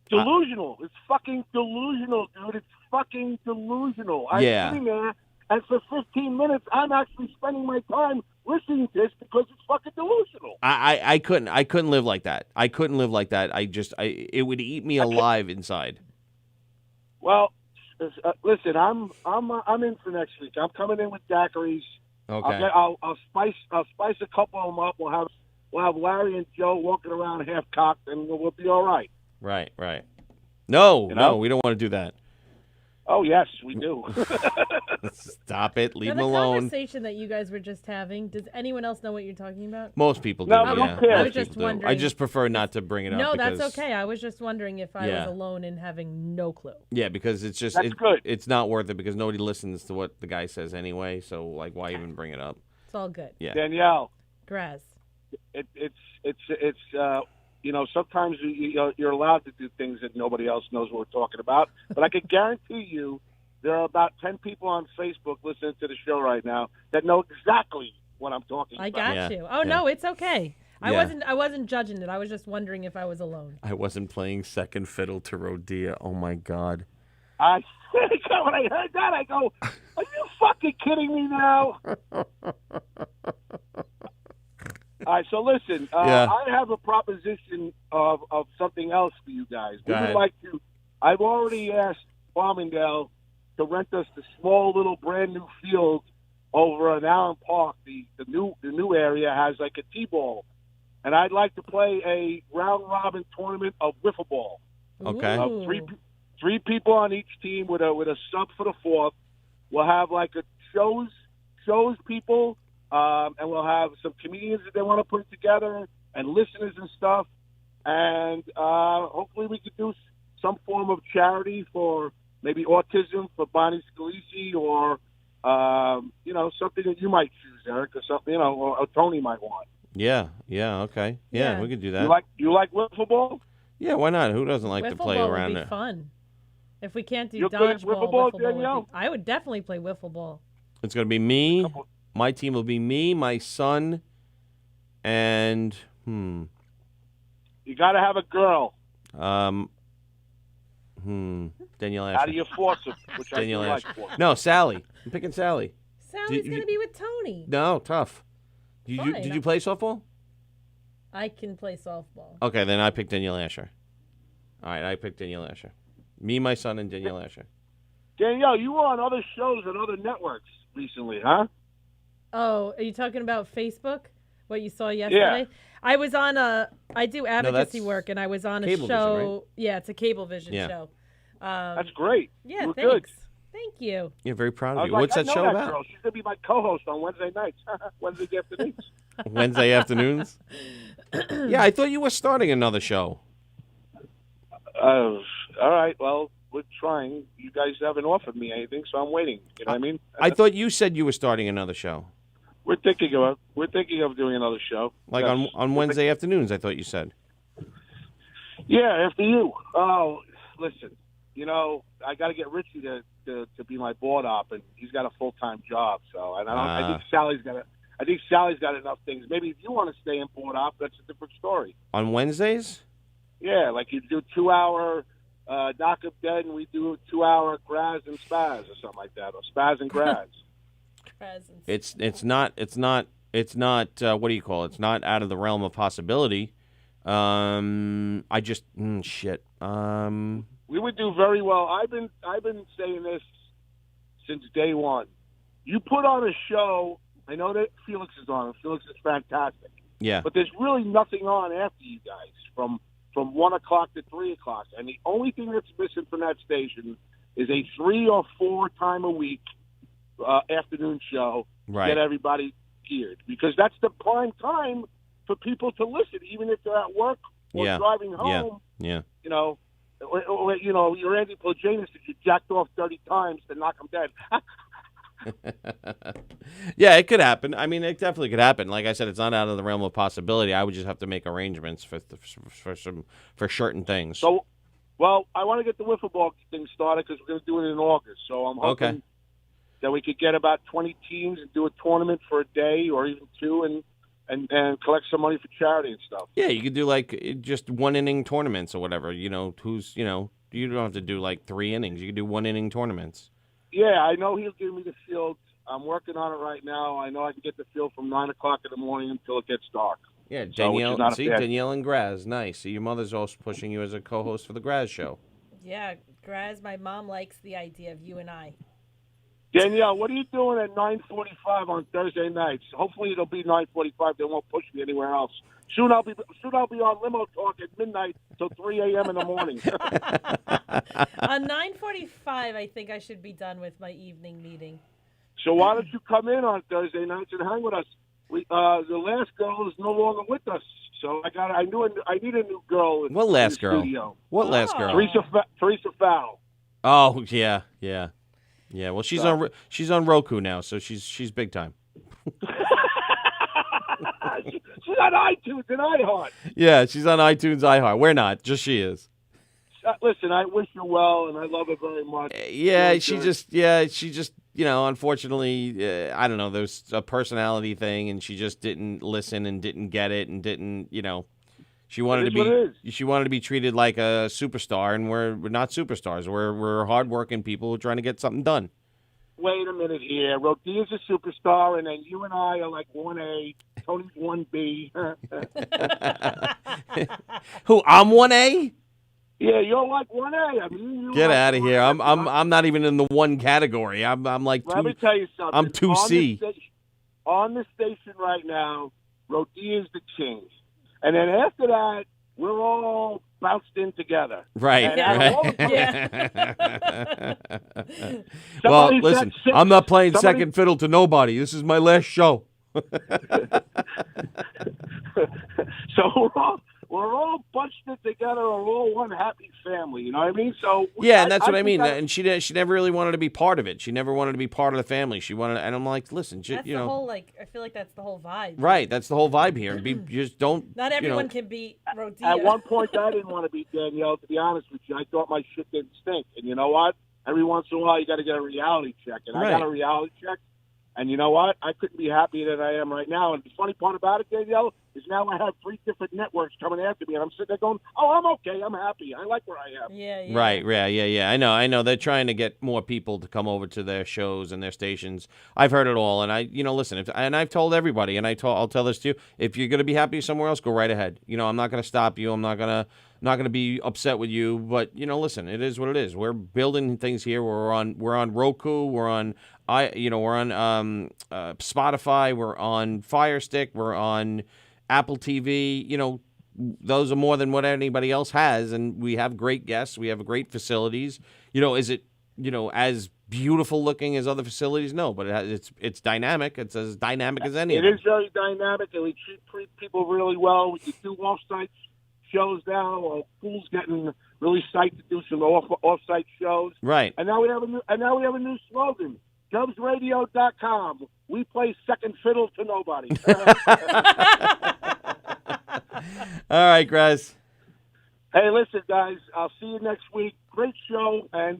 Delusional. It's fucking delusional, dude. It's fucking delusional. I'm sitting there, and for 15 minutes, I'm actually spending my time listening to this because it's fucking delusional. I couldn't live like that. I couldn't live like that. It would eat me alive inside. Well, listen, I'm in for next week. I'm coming in with daiquiris. Okay. I'll spice a couple of them up. We'll have Larry and Joe walking around half cocked, and we'll be all right. Right. No, we don't want to do that. Oh, yes, we do. Stop it. Leave him the alone. Conversation that you guys were just having, does anyone else know what you're talking about? Most people do. No, yeah. I don't care. I was just wondering. I just prefer not to bring it up. No, because, that's okay. I was just wondering if I was alone and having no clue. Yeah, because it's just good. It's not worth it because nobody listens to what the guy says anyway. So like, why even bring it up? It's all good. Yeah. Danielle. Graz. It's sometimes you're allowed to do things that nobody else knows what we're talking about. But I can guarantee you there are about 10 people on Facebook listening to the show right now that know exactly what I'm talking about. I got you. Oh, no, it's okay. I wasn't judging it. I was just wondering if I was alone. I wasn't playing second fiddle to Rodia. Oh, my God. When I heard that, I go, are you fucking kidding me now? All right, so listen, I have a proposition of something else for you guys. We would like to. I've already asked Farmingdale to rent us the small little brand new field over in Allen Park. The new area has like a T-ball, and I'd like to play a round robin tournament of wiffle ball. Okay. Three people on each team with a sub for the fourth. We'll have like a shows people. And we'll have some comedians that they want to put together and listeners and stuff. And hopefully we could do some form of charity for maybe autism for Bonnie Scalisi or, something that you might choose, Eric, or something, or Tony might want. Yeah, okay. Yeah, we could do that. You like wiffle ball? Yeah, why not? Who doesn't like to play ball around would be there? Fun. If we can't do You're good at dodgeball, wiffle ball, Danielle? I would definitely play wiffle ball. It's going to be me. My team will be me, my son, and You got to have a girl. Danielle Asher. How do you force it? Which Danielle I Asher. like force. No, Sallie. I'm picking Sallie. Sallie's going to be with Tony. No, tough. Did you play softball? I can play softball. Okay, then I picked Danielle Asher. All right, I picked Danielle Asher. Me, my son, and Danielle Asher. Danielle, you were on other shows and other networks recently, huh? Oh, are you talking about Facebook? What you saw yesterday? Yeah. I was on I do advocacy that's work, and I was on a Cablevision, show. right? Yeah, it's a Cablevision Yeah. show. That's great. Yeah, you were thanks. good. Thank you. Yeah, very proud I of was you. like, What's I that know show that about? Girl. She's going to be my co-host on Wednesday nights. Wednesday afternoons. Wednesday afternoons? Yeah, I thought you were starting another show. All right, well, we're trying. You guys haven't offered me anything, so I'm waiting. You know what I mean? I thought you said you were starting another show. We're thinking of doing another show. Like Yes. on Wednesday afternoons, I thought you said. Yeah, after you. Oh, listen, I got to get Richie to be my board op, and he's got a full-time job. So, and I think Sally's got enough things. Maybe if you want to stay in board op, that's a different story. On Wednesdays? Yeah, like you do 2-hour Knockem dead, and we do 2-hour Graz and Spaz or something like that, or Spaz and Graz. presence. It's not what do you call it? It's not out of the realm of possibility. I just shit. We would do very well. I've been saying this since day one. You put on a show. I know that Felix is on. Felix is fantastic. Yeah. But there's really nothing on after you guys from 1 o'clock to 3 o'clock, and the only thing that's missing from that station is a 3 or 4 time a week afternoon show. Right. Get everybody geared, because that's the prime time for people to listen, even if they're at work or driving home. Yeah. You know, you're Andy Plojanus that you jacked off 30 times to knock him dead. Yeah, it could happen. I mean, it definitely could happen. Like I said, it's not out of the realm of possibility. I would just have to make arrangements for certain things. So, well, I want to get the wiffle ball thing started because we're going to do it in August. So I'm hoping that we could get about 20 teams and do a tournament for a day or even 2 and collect some money for charity and stuff. Yeah, you could do like just 1-inning tournaments or whatever. You don't have to do like 3 innings. You could do 1-inning tournaments. Yeah, I know he'll give me the field. I'm working on it right now. I know I can get the field from 9 o'clock in the morning until it gets dark. Yeah, Danielle. Danielle and Graz, nice. See, your mother's also pushing you as a co-host for the Graz show. Yeah, Graz, my mom likes the idea of you and I. Danielle, what are you doing at 9:45 on Thursday nights? Hopefully it'll be 9:45. They won't push me anywhere else. Soon I'll be on limo talk at midnight till 3 a.m. in the morning. On 9:45, I think I should be done with my evening meeting. So why don't you come in on Thursday nights and hang with us? The last girl is no longer with us, so I need a new girl. What last girl? Studio. What last girl? Teresa Fowl. Oh yeah. Well, she's on Roku now, so she's big time. She's on iTunes and iHeart. Yeah, she's on iTunes, iHeart. We're not, just she is. Listen, I wish her well, and I love her very much. She just, unfortunately, I don't know, there's a personality thing, and she just didn't listen and didn't get it and didn't, she wanted to be treated like a superstar, and we're not superstars. We're hardworking people who are trying to get something done. Wait a minute here. Rodia's a superstar, and then you and I are like 1A. Tony's 1B. Who? I'm 1A? Yeah, you're like 1A. I mean, get out of here. I'm not even in the 1 category. I'm like 2. Let me tell you something. I'm 2C. On the station right now, Rodia's the king. And then after that, we're all bounced in together. Right. Yeah. Well, listen, I'm not playing second fiddle to nobody. This is my last show. So we're all bunched it together. We're all one happy family. You know what I mean? So yeah, and that's what I mean. And she never really wanted to be part of it. She never wanted to be part of the family. She wanted, and I'm like, listen, that's the whole, I feel like that's the whole vibe. Right, that's the whole vibe here. Just don't. Not everyone can be Rodia. At one point, I didn't want to be Danielle. To be honest with you, I thought my shit didn't stink. And you know what? Every once in a while, you got to get a reality check, and I got a reality check. And you know what? I couldn't be happier than I am right now. And the funny part about it, Danielle, is now I have 3 different networks coming after me, and I'm sitting there going, "Oh, I'm okay. I'm happy. I like where I am." Yeah. Right. Yeah. I know. They're trying to get more people to come over to their shows and their stations. I've heard it all, and listen. And I've told everybody, and I'll tell this to you: if you're gonna be happy somewhere else, go right ahead. I'm not gonna stop you. I'm not gonna be upset with you. But listen, it is what it is. We're building things here. We're on Roku. We're on Spotify. We're on Fire Stick. We're on Apple TV. Those are more than what anybody else has, and we have great guests. We have great facilities. Is it as beautiful looking as other facilities? No, but it's dynamic. It's as dynamic as any. It is very dynamic, and we treat people really well. We can do off-site shows now. Pool's getting really psyched to do some off-site shows. Right. And now we have a new slogan. DubsRadio.com. We play second fiddle to nobody. All right, Graz. Hey, listen, guys. I'll see you next week. Great show. And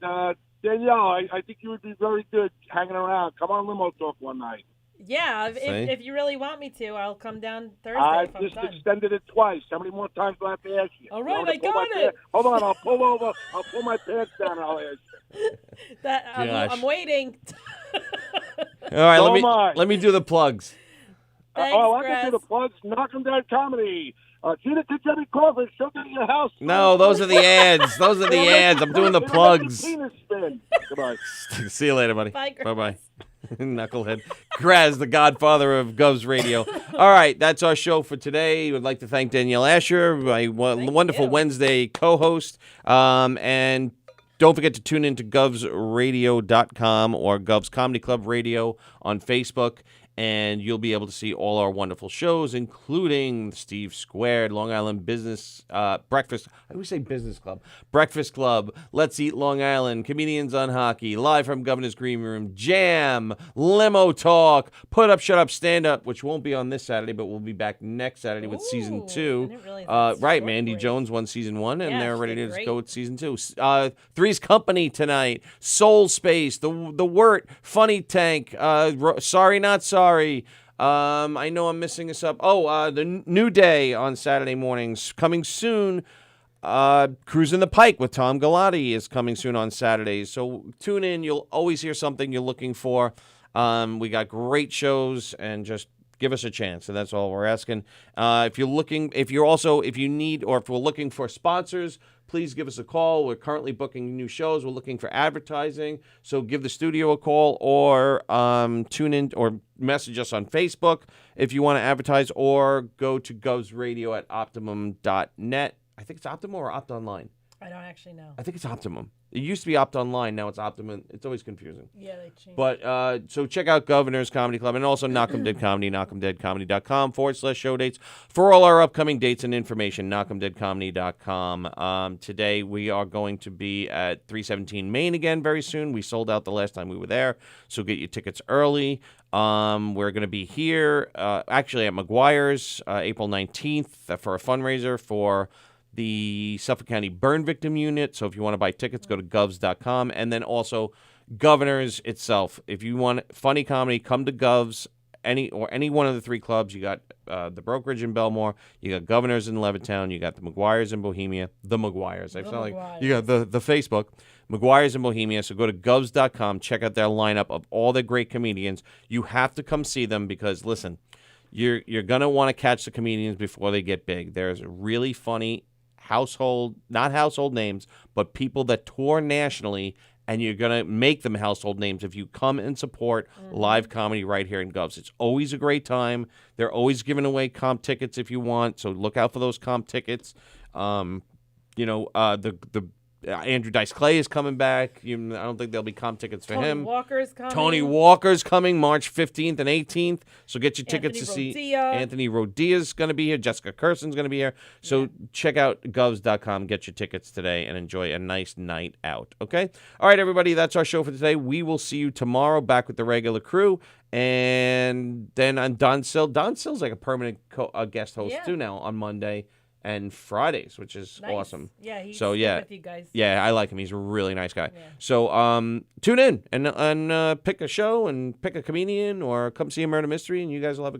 Danielle, I think you would be very good hanging around. Come on Limo Talk one night. Yeah, if you really want me to, I'll come down Thursday. I've just extended it twice. How many more times do I have to ask you? All right, I got it. Hold on, I'll pull over. I'll pull my pants down and I'll ask you. I'm waiting. All right, So am I. let me do the plugs. Thanks, I Chris. can do the plugs. Knockem Dead Comedy. Gina Kitchetti Crawford. She'll get your house. No, those are the ads. Those are the ads. I'm doing the plugs. Penis spin. Goodbye. See you later, buddy. Bye, Chris. Bye-bye. Knucklehead. Graz, the godfather of Govs Radio. All right, that's our show for today. We'd like to thank Danielle Asher, my wonderful you. Wednesday co-host. And don't forget to tune in to govsradio.com or Govs Comedy Club Radio on Facebook. And you'll be able to see all our wonderful shows, including Steve Squared, Long Island Business Breakfast. I always say Business Club. Breakfast Club, Let's Eat Long Island, Comedians on Hockey, Live from Governor's Green Room, Jam, Limo Talk, Put Up, Shut Up, Stand Up, which won't be on this Saturday, but we'll be back next Saturday with Season 2. I didn't realize that's Right, short Mandy break. Jones won Season 1, and Yeah, they're she ready did to great. go with Season 2. Three's Company tonight, Soul Space, The Wirt, Funny Tank, Sorry Not Sorry. I know I'm missing this up. The New Day on Saturday mornings coming soon. Cruising the Pike with Tom Galati is coming soon on Saturdays. So tune in. You'll always hear something you're looking for. We got great shows, and just give us a chance, and that's all we're asking. If we're looking for sponsors, please give us a call. We're currently booking new shows. We're looking for advertising, so give the studio a call, or tune in or message us on Facebook if you want to advertise, or go to govsradio@optimum.net. I think it's Optimum or Opt Online. I don't actually know. I think it's Optimum. It used to be Opt Online. Now it's Optimum. It's always confusing. Yeah, they changed. But so check out Governor's Comedy Club, and also Knockem Dead Comedy, knockemdeadcomedy.com/show dates for all our upcoming dates and information, knockemdeadcomedy.com. Today we are going to be at 317 Main again very soon. We sold out the last time we were there, so get your tickets early. We're going to be here actually at McGuire's April 19th for a fundraiser for the Suffolk County Burn Victim Unit. So if you want to buy tickets, go to govs.com. And then also Governor's itself. If you want funny comedy, come to Govs, any one of the three clubs. You got the Brokerage in Belmore, you got Governor's in Levittown, you got the McGuire's in Bohemia. The McGuire's. I sound like you got the Facebook. McGuire's in Bohemia. So go to govs.com, check out their lineup of all the great comedians. You have to come see them because, listen, you're going to want to catch the comedians before they get big. There's really funny not household names, but people that tour nationally, and you're going to make them household names if you come and support live comedy right here in Govs. It's always a great time. They're always giving away comp tickets if you want, so look out for those comp tickets. Andrew Dice Clay is coming back. I don't think there'll be comp tickets for him. Tony Walker's coming March 15th and 18th. So get your tickets to see Anthony Rodia's going to be here. Jessica Curson's going to be here. So check out govs.com. Get your tickets today and enjoy a nice night out. Okay? All right, everybody. That's our show for today. We will see you tomorrow back with the regular crew. And then on Don Sill. Don Sill's like a permanent guest host too now on Monday and Fridays, which is awesome. Yeah, he's with you guys. Yeah, I like him. He's a really nice guy. Yeah. So tune in and pick a show and pick a comedian, or come see a murder mystery, and you guys will have a great